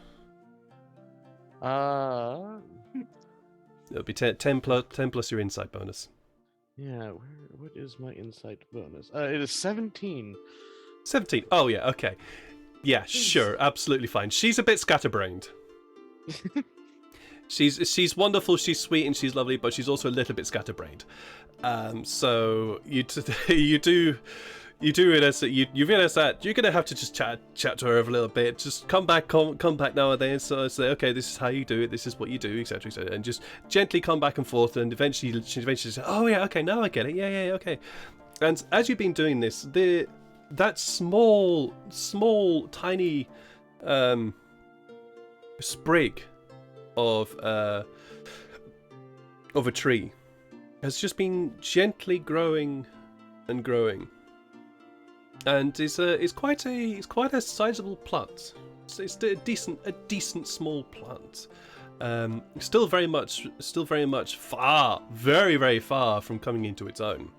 It'll be 10 plus your insight bonus. Yeah, what is my insight bonus? It is 17. 17. Oh yeah, okay. Yeah, sure, absolutely fine. She's a bit scatterbrained. She's wonderful, she's sweet, and she's lovely, but she's also a little bit scatterbrained. So you realize that you realize that you're gonna have to just chat to her over a little bit. Just come back now and then. So say, okay, this is how you do it. This is what you do, etc., etc., and just gently come back and forth. And eventually says, oh yeah, okay, now I get it. Yeah, okay. And as you've been doing this, that small, tiny sprig of a tree has just been gently growing and growing. And it's quite a sizable plant. It's a decent small plant. Still very much very, very far from coming into its own.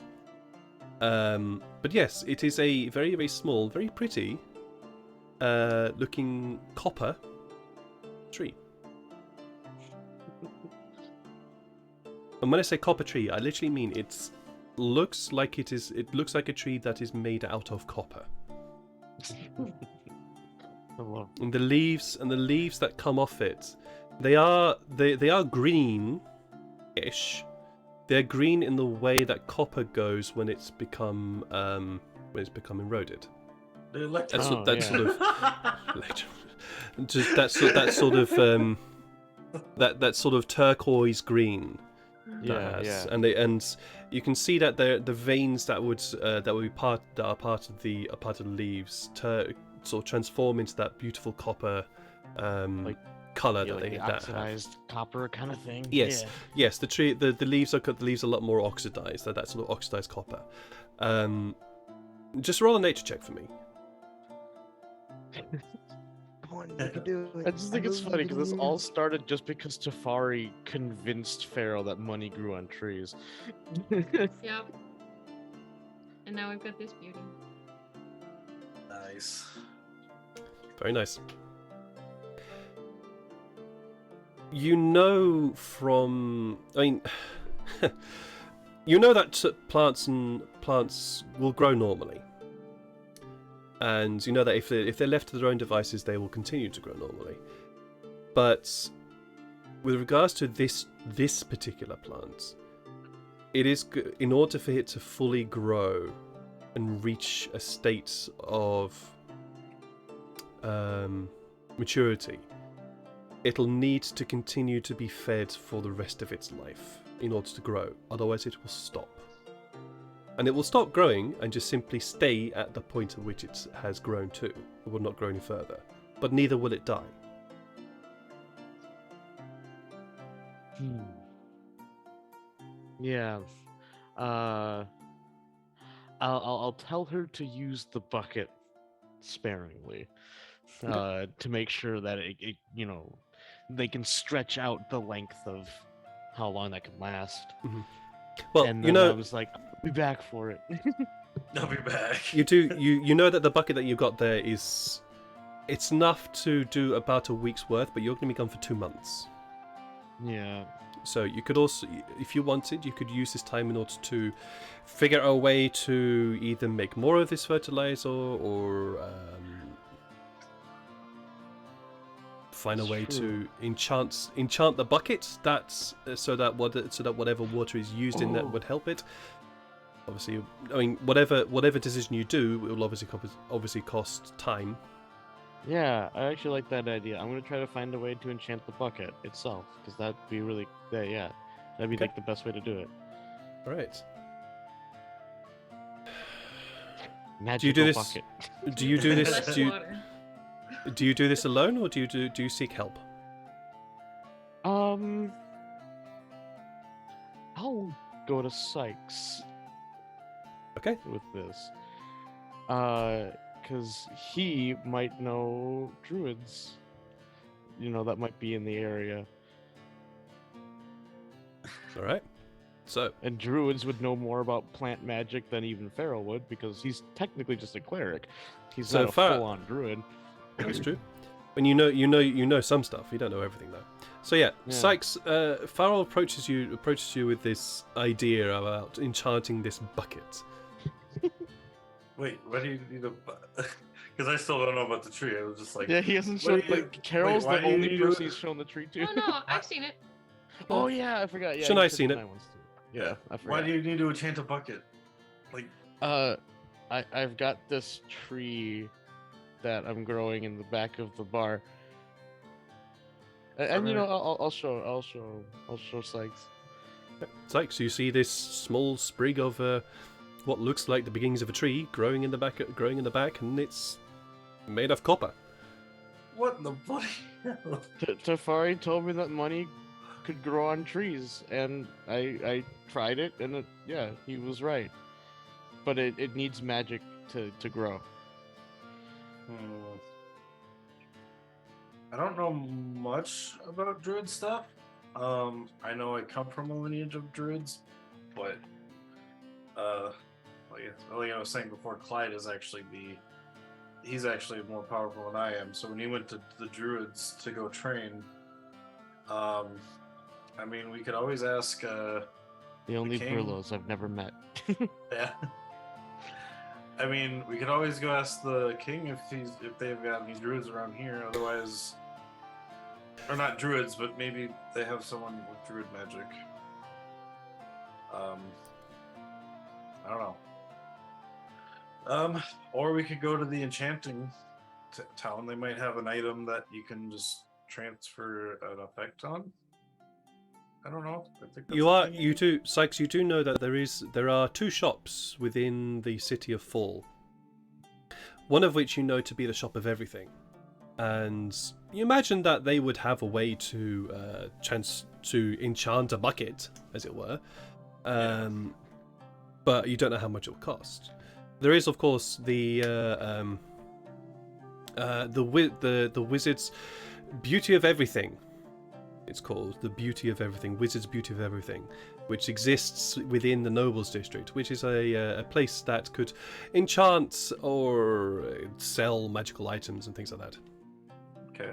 But yes, it is a very, very small, very pretty looking copper tree. And when I say copper tree, I literally mean it looks like a tree that is made out of copper. And the leaves that come off it, they are green-ish. They're green in the way that copper goes when it's become eroded. That sort of turquoise green. Yeah. And you can see that the veins that are part of the leaves sort of transform into that beautiful copper color that they oxidized copper kind of thing. Yes, yes. The leaves are a lot more oxidized. That sort of oxidized copper. Just roll a nature check for me. Come on, you can do it. I just think it's funny because this all started just because Tyfari convinced Pharaoh that money grew on trees. Yep. And now we've got this beauty. Nice. Very nice. You know that plants will grow normally. And you know that if they're left to their own devices, they will continue to grow normally. But with regards to this particular plant, it is in order for it to fully grow and reach a state of maturity, it'll need to continue to be fed for the rest of its life in order to grow. Otherwise, it will stop. And it will stop growing and just simply stay at the point at which it has grown to. It will not grow any further. But neither will it die. Yeah. I'll tell her to use the bucket sparingly, to make sure that it they can stretch out the length of how long that can last. Mm-hmm. Well, and then I was like, I'll be back for it. I'll be back. You know that the bucket that you've got there it's enough to do about a week's worth, but you're going to be gone for 2 months. Yeah. So you could also, if you wanted, you could use this time in order to figure out a way to either make more of this fertilizer or find a way to enchant the bucket. That's so that whatever water is used in that would help it. Obviously, I mean whatever decision you do, it will obviously cost time. Yeah, I actually like that idea. I'm gonna try to find a way to enchant the bucket itself, because that'd be really, that'd be like the best way to do it. All right. Magical do this- bucket. Do you do this? Less water. Do you do this alone, or do you seek help? I'll go to Sykes. Okay. With this, because he might know druids. You know, that might be in the area, All right. So and druids would know more about plant magic than even Pharaoh would, because he's technically just a cleric. He's So not a Pharaoh- full-on druid. that's true. When you know some stuff. You don't know everything though. So yeah, Yeah. Sykes. Farrell approaches you with this idea about enchanting this bucket. Wait, why do you need a? Because I still don't know about the tree. I was just like, Yeah, he hasn't What shown. do you- Like, Carol's wait, why the do you only need person to- he's shown the tree to. Oh no, I've seen it. Oh yeah, I forgot. Yeah, Shouldn't you I said seen it? tonight once too. yeah. I Why forgot. do you need to enchant a bucket? Like, I've got this tree that I'm growing in the back of the bar, and you know, I'll show Sykes. Sykes, you see this small sprig of what looks like the beginnings of a tree growing in the back, and it's made of copper. what in the bloody hell? Tyfari told me that money could grow on trees, and I tried it, and he was right. But it needs magic to grow. I don't know much about druid stuff. I know I come from a lineage of druids, but like I was saying before, Clyde is actually he's actually more powerful than I am. So when he went to the druids to go train, I mean, we could always ask. The only king. Brillos I've never met. Yeah. I mean, we could always go ask the king if they've got any druids around here. Otherwise, or not druids, but maybe they have someone with druid magic. I don't know. Or we could go to the enchanting town. They might have an item that you can just transfer an effect on. I don't know. I think that's Sykes, you do know that there are two shops within the city of Fall. One of which you know to be the shop of everything, and you imagine that they would have a way to enchant a bucket, as it were, but you don't know how much it will cost. There is, of course, the wizard's beauty of everything. It's called the Beauty of Everything, Wizard's Beauty of Everything, which exists within the Nobles District, which is a place that could enchant or sell magical items and things like that. Okay.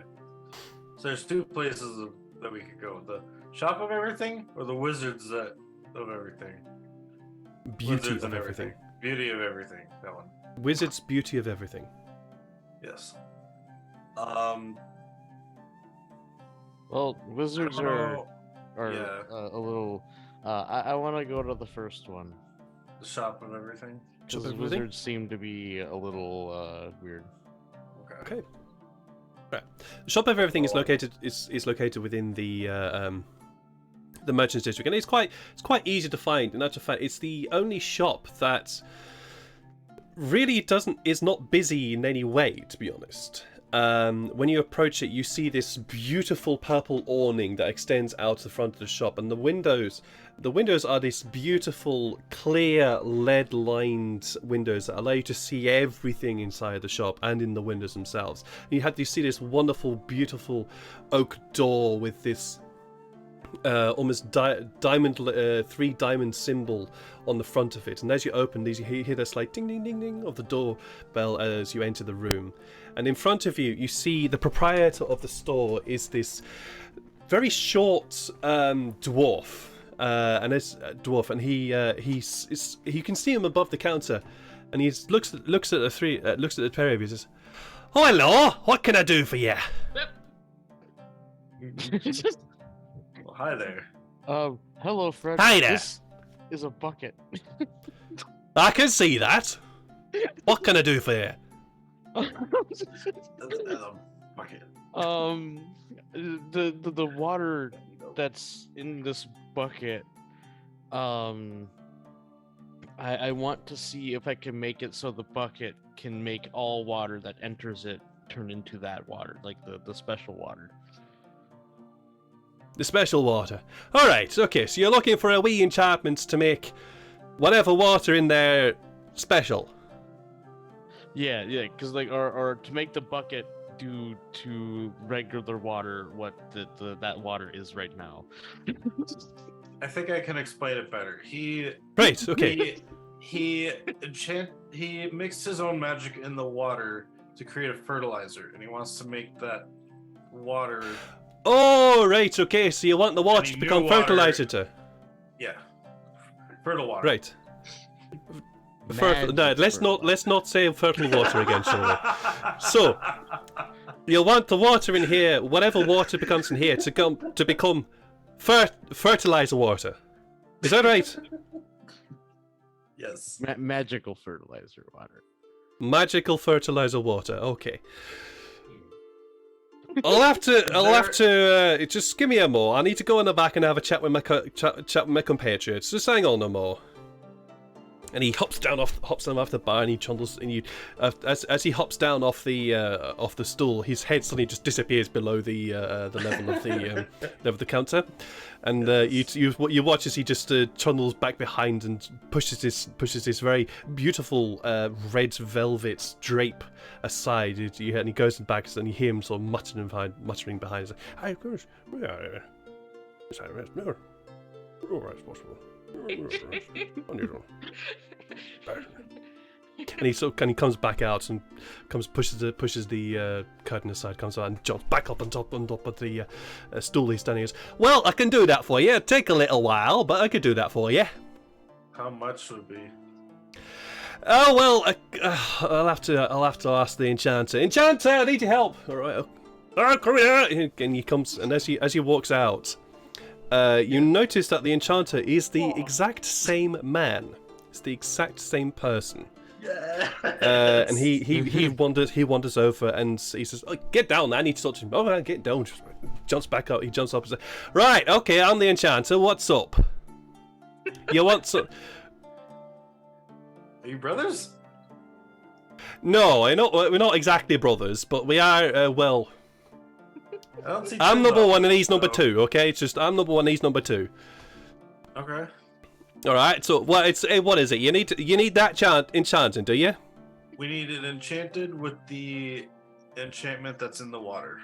So there's two places that we could go: the shop of everything, or the wizards of everything. Beauty Wizards of everything. Beauty of everything. That one. Wizard's Beauty of Everything. Yes. Well, wizards are Yeah. a little. I want to go to the first one. The shop of everything. Shop Because of everything? wizards seem to be a little weird. Okay. Right. The shop of everything is located within the merchants district, and it's quite easy to find. In actual fact, it's the only shop that really is not busy in any way, to be honest. When you approach it, you see this beautiful purple awning that extends out to the front of the shop, and the windows are this beautiful, clear, lead-lined windows that allow you to see everything inside the shop and in the windows themselves. And you see this wonderful, beautiful oak door with this almost three diamond symbol on the front of it, and as you open these, you hear this like ding ding ding ding of the doorbell as you enter the room. And in front of you, you see the proprietor of the store is this very short dwarf, and you can see him above the counter, and he looks at the pair of you and says, "Oh, hello, what can I do for you?" Well, hi there. Hello, Fred. Hi there. This is a bucket. I can see that. What can I do for you? That's a bucket. The water that's in this bucket, I want to see if I can make it so the bucket can make all water that enters it turn into that water, like the special water. The special water. Alright, okay, so you're looking for a wee enchantment to make whatever water in there special. Yeah, because like, or to make the bucket do to regular water what that water is right now. I think I can explain it better. Right, okay. He mixed his own magic in the water to create a fertilizer, and he wants to make that water. Oh, right, okay, so you want the water Any to become new water- fertilizer to... Yeah, fertile water. Right. No, let's not say fertile water again, shall we? So, you'll want the water in here, whatever water becomes in here, to become fertilizer water. Is that right? Yes. Magical fertilizer water. Magical fertilizer water. Okay. I'll have to. Just give me a more. I need to go in the back and have a chat with my compatriots. Just hang on a more. And he hops down off the bar, and he trundles. And as he hops down off the stool, his head suddenly just disappears below the level of the counter, and you watch as he just trundles back behind and pushes this very beautiful red velvet drape aside. And he goes back, and you hear him sort of muttering behind. Hey, gosh, and he comes back out and pushes the curtain aside, comes out and jumps back up on top of the stool he's standing on. Well, I can do that for you. It'll take a little while, but I could do that for you. How much would be? Oh well, I'll have to ask the enchanter. Enchanter, I need your help. All right. Oh, come here. And he comes, and as he walks out, you notice that the enchanter is the exact same man. It's the exact same person. Yeah. And he wanders over and he says, oh, "Get down, man. I need to talk to him." Oh, get down. Jumps back up. He jumps up and says, "Right, okay, I'm the enchanter. What's up? You want some?" Are you brothers? No, we're not exactly brothers, but we are. Well, I don't see I'm two number brothers, one and he's number so- two. Okay, it's just I'm number one, he's number two. Okay. All right. So what is it? You need that enchanting, do you? We need it enchanted with the enchantment that's in the water.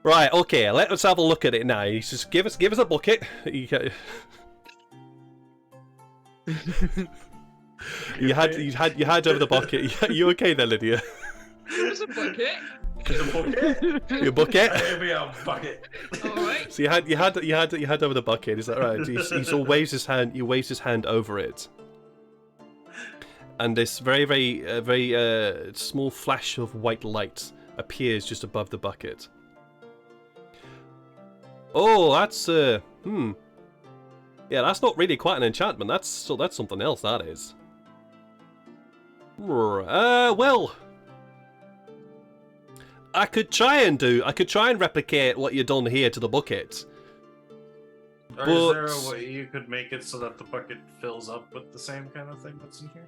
Right. Okay. Let's have a look at it now. He says, "Give us a bucket." You had over the bucket. You okay there, Lydia? There's a bucket. Your bucket. Give me a bucket. All right. So you had over the bucket. Is that right? He sort of waves his hand. He waves his hand over it, and this very small flash of white light appears just above the bucket. Oh, that's yeah, that's not really quite an enchantment. That's something else. That is. Well, I could try and replicate what you've done here to the bucket. Or But- is there a way you could make it so that the bucket fills up with the same kind of thing that's in here?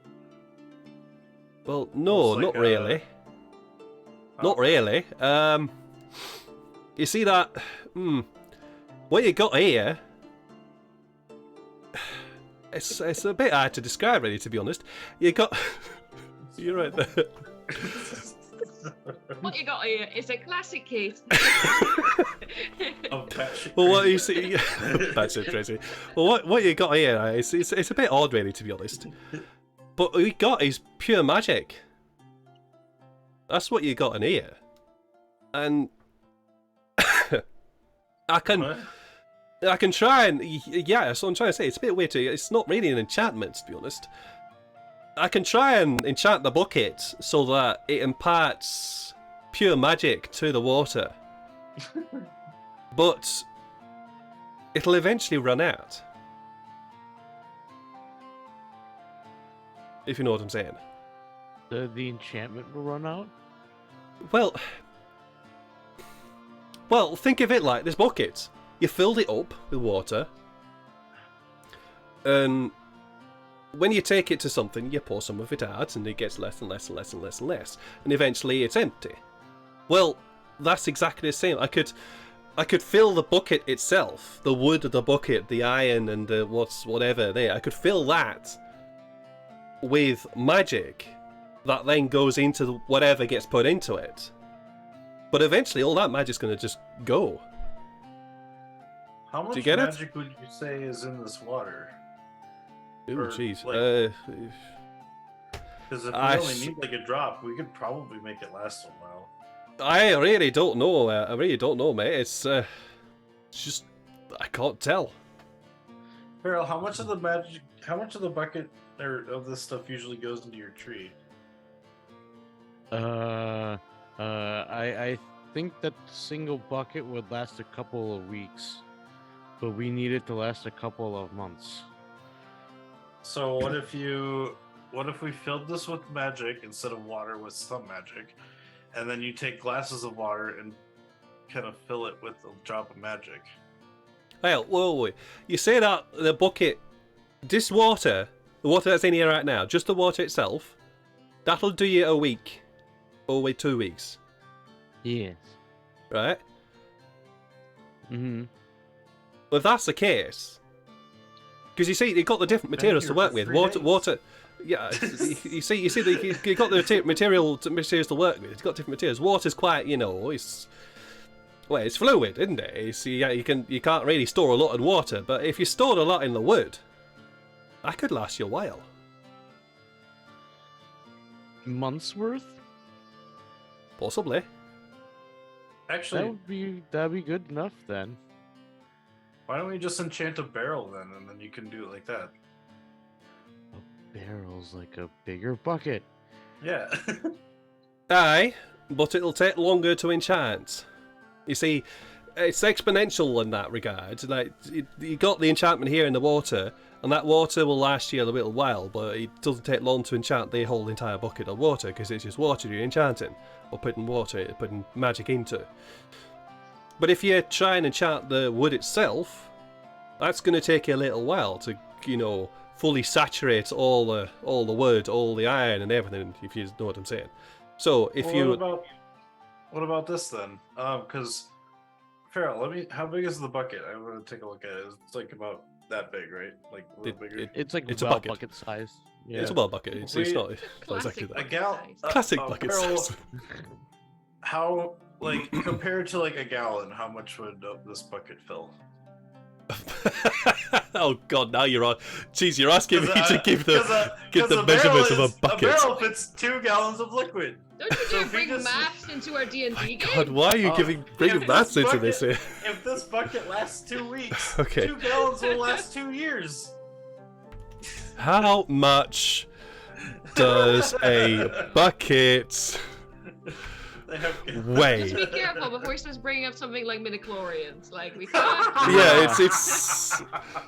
Well, no, Almost not like really. Not really. You see that? What you got here? It's a bit hard to describe, really, to be honest. You got. You're right there. What you got here is a classic case. Of batshit Well, what you crazy. see, that's it, Tracy. Well, what you got here, it's a bit odd, really, to be honest. But what you got is pure magic. That's what you got in here, and I can What? try and yeah. That's what I'm trying to say. It's a bit weird. It's not really an enchantment, to be honest. I can try and enchant the bucket so that it imparts pure magic to the water. But it'll eventually run out. If you know what I'm saying. The enchantment will run out. Well, think of it like this bucket. You filled it up with water, and when you take it to something, you pour some of it out, and it gets less and less and less and less and less, and eventually it's empty. Well, that's exactly the same. I could fill the bucket itself, the wood of the bucket, the iron, and the whatever there. I could fill that with magic that then goes into whatever gets put into it. But eventually, all that magic's going to just go. How much you get it? magic would you say is in this water? Ooh, Or, jeez. like- Because if we I only s- need like a drop, we could probably make it last a while. I really don't know. I really don't know, mate. It's just I can't tell. Farrell, how much of the magic, how much of the bucket or of this stuff usually goes into your tree? I think that single bucket would last a couple of weeks, but we need it to last a couple of months. So what if we filled this with magic instead of water with some magic, and then you take glasses of water and kind of fill it with a drop of magic? Well, whoa. You say that the bucket, this water, the water that's in here right now, just the water itself, that'll do you a week, or wait 2 weeks, Yes. right? Mm-hmm. Well, if that's the case, because you see, you've got the different Been materials to here work for with. 3 days. Water. Yeah, you see, you've got the materials to work with. It's got different materials. Water's quite, it's fluid, isn't it? You can't really store a lot in water, but if you stored a lot in the wood, that could last you a while. Months worth? Possibly. Actually, That'd be good enough then. why don't we just enchant a barrel then, and then you can do it like that? A barrel's like a bigger bucket. Yeah. Aye, but it'll take longer to enchant. You see, it's exponential in that regard. Like, you got the enchantment here in the water, and that water will last you a little while, but it doesn't take long to enchant the whole entire bucket of water, because it's just water you're enchanting, or putting magic into. But if you try and enchant the wood itself, that's going to take you a little while to, fully saturate all the wood, all the iron and everything, if you know what I'm saying. So if Well, what about this then? Because Farrell, how big is the bucket? I want to take a look at it. It's like about that big, right? Like a little bigger. It's like It's a well bucket. size. Yeah. It's a well bucket. It's not exactly Classic that. A gal- size. Classic bucket Farrell, size. How, like, compared to like a gallon, how much would this bucket fill? Oh god, now you're on. Jeez, you're asking me to give the 'cause a measurements of barrel a bucket. A barrel fits 2 gallons of liquid. Don't you So dare if we bring just- maths into our D&D My game? god, why are you bringing if maths this into this here? If this bucket lasts 2 weeks, Okay. 2 gallons will last 2 years. How much does a bucket They have- weigh? Just be careful before he starts bringing up something like midichlorians. Like, we can't... Yeah, it's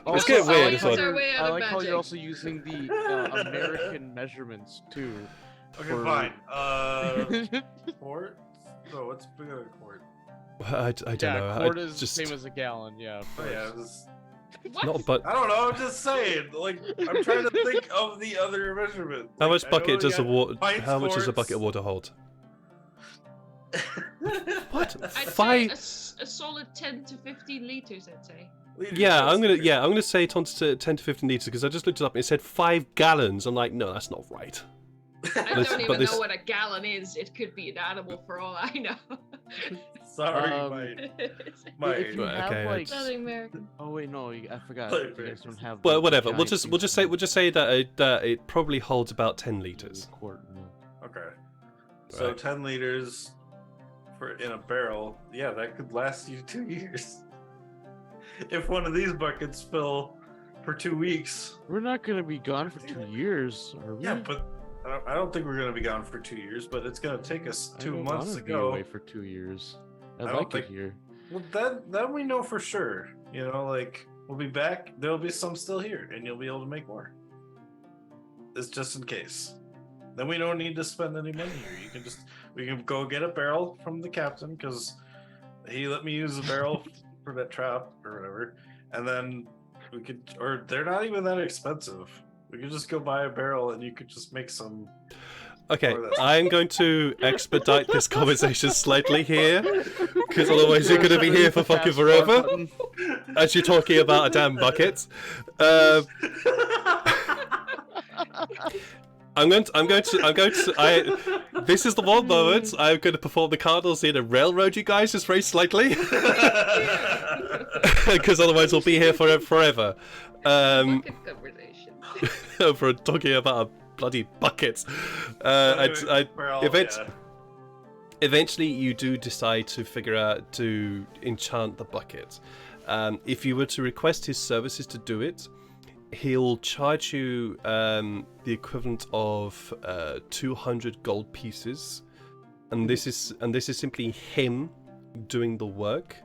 Also, getting weird, I like this how one. Our way you're- out I of like how magic. you're also using the American measurements too. Okay, For- fine. Quart? No, what's bigger than a quart? I don't yeah, know. quart I is just the same as a gallon. Yeah. of Oh yeah, course. What? not but I don't know. I'm just saying. Like, I'm trying to think of the other measurement. how Like, much I know bucket we does a got water? pints, How much does a bucket of quarts. water hold? What? I'd say Five? a solid 10 to 15 liters, I'd say. Liters, Yeah, I'm yes. gonna say 10 to 15 liters because I just looked it up and it said 5 gallons. I'm like, no, that's not right. I This- don't but even this- know what a gallon is. It could be an animal for all I know. Sorry, my If you Right, have okay, like, Southern American. oh wait, no, I forgot. Play You guys don't have. Well, the whatever. We'll giant just things say in that it probably holds about 10 the liters. quart, no. Okay. So Right. 10 liters in a barrel. Yeah, that could last you 2 years. If one of these buckets fill for 2 weeks. We're not gonna be gone for 2 years, are we? Yeah, but I don't think we're gonna be gone for 2 years. But it's gonna take us I 2 don't months wanna to be go. away for 2 years. I I don't like think- it here. Well, then we know for sure. Like, we'll be back. There'll be some still here, and you'll be able to make more. It's just in case. Then we don't need to spend any money here. We can go get a barrel from the captain because he let me use the barrel for that trap or whatever, and then we could. Or they're not even that expensive. We could just go buy a barrel and you could just make some. Okay, Or that's- I'm going to expedite this conversation slightly here, because otherwise you're going to be here for fucking forever, as you're talking about a damn bucket. This is the one moment I'm going to perform the Cardinals in and railroad you guys just very slightly, because otherwise we'll be here forever. Bucket conversation. For talking about a bloody bucket. Eventually you do decide to figure out to enchant the bucket. If you were to request his services to do it, he'll charge you the equivalent of 200 gold pieces, and this is simply him doing the work.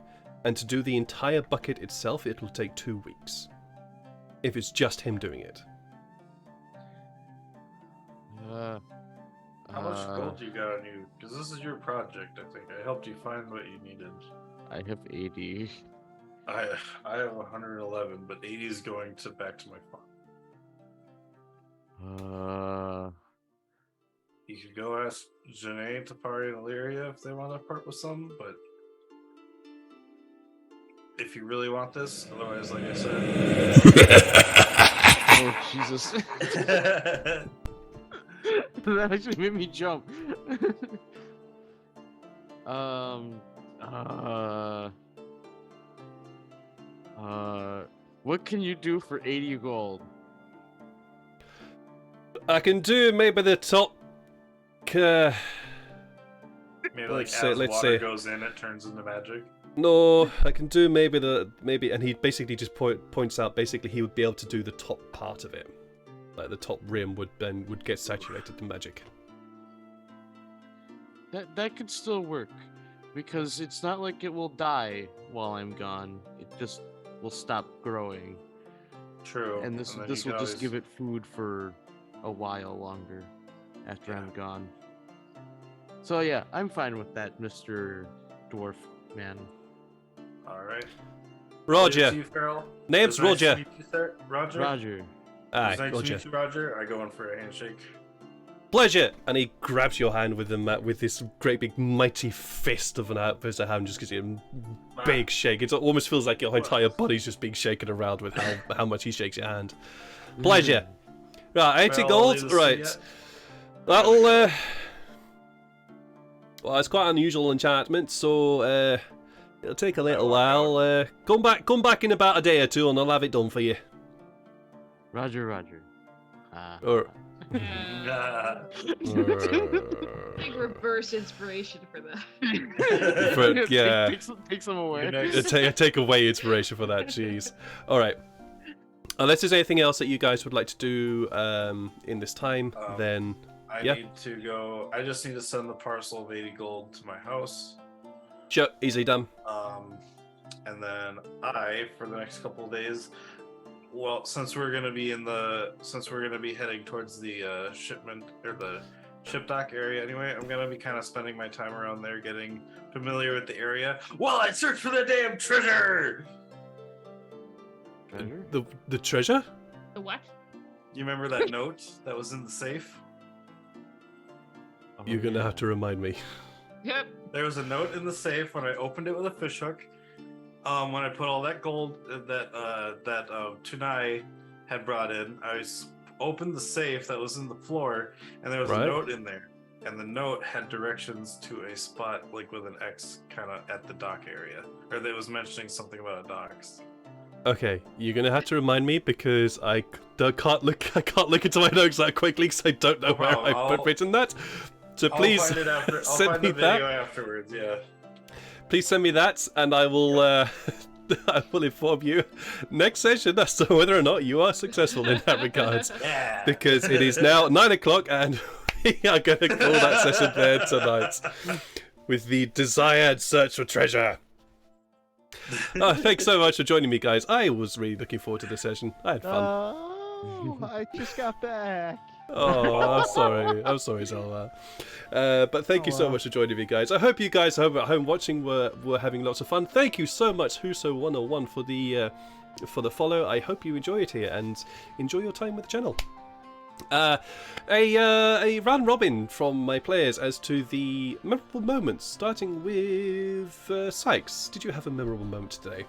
And to do the entire bucket itself, it will take 2 weeks. If it's just him doing it. How much gold you got on you? Because this is your project, I think. I helped you find what you needed. I have 80. I have 111, but 80 is going back to my farm. You could go ask Janae, Tyfari, and Illyria if they want to part with some, but if you really want this, otherwise, like I said. Oh, Jesus. That actually made me jump. What can you do for 80 gold? I can do maybe the top. Maybe like Let's as see, water goes in, it turns into magic. No, I can do maybe, and he basically just points out. Basically, he would be able to do the top part of it, like the top rim would get saturated in magic. That could still work, because it's not like it will die while I'm gone. It just will stop growing. True. And this will just give it food for a while longer after I'm gone. So yeah, I'm fine with that, Mr. Dwarf Man. All right. Roger. You, Farrell. Name's It was nice Roger. to meet you, sir. Roger. Roger. It Aye, was nice to Roger. meet you, Roger. I go in for a handshake. Pleasure. And he grabs your hand with this great big mighty fist of a hand, just gives you a big shake. It almost feels like your entire body's just being shaken around with how much he shakes your hand. Pleasure. Right, 80 gold. Right. That'll well, it's quite an unusual enchantment, so it'll take a little while. Come back in about a day or two, and I'll have it done for you. Roger. Or Big reverse inspiration for that. yeah. Take some away. Take away inspiration for that. Jeez. All right. Unless there's anything else that you guys would like to do in this time, then I yeah. need to go. I just need to send the parcel of 80 gold to my house. Sure, easily done. And then for the next couple of days, well, since we're gonna be heading towards the shipment or the ship dock area anyway, I'm gonna be kind of spending my time around there, getting familiar with the area while I search for the damn treasure. Treasure? The treasure? The what? You remember that note that was in the safe? Oh, You're gonna yeah. have to remind me. Yep. There was a note in the safe when I opened it with a fishhook. When I put all that gold that Tunai had brought in, I opened the safe that was in the floor, and there was Right. a note in there. And the note had directions to a spot, like with an X, kind of at the dock area, or that was mentioning something about docks. Okay, you're gonna have to remind me because I can't look into my notes that quickly because I don't know No where problem. I put written that. So please I'll find it after. I'll send find me the video that. afterwards. Yeah. Please send me that, and I will I will inform you next session as to whether or not you are successful in that regard. Yeah. Because it is now 9 o'clock, and we are going to call that session there tonight with the desired search for treasure. Oh, thanks so much for joining me, guys. I was really looking forward to this session. I had fun. Oh, I just got back. Oh, I'm sorry, Zalwa. But thank you so much for joining me, guys. I hope you guys at home watching were having lots of fun. Thank you so much, Huso101, for the follow. I hope you enjoy it here and enjoy your time with the channel. A round robin from my players as to the memorable moments, starting with Sykes. Did you have a memorable moment today?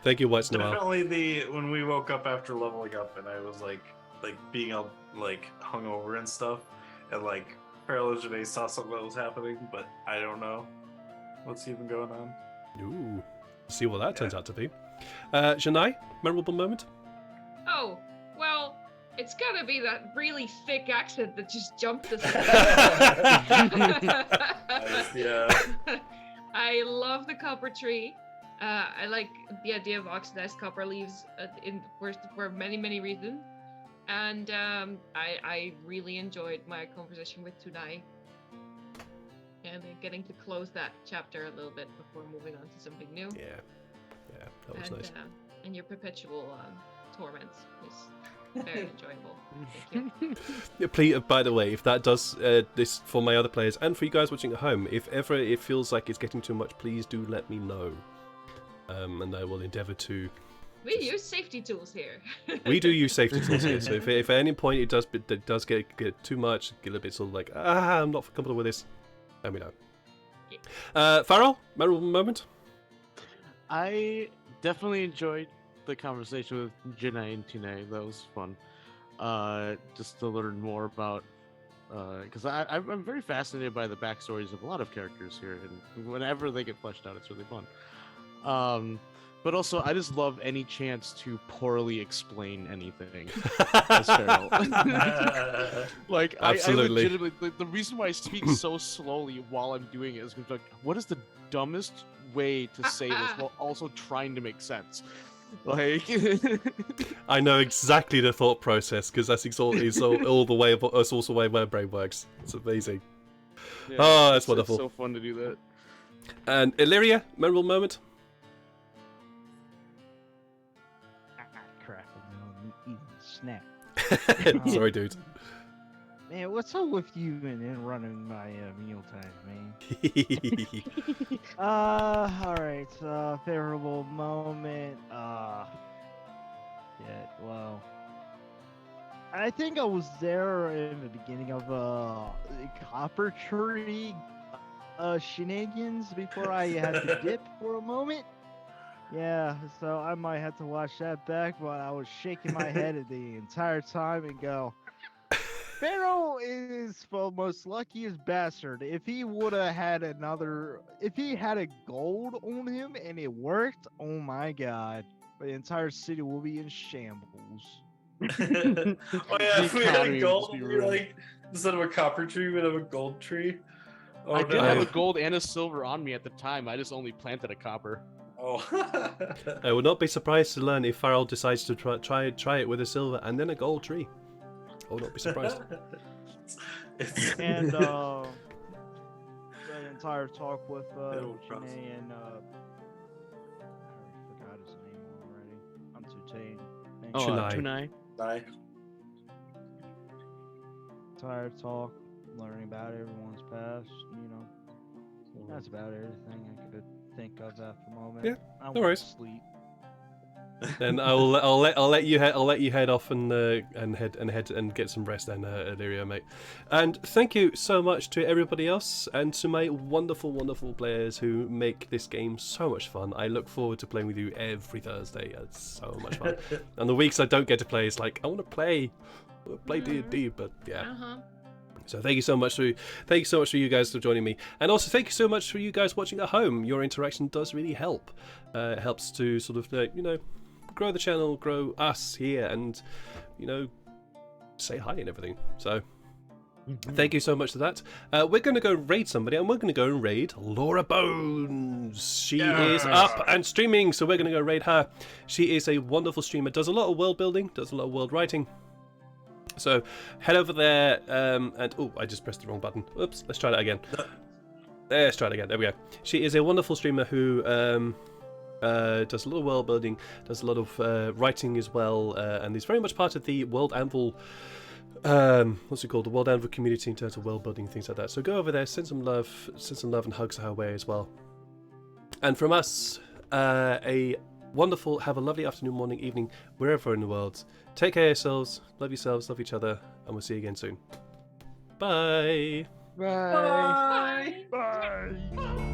Thank you, White Noel. Definitely when we woke up after leveling up and I was like being all like hungover and stuff, and like Parallel Janae saw something that was happening, but I don't know what's even going on. Ooh, see what that turns out to be. Janae, memorable moment? Oh, well, it's gotta be that really thick accent that just jumped us. Yeah. I love the copper tree. I like the idea of oxidized copper leaves for many, many reasons. And I really enjoyed my conversation with Tunai. And getting to close that chapter a little bit before moving on to something new. Yeah, that was nice. And your perpetual torments is very enjoyable. Thank you. Yeah, please, by the way, if that does this for my other players and for you guys watching at home, if ever it feels like it's getting too much, please do let me know. And I will endeavour to. We use safety tools here. We do use safety tools here, so if at any point it does get too much, get a bit sort of like, I'm not comfortable with this, let me know. Farrell, memorable moment? I definitely enjoyed the conversation with Janae and Tine. That was fun. Just to learn more about, because I'm very fascinated by the backstories of a lot of characters here, and whenever they get fleshed out, it's really fun. But also, I just love any chance to poorly explain anything as Farrell. Like, absolutely. I legitimately, the reason why I speak so slowly while I'm doing it is because, like, what is the dumbest way to say this while also trying to make sense? Like, I know exactly the thought process because that's all the way. That's also the way my brain works. It's amazing. yeah, Oh, that's it's wonderful. so fun to do that. And Illyria, memorable moment? Crap, I'm eating a snack. Sorry, dude. Man, what's up with you and running my meal time, man? Alright, favorable moment. Well, I think I was there in the beginning of Copper Tree shenanigans before I had to dip for a moment. Yeah, so I might have to watch that back, but I was shaking my head the entire time and go, Pharaoh is the most luckiest bastard. If he would have had if he had a gold on him and it worked, oh my god, the entire city will be in shambles. Oh yeah, if we had economy a would gold, just be we ruined. like instead of a copper tree, we'd have a gold tree. Oh, I did no. have a gold and a silver on me at the time. I just only planted a copper. Oh. I would not be surprised to learn if Farrell decides to try it with a silver and then a gold tree. I would not be surprised. And the entire talk with It'll cross. Janae and I forgot his name already. I'm too tame. Oh, Chennai. Chennai. Die. Entire talk, learning about everyone's past. That's about everything I could think of at the moment. Yeah, I no went worries. to sleep. Then I'll let you head off and head and get some rest then, Illyria, mate. And thank you so much to everybody else and to my wonderful players who make this game so much fun. I look forward to playing with you every Thursday. It's so much fun. And the weeks I don't get to play, it's like I want to play D&D, but yeah. So thank you so much for you guys for joining me, and also thank you so much for you guys watching at home. Your interaction does really help. It helps to sort of grow the channel, grow us here, and say hi and everything. So thank you so much for that. We're going to go raid somebody, and we're going to go and raid Laura Bones. She is up and streaming, so we're going to go raid her. She is a wonderful streamer, does a lot of world building, does a lot of world writing. So head over there and I just pressed the wrong button. Oops, let's try that again. Let's try it again. There we go. She is a wonderful streamer who does a lot of world building, does a lot of writing as well, and is very much part of the World Anvil what's it called? The World End community in terms of world building, things like that. So go over there, send some love and hugs her way as well. And from us, a wonderful, have a lovely afternoon, morning, evening, wherever in the world. Take care of yourselves, love each other, and we'll see you again soon. Bye. Bye. Bye.